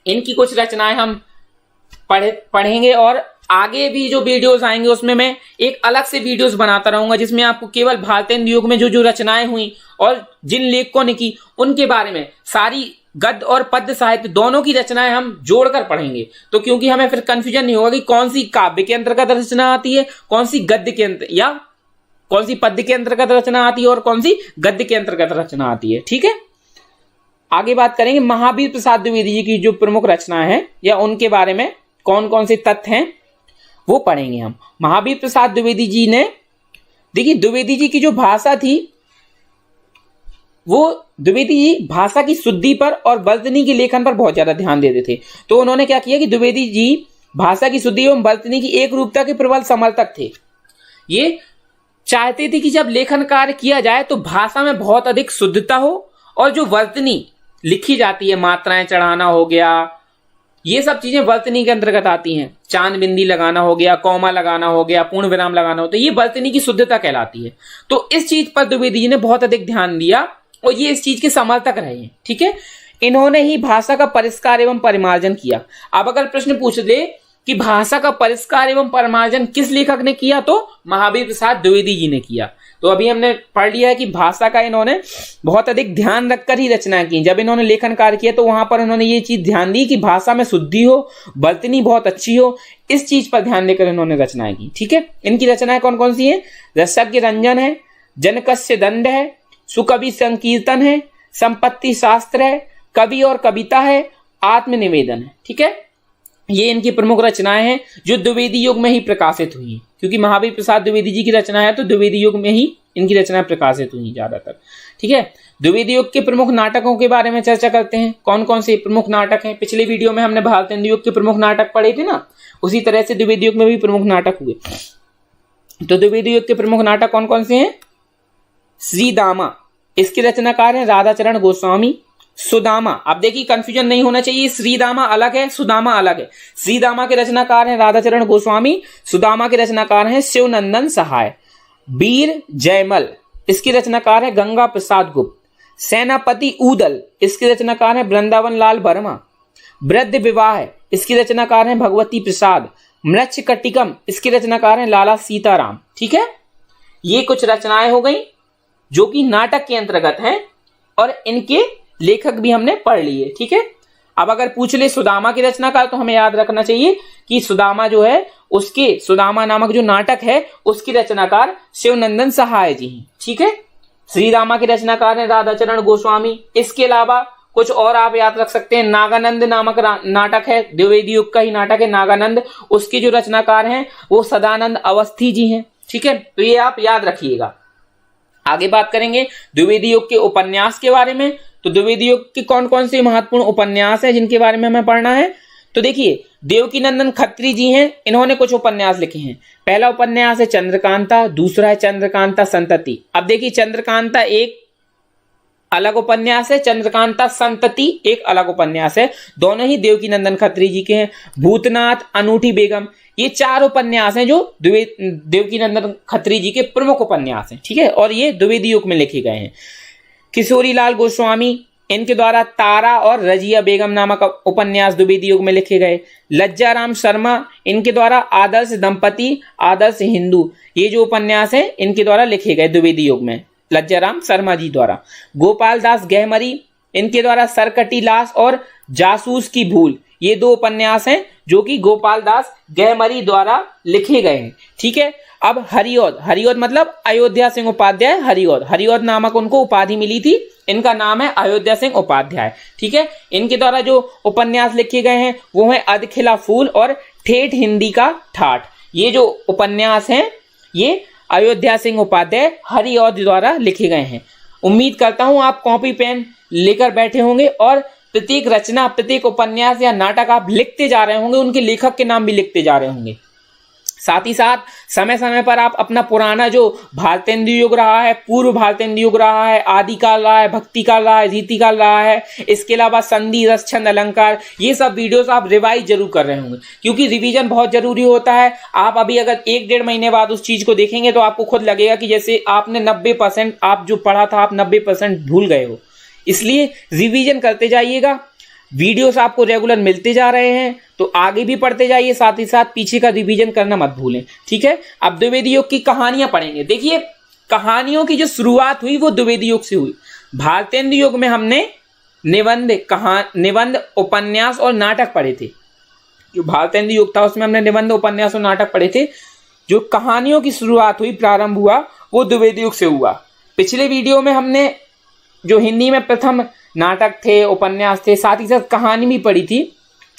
Speaker 2: इनकी कुछ रचनाएं हम पढ़ेंगे और आगे भी जो वीडियोस आएंगे उसमें मैं एक अलग से वीडियोस बनाता रहूंगा, जिसमें आपको केवल भारतेंदु युग में जो जो रचनाएं हुई और जिन लेखकों ने की उनके बारे में, सारी गद्य और पद्य साहित्य दोनों की रचनाएं हम जोड़कर पढ़ेंगे। तो क्योंकि हमें फिर कंफ्यूजन नहीं होगा कि कौन सी काव्य के अंतर्गत रचना आती है, कौन सी गद्य के अंतर्गत या कौन सी पद्य के अंतर्गत रचना आती है और कौन सी गद्य के अंतर्गत रचना आती है। ठीक है, आगे बात करेंगे महावीर प्रसाद द्विवेदी जी की जो प्रमुख रचनाएं हैं या उनके बारे में कौन कौन से तथ्य हैं वो पढ़ेंगे हम। महावीर प्रसाद द्विवेदी जी ने, देखिए द्विवेदी जी की जो भाषा थी वो द्विवेदी जी भाषा की शुद्धि पर और वर्तनी के लेखन पर बहुत ज्यादा ध्यान देते थे। तो उन्होंने क्या किया कि द्विवेदी जी भाषा की शुद्धि एवं वर्तनी की एक रूपता के प्रबल समर्थक थे। ये चाहते थे कि जब लेखन कार्य किया जाए तो भाषा में बहुत अधिक शुद्धता हो और जो वर्तनी लिखी जाती है, मात्राएं चढ़ाना हो गया, ये सब चीजें वर्तनी के अंतर्गत आती हैं। चांद बिंदी लगाना हो गया, कौमा लगाना हो गया, पूर्ण विराम लगाना हो, तो ये वर्तनी की शुद्धता कहलाती है। तो इस चीज पर द्विवेदी जी ने बहुत अधिक ध्यान दिया और ये इस चीज के समर्थक रहे हैं। ठीक है, इन्होंने ही भाषा का परिष्कार एवं परिमार्जन किया। अब अगर प्रश्न पूछ ले कि भाषा का परिष्कार एवं परिमार्जन किस लेखक ने किया, तो महावीर प्रसाद द्विवेदी जी ने किया। तो अभी हमने पढ़ लिया है कि भाषा का इन्होंने बहुत अधिक ध्यान रखकर ही रचना की। जब इन्होंने लेखन कार्य किया तो वहां पर उन्होंने ये चीज ध्यान दी कि भाषा में शुद्धि हो, वर्तनी बहुत अच्छी हो, इस चीज पर ध्यान देकर इन्होंने रचनाएं की। ठीक है, इनकी रचनाएं कौन कौन सी हैं? रसज्ञ रंजन है, जनकस्य दंड है, सुकवि संकीर्तन है, संपत्ति शास्त्र है, कवि और कविता है, आत्मनिवेदन है। ठीक है, ये इनकी प्रमुख रचनाएं हैं जो द्विवेदी युग में ही प्रकाशित हुई हैं। क्योंकि महावीर प्रसाद द्विवेदी जी की रचना है तो द्विवेदी युग में ही इनकी रचनाएं प्रकाशित हुई ज्यादातर। ठीक है, द्विवेदी युग के प्रमुख नाटकों के बारे में चर्चा करते हैं। कौन कौन से प्रमुख नाटक हैं? पिछले वीडियो में हमने भारतेंदु युग के प्रमुख नाटक पढ़े थे ना, उसी तरह से द्विवेदी युग में भी प्रमुख नाटक हुए। तो द्विवेदी युग के प्रमुख नाटक कौन कौन से हैं? श्रीदामा, इसके रचनाकार हैं राधाचरण गोस्वामी। सुदामा, अब देखिए कंफ्यूजन नहीं होना चाहिए, श्रीदामा अलग है, सुदामा अलग है। श्रीदामा के रचनाकार हैं राधाचरण गोस्वामी, सुदामा के रचनाकार हैं शिवनंदन सहाय। वीर जयमल, इसके रचनाकार है गंगा प्रसाद गुप्त। सेनापति ऊदल, इसके रचनाकार है वृंदावन लाल वर्मा। वृद्ध विवाह, इसकी रचनाकार हैं भगवती प्रसाद। मृच्छकटिकम, इसके रचनाकार हैं लाला सीताराम। ठीक है, ये कुछ रचनाएं हो गई जो कि नाटक के अंतर्गत हैं और इनके लेखक भी हमने पढ़ लिए। ठीक है, अब अगर पूछ ले सुदामा की रचनाकार तो हमें याद रखना चाहिए कि सुदामा जो है उसके सुदामा नामक जो नाटक है उसकी रचनाकार शिवनंदन सहाय जी हैं। ठीक है, श्रीदामा के रचनाकार हैं राधाचरण गोस्वामी। इसके अलावा कुछ और आप याद रख सकते हैं, नागानंद नामक नाटक है, द्विवेदी युग का ही नाटक है नागानंद, उसके जो रचनाकार हैं वो सदानंद अवस्थी जी हैं। ठीक है, तो ये आप याद रखिएगा। आगे बात करेंगे द्विवेदी युग के उपन्यास के बारे में। तो द्विवेदी युग के कौन कौन से महत्वपूर्ण उपन्यास हैं जिनके बारे में हमें पढ़ना है? तो देखिए देवकीनंदन खत्री जी हैं, इन्होंने कुछ उपन्यास लिखे हैं। पहला उपन्यास है चंद्रकांता, दूसरा है चंद्रकांता संतति। अब देखिए चंद्रकांता एक अलग उपन्यास है, चंद्रकांता संतति एक अलग उपन्यास है, दोनों ही देवकीनंदन खत्री जी के हैं। भूतनाथ, अनूठी बेगम, ये चार उपन्यास हैं जो देवकीनंदन खत्री जी के प्रमुख उपन्यास हैं। ठीक है, और ये द्विवेदी युग में लिखे गए हैं। किशोरी लाल गोस्वामी, इनके द्वारा तारा और रजिया बेगम नामक उपन्यास द्विवेदी युग में लिखे गए। लज्जाराम शर्मा, इनके द्वारा आदर्श दंपति, आदर्श हिंदू, ये जो उपन्यास हैं इनके द्वारा लिखे गए द्विवेदी युग में, लज्जाराम शर्मा जी द्वारा। गोपाल दास गहमरी, इनके द्वारा सरकटी लाश और जासूस की भूल, ये दो उपन्यास हैं जो कि गोपाल दास गहमरी द्वारा लिखे गए हैं। ठीक है, अब हरिऔध, हरिऔध मतलब अयोध्या सिंह उपाध्याय हरिऔध, हरिऔध नामक उनको उपाधि मिली थी, इनका नाम है अयोध्या सिंह उपाध्याय। ठीक है, इनके द्वारा जो उपन्यास लिखे गए हैं वो है अधखिला फूल और ठेठ हिंदी का ठाठ। ये जो उपन्यास हैं ये अयोध्या सिंह उपाध्याय हरिऔध द्वारा लिखे गए हैं। उम्मीद करता हूं आप कॉपी पेन लेकर बैठे होंगे और प्रत्येक रचना, प्रत्येक उपन्यास या नाटक आप लिखते जा रहे होंगे, उनके लेखक के नाम भी लिखते जा रहे होंगे। साथ ही साथ समय समय पर आप अपना पुराना जो भारतेंदु युग रहा है, पूर्व भारतेंदु युग रहा है, आदिकाल रहा है, भक्ति काल रहा है, रीतिकाल रहा है, इसके अलावा संधि, रस, छंद, अलंकार, ये सब वीडियोस आप रिवाइज जरूर कर रहे होंगे, क्योंकि रिवीजन बहुत जरूरी होता है। आप अभी अगर 1-1.5 महीने बाद उस चीज को देखेंगे तो आपको खुद लगेगा कि जैसे आपने 90% आप जो पढ़ा था आप 90% भूल गए हो। इसलिए रिवीजन करते जाइएगा। वीडियोस आपको रेगुलर मिलते जा रहे हैं तो आगे भी पढ़ते जाइए, साथ ही साथ पीछे का रिवीजन करना मत भूलें। ठीक है, अब द्विवेदी युग की कहानियां पढ़ेंगे। देखिए, कहानियों की जो शुरुआत हुई वो द्विवेदी युग से हुई। भारतेंदु युग में हमने निबंध, उपन्यास और नाटक पढ़े थे। जो भारतेंदु युग था उसमें हमने निबंध, उपन्यास और नाटक पढ़े थे। जो कहानियों की शुरुआत हुई, प्रारंभ हुआ, वो द्विवेदी युग से हुआ। पिछले वीडियो में हमने जो हिंदी में प्रथम नाटक थे, उपन्यास थे, साथ ही साथ कहानी भी पढ़ी थी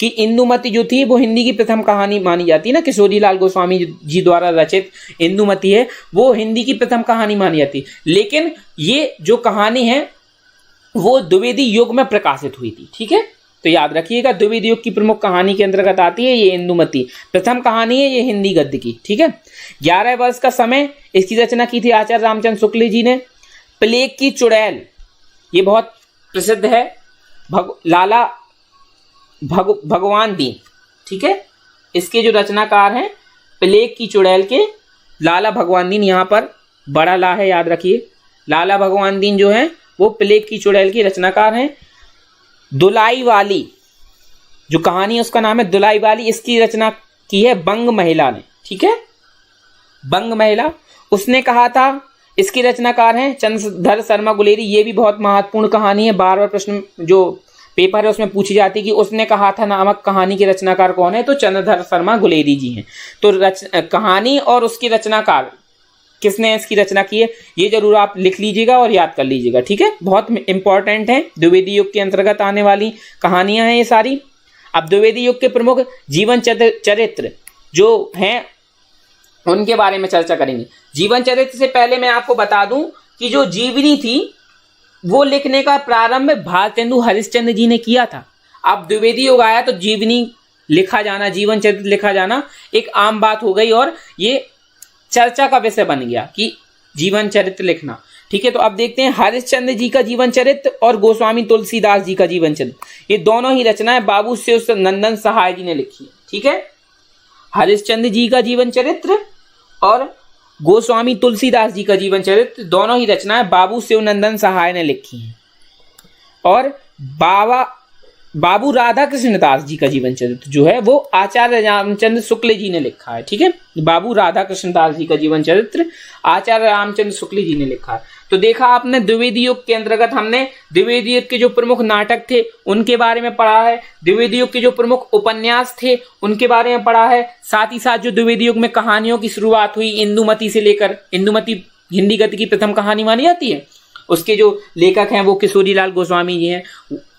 Speaker 2: कि इंदुमती जो थी वो हिंदी की प्रथम कहानी मानी जाती है ना, किशोरी लाल गोस्वामी जी द्वारा रचित इंदुमती है वो हिंदी की प्रथम कहानी मानी जाती। लेकिन ये जो कहानी है वो द्विवेदी युग में प्रकाशित हुई थी। ठीक है, तो याद रखिएगा, द्विवेदी युग की प्रमुख कहानी के अंतर्गत आती है ये इंदुमती। प्रथम कहानी है ये हिंदी गद्य की। ठीक है, 11 वर्ष का समय इसकी रचना की थी आचार्य रामचंद्र शुक्ल जी ने। प्लेग की चुड़ैल, ये बहुत प्रसिद्ध है, लाला भगवान दीन। ठीक है, इसके जो रचनाकार हैं प्लेग की चुड़ैल के लाला भगवान दीन, यहाँ पर बड़ा ला है, याद रखिए। लाला भगवान दीन जो है वो प्लेग की चुड़ैल की रचनाकार हैं। दुलाई वाली जो कहानी है उसका नाम है दुलाई वाली, इसकी रचना की है बंग महिला ने। ठीक है, बंग महिला, उसने कहा था, इसकी रचनाकार हैं चंद्रधर शर्मा गुलेरी। ये भी बहुत महत्वपूर्ण कहानी है, बार बार प्रश्न जो पेपर है उसमें पूछी जाती है कि उसने कहा था नामक कहानी के रचनाकार कौन है, तो चंद्रधर शर्मा गुलेरी जी हैं। तो कहानी और उसकी रचनाकार किसने इसकी रचना की है ये जरूर आप लिख लीजिएगा और याद कर लीजिएगा। ठीक है, बहुत इंपॉर्टेंट है, द्विवेदी युग के अंतर्गत आने वाली कहानियां हैं ये सारी। अब द्विवेदी युग के प्रमुख जीवन चरित्र जो हैं उनके बारे में चर्चा करेंगे। जीवन चरित्र से पहले मैं आपको बता दूं कि जो जीवनी थी वो लिखने का प्रारंभ भारतेंदु हरिश्चंद्र जी ने किया था। अब द्विवेदी युग आया तो जीवनी लिखा जाना, जीवन चरित्र लिखा जाना एक आम बात हो गई और ये चर्चा का विषय बन गया कि जीवन चरित्र लिखना। ठीक है, तो अब देखते हैं हरिश्चंद्र जी का जीवन चरित्र और गोस्वामी तुलसीदास जी का जीवन चरित्र, ये दोनों ही रचनाएं बाबू शिव नंदन सहाय जी ने लिखी है। ठीक है, हरिश्चंद्र जी का जीवन चरित्र और गोस्वामी तुलसीदास जी का जीवन चरित्र दोनों ही रचनाएं बाबू शिवनंदन सहाय ने लिखी हैं। और बाबू राधा कृष्ण दास जी का जीवन चरित्र जो है वो आचार्य रामचंद्र शुक्ल जी ने लिखा है। ठीक है, बाबू राधा कृष्ण दास जी का जीवन चरित्र आचार्य रामचंद्र शुक्ल जी ने लिखा है। तो देखा आपने, द्विवेदी युग के अंतर्गत हमने द्विवेदी युग के जो प्रमुख नाटक थे उनके बारे में पढ़ा है, द्विवेदी युग के जो प्रमुख उपन्यास थे उनके बारे में पढ़ा है, साथ ही साथ जो द्विवेदी युग में कहानियों की शुरुआत हुई इंदुमती से लेकर, इंदुमती हिंदी गद्य की प्रथम कहानी मानी जाती है, उसके जो लेखक हैं वो किशोरी लाल गोस्वामी जी हैं।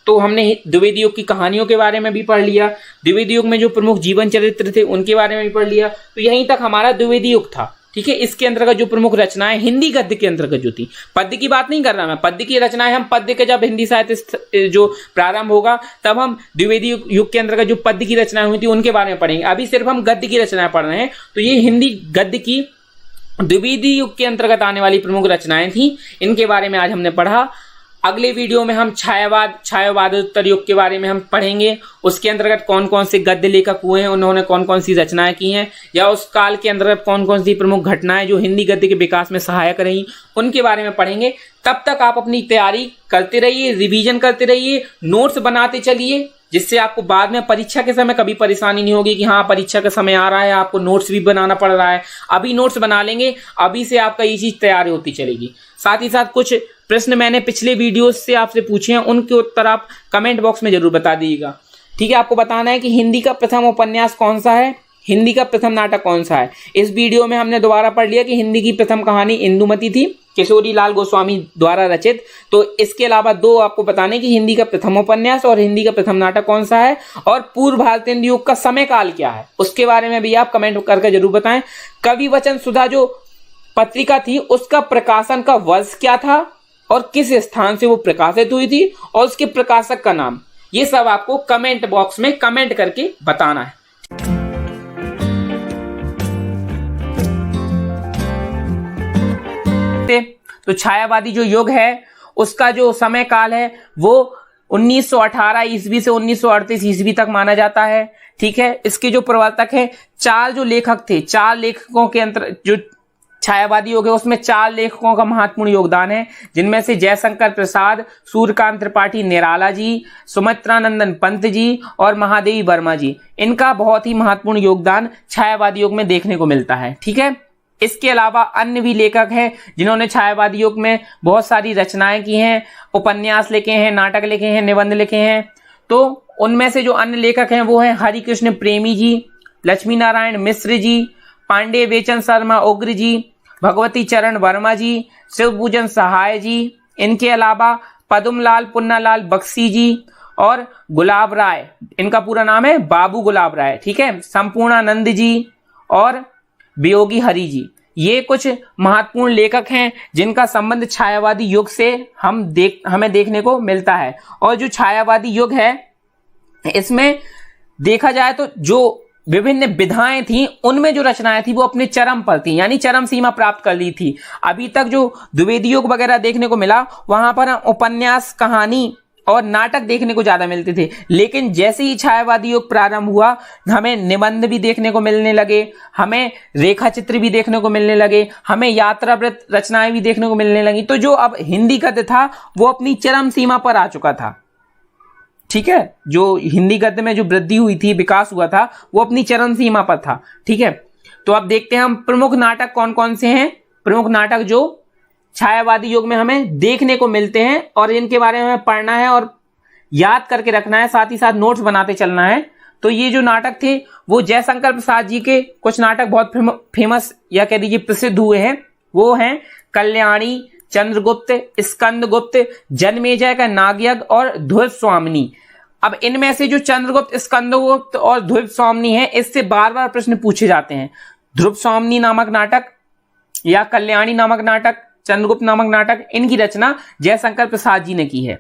Speaker 2: तो हमने द्विवेदी युग की कहानियों के बारे में भी पढ़ लिया, द्विवेदी युग में जो प्रमुख जीवन चरित्र थे उनके बारे में भी पढ़ लिया। तो यहीं तक हमारा द्विवेदी युग था। ठीक है, इसके अंतर्गत जो प्रमुख रचनाएं हिंदी गद्य के अंतर्गत जो थी, पद्य की बात नहीं कर रहा मैं, पद्य की रचनाएं हम पद्य के जब हिंदी साहित्य जो प्रारंभ होगा तब हम द्विवेदी युग के अंतर्गत जो पद्य की रचनाएं हुई थी उनके बारे में पढ़ेंगे। अभी सिर्फ हम गद्य की रचनाएं पढ़ रहे हैं। तो ये हिंदी गद्य की द्विवेदी युग के अंतर्गत आने वाली प्रमुख रचनाएं थी, इनके बारे में आज हमने पढ़ा। अगले वीडियो में हम छायावादोत्तर युग के बारे में हम पढ़ेंगे, उसके अंतर्गत कौन कौन से गद्य लेखक हुए हैं, उन्होंने कौन कौन सी रचनाएं की हैं, या उस काल के अंतर्गत कौन कौन सी प्रमुख घटनाएं जो हिंदी गद्य के विकास में सहायक रही उनके बारे में पढ़ेंगे। तब तक आप अपनी तैयारी करते रहिए, रिवीजन करते रहिए, नोट्स बनाते चलिए, जिससे आपको बाद में परीक्षा के समय कभी परेशानी नहीं होगी कि हाँ परीक्षा का समय आ रहा है, आपको नोट्स भी बनाना पड़ रहा है। अभी नोट्स बना लेंगे, अभी से आपका ये चीज तैयार होती चलेगी। साथ ही साथ कुछ प्रश्न मैंने पिछले वीडियोस से आपसे पूछे हैं, उनके उत्तर आप कमेंट बॉक्स में जरूर बता दीजिएगा। ठीक है, आपको बताना है कि हिंदी का प्रथम उपन्यास कौन सा है, हिंदी का प्रथम नाटक कौन सा है। इस वीडियो में हमने दोबारा पढ़ लिया कि हिंदी की प्रथम कहानी इंदुमती थी, किशोरी लाल गोस्वामी द्वारा रचित। तो इसके अलावा दो आपको बताने कि हिंदी का प्रथम उपन्यास और हिंदी का प्रथम नाटक कौन सा है, और पूर्व भारतेंदु युग का समय काल क्या है, उसके बारे में भी आप कमेंट करके जरूर बताएं। कवि वचन सुधा जो पत्रिका थी उसका प्रकाशन का वर्ष क्या था और किस स्थान से वो प्रकाशित हुई थी और उसके प्रकाशक का नाम, ये सब आपको कमेंट बॉक्स में कमेंट करके बताना है। तो छायावादी जो युग है उसका जो समय काल है वो 1918 ईस्वी से 1938 ईस्वी तक माना जाता है। ठीक है, इसके जो प्रवर्तक हैं, चार जो लेखक थे, चार लेखकों के अंतर जो छायावादी युग है उसमें चार लेखकों का महत्वपूर्ण योगदान है, जिनमें से जयशंकर प्रसाद, सूर्यकांत त्रिपाठी निराला जी, सुमित्रानंदन पंत जी और महादेवी वर्मा जी। इनका बहुत ही महत्वपूर्ण योगदान छायावादी युग में देखने को मिलता है। ठीक है, इसके अलावा अन्य भी लेखक हैं जिन्होंने छायावादी युग में बहुत सारी रचनाएं की हैं, उपन्यास लिखे हैं, नाटक लिखे हैं, निबंध लिखे हैं। तो उनमें से जो अन्य लेखक हैं वो हैं हरिकृष्ण प्रेमी जी, लक्ष्मी नारायण मिश्र जी, पांडे बेचन शर्मा उग्र जी, भगवती चरण वर्मा जी, शिवपूजन सहाय जी। इनके अलावा पद्मलाल पुन्नालाल बख्शी जी और गुलाब राय, इनका पूरा नाम है बाबू गुलाब राय। ठीक है, संपूर्णानंद जी और वियोगी हरि जी, ये कुछ महत्वपूर्ण लेखक हैं जिनका संबंध छायावादी युग से हमें देखने को मिलता है। और जो छायावादी युग है इसमें देखा जाए तो जो विभिन्न विधाएं थी उनमें जो रचनाएं थी वो अपने चरम पर थी, यानी चरम सीमा प्राप्त कर ली थी। अभी तक जो द्विवेदी युग वगैरह देखने को मिला वहां पर उपन्यास, कहानी और नाटक देखने को ज्यादा मिलते थे, लेकिन जैसे ही छायावादी युग प्रारंभ हुआ हमें निबंध भी देखने को मिलने लगे, हमें रेखा चित्र भी देखने को मिलने लगे, हमें यात्रावृत रचनाएं भी देखने को मिलने लगी। तो जो अब हिंदी गद्य था वो अपनी चरम सीमा पर आ चुका था। ठीक है, जो हिंदी गद्य में जो वृद्धि हुई थी, विकास हुआ था, वो अपनी चरम सीमा पर था। ठीक है, तो अब देखते हैं हम प्रमुख नाटक कौन कौन से हैं, प्रमुख नाटक जो छायावादी युग में हमें देखने को मिलते हैं और इनके बारे में हमें पढ़ना है और याद करके रखना है, साथ ही साथ नोट्स बनाते चलना है। तो ये जो नाटक थे वो जयशंकर प्रसाद जी के कुछ नाटक बहुत फेमस या कह दीजिए प्रसिद्ध हुए हैं। वो हैं कल्याणी, चंद्रगुप्त, स्कंदगुप्त, जन्मेजय का नागयज्ञ और ध्रुव स्वामिनी। अब इनमें से जो चंद्रगुप्त, स्कंदगुप्त और ध्रुव स्वामिनी है, इससे बार बार प्रश्न पूछे जाते हैं। ध्रुव स्वामिनी नामक नाटक या कल्याणी नामक नाटक, चंद्रगुप्त नामक नाटक, इनकी रचना जयशंकर प्रसाद जी ने की है।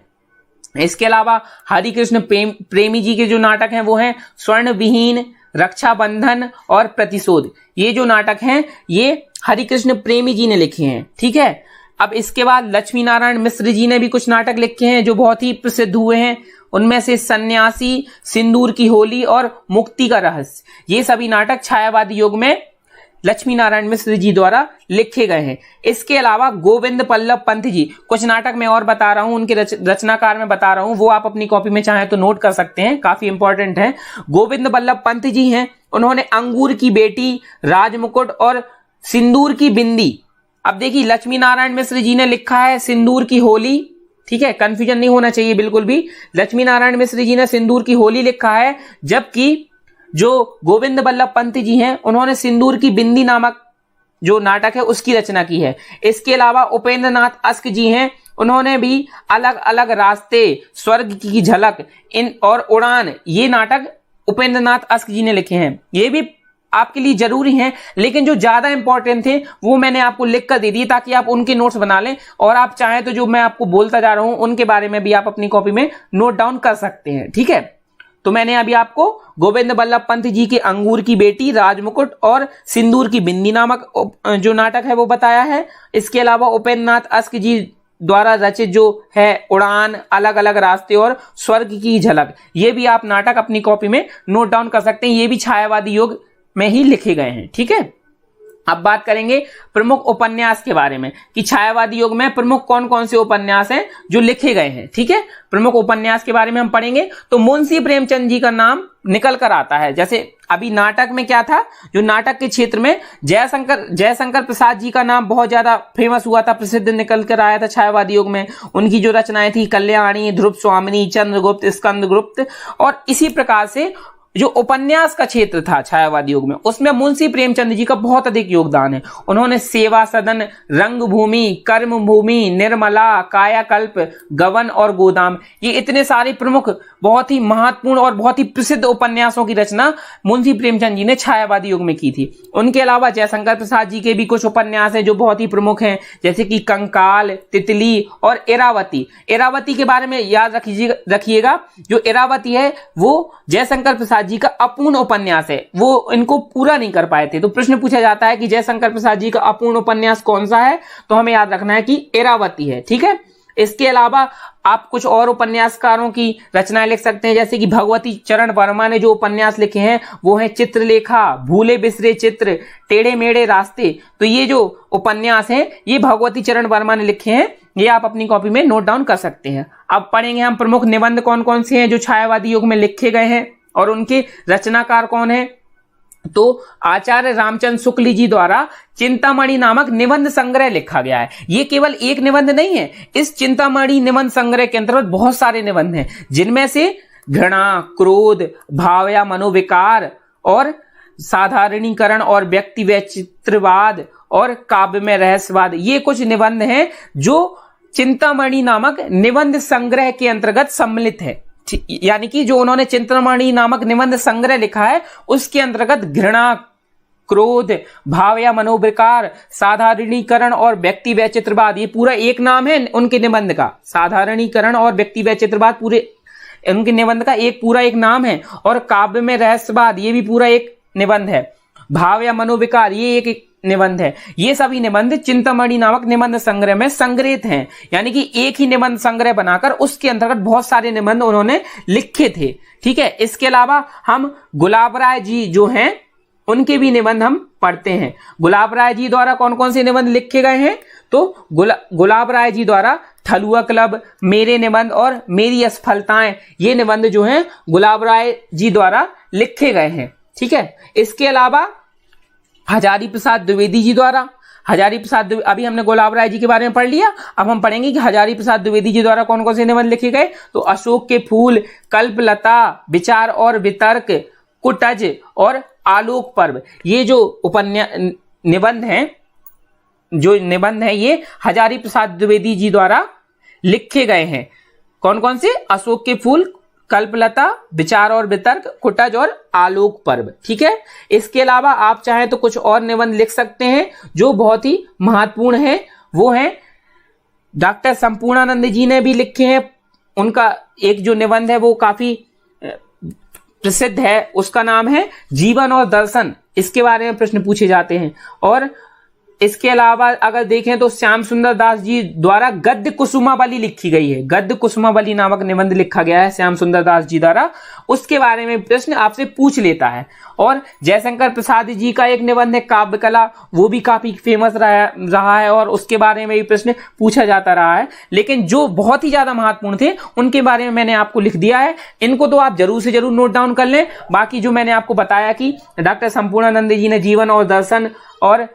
Speaker 2: इसके अलावा हरिकृष्ण प्रेमी जी के जो नाटक हैं वो हैं स्वर्ण विहीन, रक्षाबंधन और प्रतिशोध। ये जो नाटक हैं ये हरिकृष्ण प्रेमी जी ने लिखे हैं। ठीक है, अब इसके बाद लक्ष्मी नारायण मिश्र जी ने भी कुछ नाटक लिखे हैं जो बहुत ही प्रसिद्ध हुए हैं। उनमें से सन्यासी, सिंदूर की होली और मुक्ति का रहस्य, ये सभी नाटक छायावादी युग में लक्ष्मी नारायण मिश्र जी द्वारा लिखे गए हैं। इसके अलावा गोविंद बल्लभ पंत जी, कुछ नाटक मैं और बता रहा हूं, उनके रचनाकार में बता रहा हूं, वो आप अपनी कॉपी में चाहें तो नोट कर सकते हैं, काफी इंपॉर्टेंट है। गोविंद बल्लभ पंत जी हैं, उन्होंने अंगूर की बेटी, राजमुकुट और सिंदूर की बिंदी। अब देखिए लक्ष्मी नारायण मिश्र जी ने लिखा है सिंदूर की होली। ठीक है, कंफ्यूजन नहीं होना चाहिए बिल्कुल भी। लक्ष्मी नारायण मिश्र जी ने सिंदूर की होली लिखा है, जबकि जो गोविंद बल्लभ पंत जी हैं उन्होंने सिंदूर की बिंदी नामक जो नाटक है उसकी रचना की है। इसके अलावा उपेंद्र नाथ अस्क जी हैं, उन्होंने भी अलग अलग रास्ते, स्वर्ग की झलक इन और उड़ान, ये नाटक उपेंद्र नाथ अस्क जी ने लिखे हैं। ये भी आपके लिए जरूरी हैं, लेकिन जो ज्यादा इंपॉर्टेंट थे वो मैंने आपको लिख कर दे दिए ताकि आप उनके नोट्स बना लें, और आप चाहें तो जो मैं आपको बोलता जा रहा हूं उनके बारे में भी आप अपनी कॉपी में नोट डाउन कर सकते हैं। ठीक है, तो मैंने अभी आपको गोविंद बल्लभ पंत जी के अंगूर की बेटी, राजमुकुट और सिंदूर की बिंदी नामक जो नाटक है वो बताया है। इसके अलावा उपेंद्र नाथ अस्क जी द्वारा रचित जो है उड़ान, अलग अलग रास्ते और स्वर्ग की झलक, ये भी आप नाटक अपनी कॉपी में नोट डाउन कर सकते हैं। ये भी छायावादी युग में ही लिखे गए हैं। ठीक है, अब बात करेंगे प्रमुख उपन्यास के बारे में कि छायावादी युग में प्रमुख कौन कौन से उपन्यास हैं जो लिखे गए हैं। ठीक है, प्रमुख उपन्यास के बारे में हम पढ़ेंगे तो मुंशी प्रेमचंद जी का नाम निकल कर आता है। जैसे अभी नाटक में क्या था, जो नाटक के क्षेत्र में जयशंकर प्रसाद जी का नाम बहुत ज्यादा फेमस हुआ था, प्रसिद्ध निकल कर आया था छायावादी युग में। उनकी जो रचनाएं थी कल्याणी, ध्रुव स्वामिनी, चंद्रगुप्त, स्कंदगुप्त, और इसी प्रकार से जो उपन्यास का क्षेत्र था छायावादी युग में उसमें मुंशी प्रेमचंद जी का बहुत अधिक योगदान है। उन्होंने सेवा सदन, रंगभूमि, कर्मभूमि, निर्मला, कायाकल्प, गवन और गोदाम, ये इतने सारे प्रमुख बहुत ही महत्वपूर्ण और बहुत ही प्रसिद्ध उपन्यासों की रचना मुंशी प्रेमचंद जी ने छायावादी युग में की थी। उनके अलावा जयशंकर प्रसाद जी के भी कुछ उपन्यास हैं जो बहुत ही प्रमुख हैं, जैसे कि कंकाल, तितली और इरावती। इरावती के बारे में याद रखिएगा, जो इरावती है वो जयशंकर प्रसाद जी का अपूर्ण उपन्यास है, वो इनको पूरा नहीं कर पाए थे। तो प्रश्न पूछा जाता है कि जयशंकर प्रसाद जी का अपूर्ण उपन्यास कौन सा है, तो हमें याद रखना है कि इरावती है। ठीक है, इसके अलावा आप कुछ और उपन्यासकारों की रचनाएं लिख सकते हैं, जैसे कि भगवती चरण वर्मा ने जो उपन्यास लिखे हैं वो है चित्रलेखा, भूले बिसरे चित्र, टेढ़े मेढ़े रास्ते। तो ये जो उपन्यास हैं ये भगवती चरण वर्मा ने लिखे हैं, ये आप अपनी कॉपी में नोट डाउन कर सकते हैं। अब पढ़ेंगे हम प्रमुख निबंध कौन कौन से हैं जो छायावादी युग में लिखे गए हैं और उनके रचनाकार कौन है। तो आचार्य रामचंद्र शुक्ल जी द्वारा चिंतामणि नामक निबंध संग्रह लिखा गया है। ये केवल एक निबंध नहीं है, इस चिंतामणि निबंध संग्रह के अंतर्गत बहुत सारे निबंध हैं, जिनमें से घृणा, क्रोध, भाव या मनोविकार और साधारणीकरण और व्यक्ति वैचित्रवाद और काव्य में रहस्यवाद, ये कुछ निबंध हैं जो चिंतामणि नामक निबंध संग्रह के अंतर्गत सम्मिलित है। यानी कि जो उन्होंने चिंतामणि नामक निबंध संग्रह लिखा है उसके अंतर्गत घृणा, क्रोध, भाव या मनोविकार, साधारणीकरण और व्यक्ति वैचित्रवाद, ये पूरा एक नाम है उनके निबंध का। साधारणीकरण और व्यक्ति वैचित्रवाद पूरे उनके निबंध का पूरा एक नाम है। और काव्य में रहस्यवाद, ये भी पूरा एक निबंध है। भाव या मनोविकार, ये एक निबंध है। ये सभी निबंध चिंतामणि नामक निबंध संग्रह में संग्रहित हैं। यानी कि एक ही निबंध संग्रह बनाकर उसके अंतर्गत बहुत सारे निबंध उन्होंने लिखे थे। ठीक है, इसके अलावा हम गुलाब राय जी जो हैं उनके भी निबंध हम पढ़ते हैं। गुलाब राय जी द्वारा कौन कौन से निबंध लिखे गए हैं, तो गुलाब राय जी द्वारा थलुआ क्लब, मेरे निबंध और मेरी असफलताएं, ये निबंध जो हैं गुलाब राय जी द्वारा लिखे गए हैं। ठीक है, इसके अलावा हजारी प्रसाद द्विवेदी जी द्वारा, अभी हमने गुलाब राय जी के बारे में पढ़ लिया, अब हम पढ़ेंगे कि हजारी प्रसाद द्विवेदी जी द्वारा कौन कौन से निबंध लिखे गए। तो अशोक के फूल, कल्पलता, विचार और वितर्क, कुटज और आलोक पर्व, ये जो निबंध हैं ये हजारी प्रसाद द्विवेदी जी द्वारा लिखे गए हैं। कौन कौन से? अशोक के फूल, कल्पलता, विचार और वितर्क, कुटज और आलोक पर्व। ठीक है, इसके अलावा आप चाहें तो कुछ और निबंध लिख सकते हैं जो बहुत ही महत्वपूर्ण है। वो है डॉक्टर संपूर्णानंद जी ने भी लिखे हैं। उनका एक जो निबंध है वो काफी प्रसिद्ध है, उसका नाम है जीवन और दर्शन। इसके बारे में प्रश्न पूछे जाते हैं। और इसके अलावा अगर देखें तो श्याम सुंदर दास जी द्वारा गद्य कुसुमावली लिखी गई है। गद्य कुसुमावली नामक निबंध लिखा गया है श्याम सुंदर दास जी द्वारा, उसके बारे में प्रश्न आपसे पूछ लेता है। और जयशंकर प्रसाद जी का एक निबंध है काव्य कला, वो भी काफी फेमस रहा है और उसके बारे में भी प्रश्न पूछा जाता रहा है। लेकिन जो बहुत ही ज्यादा महत्वपूर्ण थे उनके बारे में मैंने आपको लिख दिया है, इनको तो आप जरूर से जरूर नोट डाउन कर लें। बाकी जो मैंने आपको बताया कि डॉक्टर संपूर्णानंद जी ने जीवन और दर्शन, और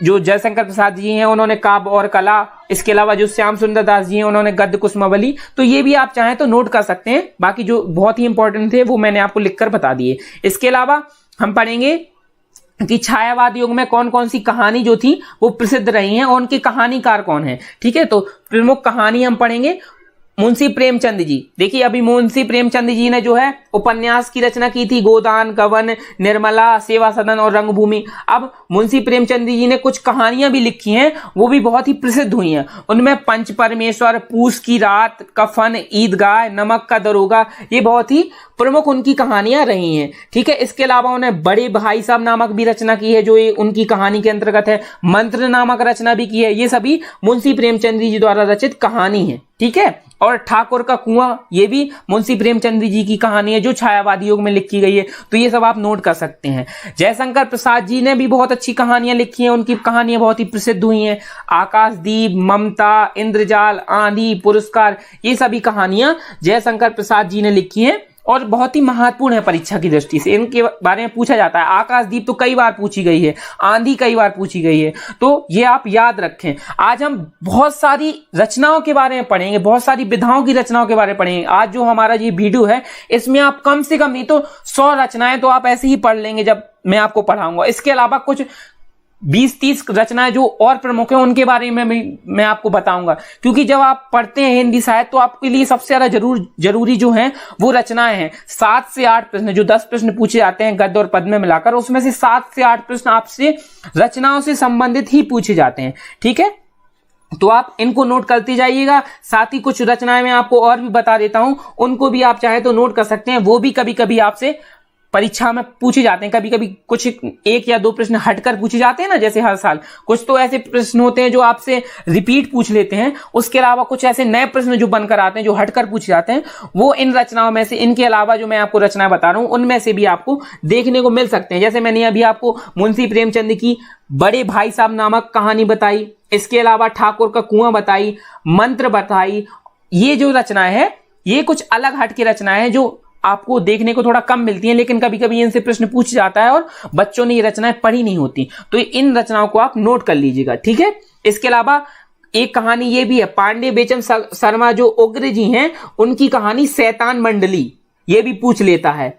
Speaker 2: जो जयशंकर प्रसाद जी हैं उन्होंने काव्य और कला, इसके अलावा जो श्याम सुंदर दास जी हैं उन्होंने गद्य कुसुमावली, तो ये भी आप चाहें तो नोट कर सकते हैं। बाकी जो बहुत ही इंपॉर्टेंट थे वो मैंने आपको लिखकर बता दिए। इसके अलावा हम पढ़ेंगे कि छायावाद युग में कौन कौन सी कहानी जो थी वो प्रसिद्ध रही हैं और उनके कहानीकार कौन है। ठीक है, तो प्रमुख कहानी हम पढ़ेंगे मुंशी प्रेमचंद जी। देखिए, अभी मुंशी प्रेमचंद जी ने जो है उपन्यास की रचना की थी, गोदान, कवन, निर्मला, सेवा सदन और रंगभूमि। अब मुंशी प्रेमचंद जी ने कुछ कहानियां भी लिखी हैं, वो भी बहुत ही प्रसिद्ध हुई हैं। उनमें पंच परमेश्वर, पूस की रात, कफन, ईदगाह, नमक का दरोगा, ये बहुत ही प्रमुख उनकी कहानियां रही हैं। ठीक है, इसके अलावा उन्हें बड़े भाई साहब नामक भी रचना की है जो ये उनकी कहानी के अंतर्गत है। मंत्र नामक रचना भी की है। ये सभी मुंशी प्रेमचंद जी द्वारा रचित कहानी है। ठीक है, और ठाकुर का कुआं, ये भी मुंशी प्रेमचंद जी की कहानी है जो छायावादी युग में लिखी गई है। तो ये सब आप नोट कर सकते हैं। जयशंकर प्रसाद जी ने भी बहुत अच्छी कहानियां लिखी हैं, उनकी कहानियां बहुत ही प्रसिद्ध हुई हैं। आकाशदीप, ममता, इंद्रजाल, आंधी, पुरस्कार, ये सभी कहानियां जयशंकर प्रसाद जी ने लिखी हैं और बहुत ही महत्वपूर्ण है परीक्षा की दृष्टि से। इनके बारे में पूछा जाता है। आकाशदीप तो कई बार पूछी गई है, आंधी कई बार पूछी गई है, तो ये आप याद रखें। आज हम बहुत सारी रचनाओं के बारे में पढ़ेंगे, बहुत सारी विधाओं की रचनाओं के बारे में पढ़ेंगे। आज जो हमारा ये वीडियो है इसमें आप कम से कम नहीं तो 100 रचनाएं तो आप ऐसे ही पढ़ लेंगे जब मैं आपको पढ़ाऊंगा। इसके अलावा कुछ 20-30 रचनाएं जो और प्रमुख है उनके बारे में मैं आपको बताऊंगा, क्योंकि जब आप पढ़ते हैं हिंदी साहित्य तो आपके लिए सबसे ज्यादा जरूरी जो है वो रचनाएं हैं। 7 से 8 प्रश्न, जो 10 प्रश्न पूछे जाते हैं गद्य और पद्य में मिलाकर, उसमें से 7 से 8 प्रश्न आपसे रचनाओं से संबंधित ही पूछे जाते हैं। ठीक है, तो आप इनको नोट करते जाइएगा। साथ ही कुछ रचनाएं मैं आपको और भी बता देता हूं, उनको भी आप चाहे तो नोट कर सकते हैं। वो भी कभी कभी आपसे परीक्षा में पूछे जाते हैं। कभी कभी कुछ 1 या 2 प्रश्न हटकर पूछे जाते हैं ना, जैसे हर साल कुछ तो ऐसे प्रश्न होते हैं जो आपसे रिपीट पूछ लेते हैं। उसके अलावा कुछ ऐसे नए प्रश्न जो बनकर आते हैं, जो हटकर पूछे जाते हैं, वो इन रचनाओं में से, इनके अलावा जो मैं आपको रचनाएं बता रहा हूं उनमें से भी आपको देखने को मिल सकते हैं। जैसे मैंने अभी आपको मुंशी प्रेमचंद की बड़े भाई साहब नामक कहानी बताई, इसके अलावा ठाकुर का कुआं बताई, मंत्र बताई। ये जो रचनाएं है, ये कुछ अलग हट की रचनाएं हैं जो आपको देखने को थोड़ा कम मिलती हैं, लेकिन कभी कभी इनसे प्रश्न पूछ जाता है और बच्चों ने ये रचनाएं पढ़ी नहीं होती, तो इन रचनाओं को आप नोट कर लीजिएगा, ठीक है। इसके अलावा एक कहानी ये भी है, पांडे बेचन शर्मा जो उग्र जी हैं, उनकी कहानी शैतान मंडली, ये भी पूछ लेता है।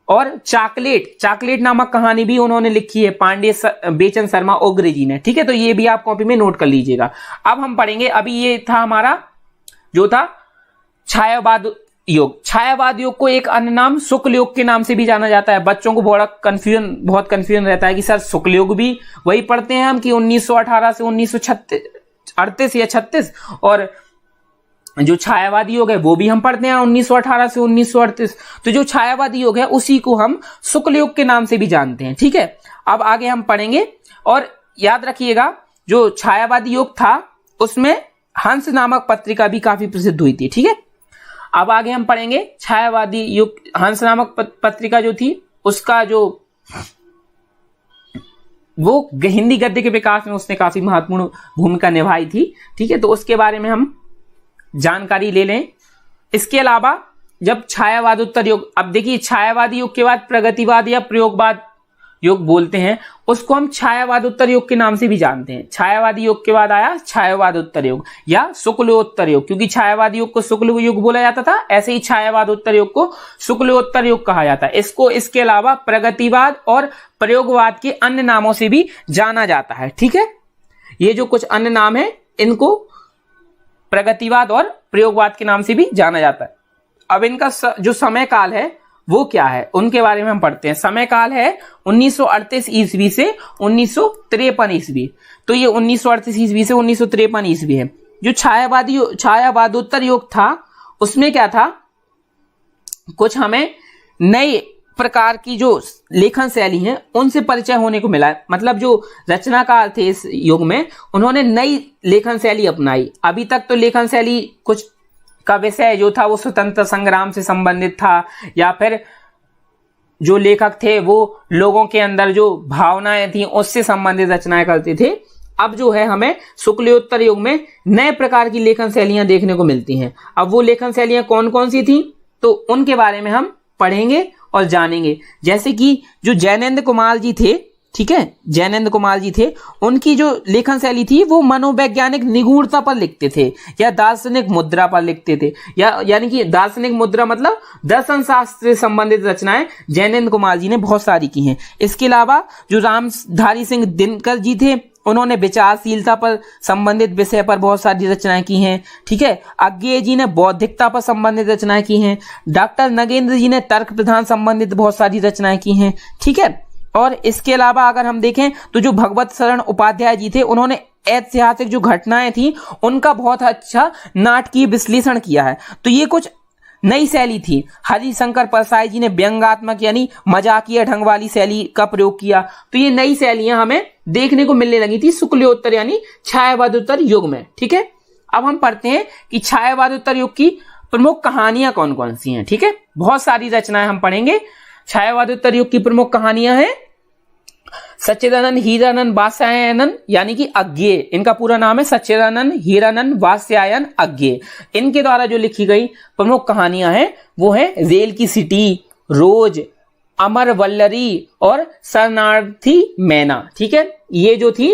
Speaker 2: और चाकलेट नामक कहानी भी उन्होंने लिखी है, पांडे बेचन शर्मा उग्र जी ने, ठीक है। तो ये भी आप कॉपी में नोट कर लीजिएगा। अब हम पढ़ेंगे, अभी ये था हमारा जो था छायावाद योग। छायावाद योग को एक अन्य नाम शुक्ल योग के नाम से भी जाना जाता है। बच्चों को बहुत कंफ्यूजन रहता है कि सर शुक्ल योग भी वही पढ़ते हैं हम कि 1918 से 1938 या 36, और जो छायावादी योग है वो भी हम पढ़ते हैं 1918 से 1938। तो जो छायावादी योग है उसी को हम शुक्ल योग के नाम से भी जानते हैं, ठीक है। अब आगे हम पढ़ेंगे, और याद रखिएगा जो छायावादी योग था उसमें हंस नामक पत्रिका भी काफी प्रसिद्ध हुई थी, ठीक है। अब आगे हम पढ़ेंगे छायावादी युग। हंस नामक पत्रिका जो थी उसका जो वो हिंदी गद्य के विकास में उसने काफी महत्वपूर्ण भूमिका निभाई थी, ठीक है। तो उसके बारे में हम जानकारी ले लें। इसके अलावा जब छायावाद उत्तर युग, अब देखिए छायावादी युग के बाद प्रगतिवाद या प्रयोगवाद युग बोलते हैं, उसको हम छायावाद उत्तर युग के नाम से भी जानते हैं। छायावादी युग के बाद आया छायावाद उत्तर युग या शुक्लोत्तर युग, क्योंकि छायावादी युग को शुक्ल युग बोला जाता था, ऐसे ही छायावाद उत्तर युग को शुक्लोत्तर युग कहा जाता है। इसको इसके अलावा प्रगतिवाद और प्रयोगवाद के अन्य नामों से भी जाना जाता है, ठीक है। ये जो कुछ अन्य नाम है इनको प्रगतिवाद और प्रयोगवाद के नाम से भी जाना जाता है। अब इनका जो समय काल है वो क्या है, उनके बारे में हम पढ़ते हैं। समय काल है 1938 ईस्वी से 1953 ईस्वी। तो ये 1938 ईस्वी से 1953 ईस्वी है। जो छायावादोत्तर युग था उसमें क्या था, कुछ हमें नए प्रकार की जो लेखन शैली है उनसे परिचय होने को मिला। मतलब जो रचनाकार थे इस युग में, उन्होंने नई लेखन शैली अपनाई। अभी तक तो लेखन शैली कुछ का विषय जो था वो स्वतंत्र संग्राम से संबंधित था, या फिर जो लेखक थे वो लोगों के अंदर जो भावनाएं थी उससे संबंधित रचनाएं करते थे। अब जो है हमें शुक्लोत्तर युग में नए प्रकार की लेखन शैलियां देखने को मिलती हैं। अब वो लेखन शैलियां कौन कौन सी थी तो उनके बारे में हम पढ़ेंगे और जानेंगे। जैसे कि जो जैनेन्द्र कुमार जी थे, ठीक है, जैनेन्द्र कुमार जी थे, उनकी जो लेखन शैली थी वो मनोवैज्ञानिक निगूढ़ता पर लिखते थे या दार्शनिक मुद्रा पर लिखते थे, या यानी कि दार्शनिक मुद्रा मतलब दर्शन शास्त्र से संबंधित रचनाएं जैनेन्द्र कुमार जी ने बहुत सारी की हैं। इसके अलावा जो रामधारी सिंह दिनकर जी थे, उन्होंने विचारशीलता पर संबंधित विषय पर बहुत सारी रचनाएं की हैं, ठीक है। अज्ञेय जी ने बौद्धिकता पर संबंधित रचनाएं की हैं। डॉक्टर नगेंद्र जी ने तर्क प्रधान संबंधित बहुत सारी रचनाएं की हैं, ठीक है। और इसके अलावा अगर हम देखें तो जो भगवत शरण उपाध्याय जी थे, उन्होंने ऐतिहासिक जो घटनाएं थी उनका बहुत अच्छा नाटकीय विश्लेषण किया है। तो ये कुछ नई शैली थी। हरिशंकर परसाई जी ने व्यंग्यात्मक यानी मजाकिया ढंग वाली शैली का प्रयोग किया। तो ये नई शैलियां हमें देखने को मिलने लगी थी शुक्लोत्तर यानी छायावादोत्तर युग में, ठीक है। अब हम पढ़ते हैं कि छायावादोत्तर युग की प्रमुख कहानियां कौन कौन सी हैं, ठीक है। बहुत सारी रचनाएं हम पढ़ेंगे। छायावादोत्तर युग की प्रमुख कहानियां हैं सच्चिदानंद हीरानंद वात्स्यायन यानी कि अज्ञेय, इनका पूरा नाम है सच्चिदानंद हीरानंद वात्स्यायन अज्ञेय। इनके द्वारा जो लिखी गई प्रमुख कहानियां हैं वो है रेल की सिटी, रोज, अमर वल्लरी और शरणार्थी मैना, ठीक है। ये जो थी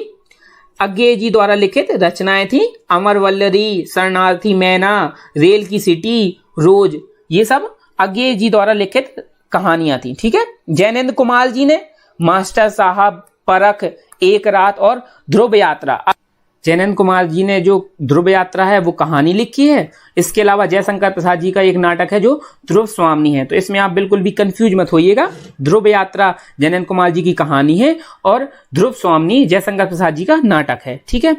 Speaker 2: अज्ञेय जी द्वारा लिखित रचनाएं थी। अमर वल्लरी, शरणार्थी मैना, रेल की सिटी, रोज, ये सब अज्ञेय जी द्वारा लिखित कहानियां थी, ठीक है। जैनेन्द्र कुमार जी ने मास्टर साहब, परख, एक रात और ध्रुव यात्रा, जैनेन्द्र कुमार जी ने जो ध्रुव यात्रा है वो कहानी लिखी है। इसके अलावा जयशंकर प्रसाद जी का एक नाटक है जो ध्रुव स्वामी है। तो इसमें आप बिल्कुल भी कंफ्यूज मत होइएगा। ध्रुव यात्रा जैनेन्द्र कुमार जी की कहानी है और ध्रुव स्वामी जयशंकर प्रसाद जी का नाटक है, ठीक है।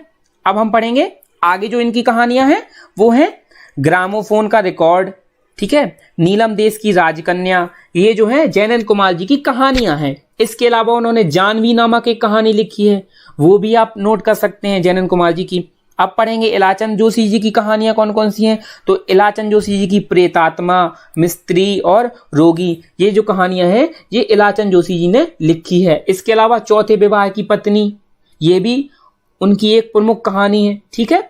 Speaker 2: अब हम पढ़ेंगे आगे जो इनकी कहानियां हैं वो है ग्रामोफोन का रिकॉर्ड, ठीक है, नीलम देश की राजकन्या, ये जो है जैनन कुमार जी की कहानियां हैं। इसके अलावा उन्होंने जानवी नामक एक कहानी लिखी है, वो भी आप नोट कर सकते हैं जैनन कुमार जी की। अब पढ़ेंगे इलाचंद जोशी जी की कहानियां कौन कौन सी हैं, तो इलाचंद जोशी जी की प्रेतात्मा, मिस्त्री और रोगी, ये जो कहानियां हैं ये इलाचंद जोशी जी ने लिखी है। इसके अलावा चौथे विवाह की पत्नी, ये भी उनकी एक प्रमुख कहानी है, ठीक है।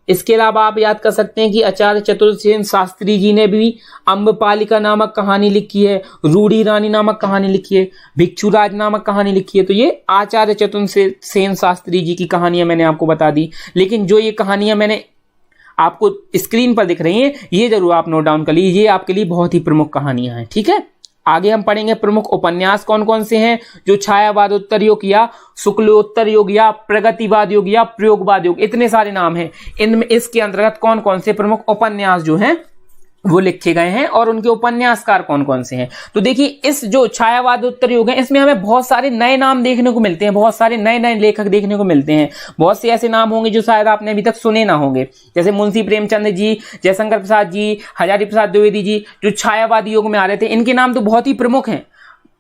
Speaker 2: इसके अलावा आप याद कर सकते हैं कि आचार्य चतुर्सेन शास्त्री जी ने भी अम्बपालिका नामक कहानी लिखी है, रूढ़ी रानी नामक कहानी लिखी है, भिक्षुराज नामक कहानी लिखी है। तो ये आचार्य चतुर्सेन शास्त्री जी की कहानियां मैंने आपको बता दी। लेकिन जो ये कहानियां मैंने आपको स्क्रीन पर दिख रही हैं, ये जरूर आप नोट डाउन कर लीजिए, ये आपके लिए बहुत ही प्रमुख कहानियां हैं, ठीक है। आगे हम पढ़ेंगे प्रमुख उपन्यास कौन कौन से हैं, जो छायावादोत्तर युग या शुक्लोत्तर युग या प्रगतिवाद युग या प्रयोगवाद युग, इतने सारे नाम हैं। इनमें इसके अंतर्गत कौन कौन से प्रमुख उपन्यास जो हैं वो लिखे गए हैं और उनके उपन्यासकार कौन कौन से हैं। तो देखिए, इस जो छायावादोत्तर युग है इसमें हमें बहुत सारे नए नाम देखने को मिलते हैं, बहुत सारे नए नए लेखक देखने को मिलते हैं। बहुत से ऐसे नाम होंगे जो शायद आपने अभी तक सुने ना होंगे, जैसे मुंशी प्रेमचंद जी, जयशंकर प्रसाद जी, हजारी प्रसाद द्विवेदी जी, जो छायावादी युग में आ रहे थे। इनके नाम तो बहुत ही प्रमुख हैं,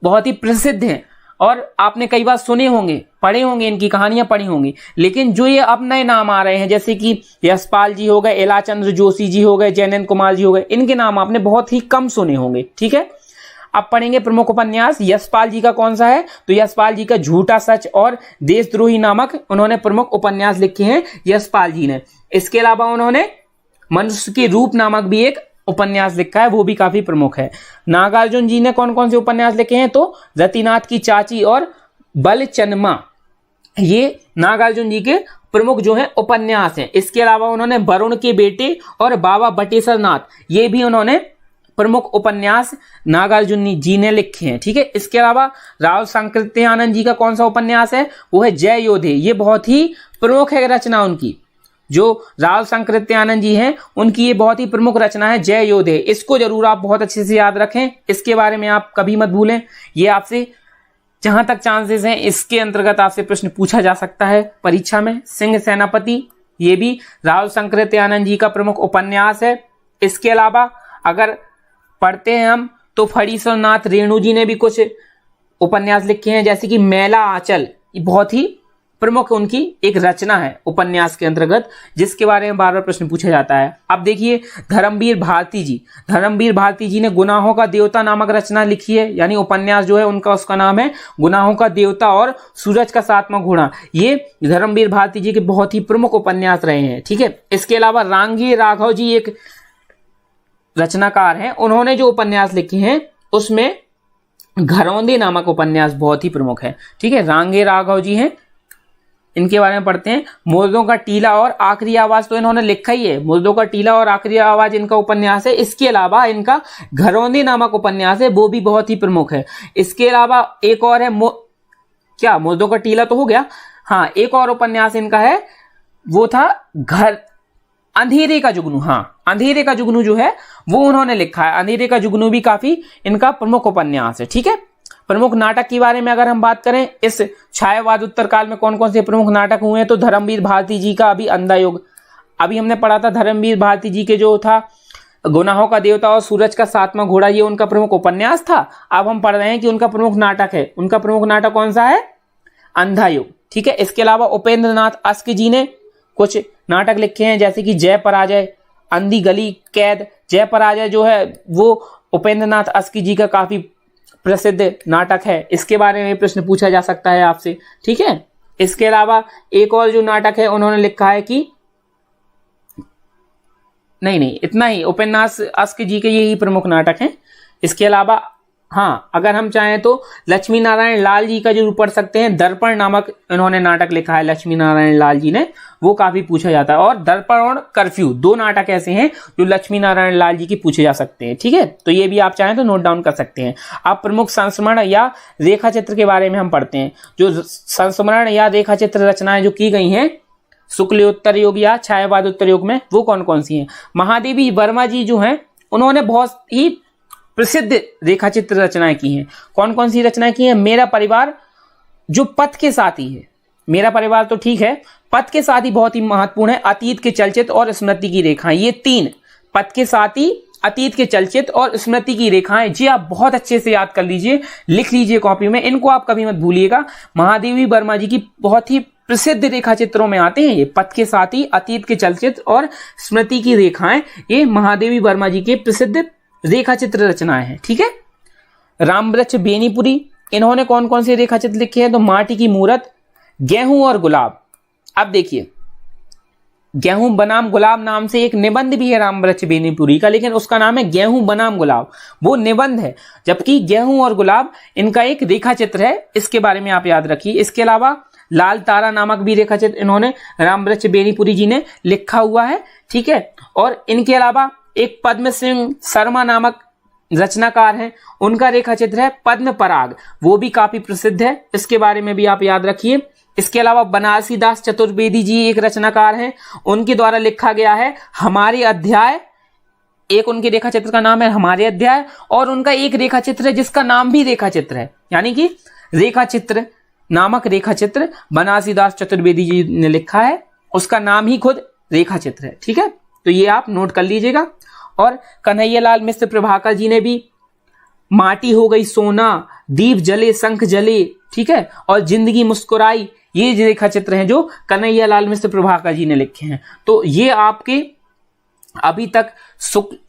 Speaker 2: बहुत ही प्रसिद्ध हैं और आपने कई बार सुने होंगे, पढ़े होंगे, इनकी कहानियां पढ़ी होंगी। लेकिन जो ये अब नए नाम आ रहे हैं, जैसे कि यशपाल जी हो गए, इलाचंद जोशी जी हो गए, जैनन कुमार जी हो गए, इनके नाम आपने बहुत ही कम सुने होंगे, ठीक है। अब पढ़ेंगे प्रमुख उपन्यास। यशपाल जी का कौन सा है, तो यशपाल जी का झूठा सच और देशद्रोही नामक उन्होंने प्रमुख उपन्यास लिखे हैं यशपाल जी ने। इसके अलावा उन्होंने मनुष्य के रूप नामक भी एक उपन्यास लिखा है, वो भी काफी प्रमुख है। नागार्जुन जी ने कौन कौन से उपन्यास लिखे हैं, तो रतिनाथ की चाची और बलचनमा, ये नागार्जुन जी के प्रमुख जो है उपन्यास हैं। इसके अलावा उन्होंने वरुण के बेटे और बाबा बटेश्वर नाथ, ये भी उन्होंने प्रमुख उपन्यास नागार्जुन जी ने लिखे हैं, ठीक है। इसके अलावा राव संकृत्यानंद जी का कौन सा उपन्यास है, वो है जय योधे। ये बहुत ही प्रमुख है रचना उनकी, जो राव संकृत्यानंद जी हैं उनकी ये बहुत ही प्रमुख रचना है जय योधे। इसको जरूर आप बहुत अच्छे से याद रखें, इसके बारे में आप कभी मत भूलें। ये आपसे जहां तक चांसेस हैं इसके अंतर्गत आपसे प्रश्न पूछा जा सकता है परीक्षा में। सिंह सेनापति, ये भी राव संकृत्यानंद जी का प्रमुख उपन्यास है। इसके अलावा अगर पढ़ते हैं हम तो फणीश्वर नाथ रेणु जी ने भी कुछ उपन्यास लिखे हैं, जैसे कि मैला आंचल, ये बहुत ही प्रमुख उनकी एक रचना है उपन्यास के अंतर्गत, जिसके बारे में बार बार प्रश्न पूछा जाता है। अब देखिए धर्मवीर भारती जी, धर्मवीर भारती जी ने गुनाहों का देवता नामक रचना लिखी है, यानी उपन्यास जो है उनका, उसका नाम है गुनाहों का देवता और सूरज का सातवां घोड़ा। ये धर्मवीर भारती जी के बहुत ही प्रमुख उपन्यास रहे हैं, ठीक है। इसके अलावा रांगे राघव जी एक रचनाकार हैं, उन्होंने जो उपन्यास लिखे हैं उसमें घरौंदे नामक उपन्यास बहुत ही प्रमुख है, ठीक है। रांगे राघव जी हैं, इनके बारे में पढ़ते हैं। मुर्दों का टीला और आखिरी आवाज तो इन्होंने लिखा ही है, मुर्दों का टीला और आखिरी आवाज इनका उपन्यास है। इसके अलावा इनका घरौंदे नामक उपन्यास है, वो भी बहुत ही प्रमुख है। इसके अलावा एक और है क्या, मुर्दों का टीला तो हो गया, हाँ, एक और उपन्यास इनका है, वो था अंधेरे का जुगनू। हाँ, अंधेरे का जुगनू जो है वो उन्होंने लिखा है। अंधेरे का जुगनू भी काफी इनका प्रमुख उपन्यास है, ठीक है। प्रमुख नाटक के बारे में अगर हम बात करें, इस छायावाद उत्तर काल में कौन कौन से प्रमुख नाटक हुए हैं, तो धर्मवीर भारती जी का अभी अंधा युग, अभी हमने पढ़ा था धर्मवीर भारती जी के जो था गुनाहों का देवता और सूरज का सातवां घोड़ा, ये उनका प्रमुख उपन्यास था। अब हम पढ़ रहे हैं कि उनका प्रमुख नाटक है, उनका प्रमुख नाटक कौन सा है, अंधा युग, ठीक है। इसके अलावा उपेंद्र नाथ अस्क जी ने कुछ नाटक लिखे हैं, जैसे कि जय पराजय, अंधी गली, कैद। जय पराजय जो है वो उपेंद्र नाथ अस्क जी का काफी प्रसिद्ध नाटक है, इसके बारे में प्रश्न पूछा जा सकता है आपसे, ठीक है। इसके अलावा एक और जो नाटक है उन्होंने लिखा है कि नहीं इतना ही, उपन्यास अस्क जी के यही प्रमुख नाटक हैं। इसके अलावा हाँ, अगर हम चाहें तो लक्ष्मी नारायण लाल जी का जरूर पढ़ सकते हैं। दर्पण नामक इन्होंने नाटक लिखा है लक्ष्मी नारायण लाल जी ने, वो काफी पूछा जाता है। और दर्पण और कर्फ्यू, दो नाटक ऐसे हैं जो लक्ष्मी नारायण लाल जी की पूछे जा सकते हैं, ठीक है। तो ये भी आप चाहें तो नोट डाउन कर सकते हैं। अब प्रमुख संस्मरण या रेखा चित्र के बारे में हम पढ़ते हैं। जो संस्मरण या रेखा चित्र रचनाएं जो की गई हैं शुक्लोत्तर युग या छायावादोत्तर युग में, वो कौन कौन सी हैं। महादेवी वर्मा जी जो हैं उन्होंने बहुत ही प्रसिद्ध रेखाचित्र रचनाएं की हैं। कौन कौन सी रचनाएं की हैं, मेरा परिवार जो पथ के साथी है, मेरा परिवार तो ठीक है, पद के साथ ही बहुत ही महत्वपूर्ण है अतीत के चलचित्र और स्मृति की रेखाएं। ये तीन, पद के साथ ही, अतीत के चलचित्र और स्मृति की रेखाएं, जी आप बहुत अच्छे से याद कर लीजिए, लिख लीजिए कॉपी में, इनको आप कभी मत भूलिएगा। महादेवी वर्मा जी की बहुत ही प्रसिद्ध रेखा चित्रों में आते हैं ये, पद के साथ ही, अतीत के चलचित्र और स्मृति की रेखाएं, ये महादेवी वर्मा जी के प्रसिद्ध रेखा चित्र रचनाएं हैं। ठीक है। रामवृक्ष बेनीपुरी, इन्होंने कौन कौन से रेखा चित्र लिखे हैं? तो माटी की मूरत, गेहूं और गुलाब। अब देखिए, गेहूं बनाम गुलाब नाम से एक निबंध भी है रामवृक्ष बेनीपुरी का, लेकिन उसका नाम है गेहूं बनाम गुलाब, वो निबंध है, जबकि गेहूं और गुलाब इनका एक रेखा चित्र है। इसके बारे में आप याद रखिए। इसके अलावा लाल तारा नामक भी रेखा चित्र इन्होंने रामवृक्ष बेनीपुरी जी ने लिखा हुआ है। ठीक है। और इनके अलावा एक पद्म सिंह शर्मा नामक रचनाकार हैं, उनका रेखा चित्र है पद्म पराग, वो भी काफी प्रसिद्ध है, इसके बारे में भी आप याद रखिए। इसके अलावा बनारसी दास चतुर्वेदी जी एक रचनाकार हैं, उनके द्वारा लिखा गया है हमारे अध्याय, एक उनके रेखा चित्र का नाम है हमारे अध्याय, और उनका एक रेखा चित्र है जिसका नाम भी रेखा चित्र है, यानी कि रेखा चित्र नामक रेखा चित्र बनारसी दास चतुर्वेदी जी ने लिखा है, उसका नाम ही खुद रेखा चित्र है। ठीक है, तो ये आप नोट कर लीजिएगा। और कन्हैयालाल मिश्र प्रभाकर जी ने भी माटी हो गई सोना, दीप जले शंख जले, ठीक है, और जिंदगी मुस्कुराई, ये रेखा चित्र हैं जो कन्हैयालाल मिश्र प्रभाकर जी ने लिखे हैं। तो ये आपके अभी तक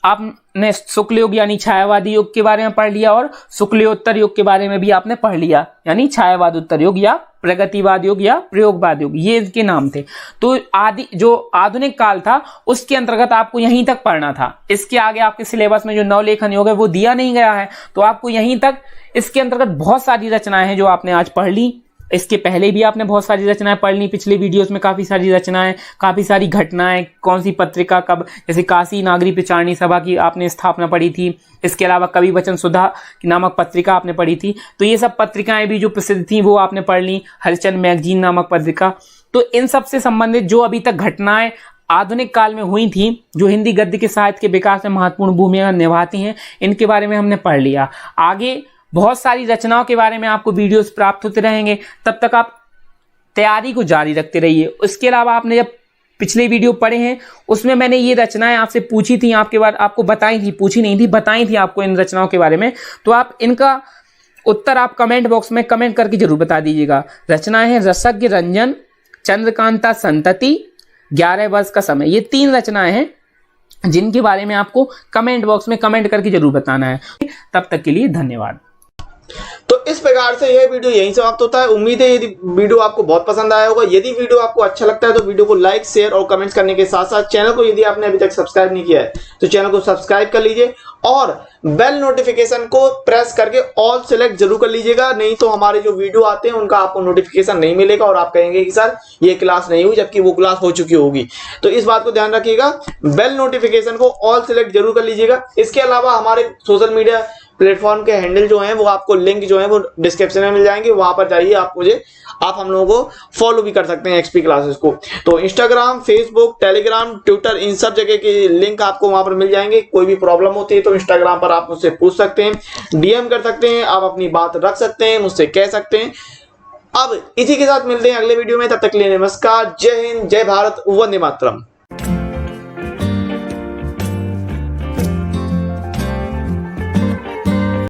Speaker 2: आपने शुक्ल युग यानी छायावादी युग के बारे में पढ़ लिया, और शुक्लियोत्तर युग के बारे में भी आपने पढ़ लिया, यानी छायावाद उत्तर युग या प्रगतिवाद युग या प्रयोगवाद युग, ये इसके नाम थे। तो जो आधुनिक काल था उसके अंतर्गत आपको यहीं तक पढ़ना था। इसके आगे आपके सिलेबस में जो नवलेखन योग है वो दिया नहीं गया है, तो आपको यहीं तक, इसके अंतर्गत बहुत सारी रचनाएं हैं जो आपने आज पढ़ ली। इसके पहले भी आपने बहुत सारी रचनाएं पढ़ ली, पिछले वीडियोस में काफी सारी रचनाएं, काफी सारी घटनाएं, कौन सी पत्रिका कब, जैसे काशी नागरी प्रचारणी सभा की आपने स्थापना पढ़ी थी। इसके अलावा कवि वचन सुधा नामक पत्रिका आपने पढ़ी थी। तो ये सब पत्रिकाएं भी जो प्रसिद्ध थी वो आपने पढ़ ली। हरिचंद मैगजीन नामक पत्रिका। तो इन सब से संबंधित जो अभी तक घटनाएं आधुनिक काल में हुई थी, जो हिंदी गद्य के साहित्य के विकास में महत्वपूर्ण भूमिका निभाती हैं, इनके बारे में हमने पढ़ लिया। आगे बहुत सारी रचनाओं के बारे में आपको वीडियोस प्राप्त होते रहेंगे, तब तक आप तैयारी को जारी रखते रहिए। इसके अलावा आपने जब पिछले वीडियो पढ़े हैं उसमें मैंने ये रचनाएं आपसे पूछी थी, आपके बारे आपको बताई थी, पूछी नहीं थी, बताई थी आपको इन रचनाओं के बारे में, तो आप इनका उत्तर आप कमेंट बॉक्स में कमेंट करके जरूर बता दीजिएगा। रचनाएं हैं रसज्ञ रंजन, चंद्रकांता संतति, 11 वर्ष का समय, ये 3 रचनाएं हैं जिनके बारे में आपको कमेंट बॉक्स में कमेंट करके जरूर बताना है। तब तक के लिए धन्यवाद।
Speaker 1: तो इस प्रकार से यह वीडियो यहीं समाप्त होता है। उम्मीद है यदि वीडियो आपको बहुत पसंद आया होगा। यदि वीडियो आपको अच्छा लगता है तो वीडियो को लाइक, शेयर और कमेंट्स करने के साथ साथ चैनल को यदि आपने अभी तक सब्सक्राइब नहीं किया है तो चैनल को सब्सक्राइब कर लीजिए और बेल नोटिफिकेशन को प्रेस करके ऑल सेलेक्ट जरूर कर लीजिएगा, नहीं तो हमारे जो वीडियो आते हैं उनका आपको नोटिफिकेशन नहीं मिलेगा और आप कहेंगे कि सर ये क्लास नहीं हुई, जबकि वो क्लास हो चुकी होगी। तो इस बात को ध्यान रखिएगा, बेल नोटिफिकेशन को ऑल सेलेक्ट जरूर कर लीजिएगा। इसके अलावा हमारे सोशल मीडिया प्लेटफॉर्म के हैंडल जो हैं वो आपको लिंक जो है वो डिस्क्रिप्शन में मिल जाएंगे, वहां पर जाइए, आप हम लोगों को फॉलो भी कर सकते हैं एक्सपी क्लासेस को। तो इंस्टाग्राम, फेसबुक, टेलीग्राम, ट्विटर, इन सब जगह के लिंक आपको वहां पर मिल जाएंगे। कोई भी प्रॉब्लम होती है तो इंस्टाग्राम पर आप मुझसे पूछ सकते हैं, डीएम कर सकते हैं, आप अपनी बात रख सकते हैं, मुझसे कह सकते हैं। अब इसी के साथ मिलते हैं अगले वीडियो में, तब तक के लिए नमस्कार, जय हिंद, जय भारत, वंदे मातरम।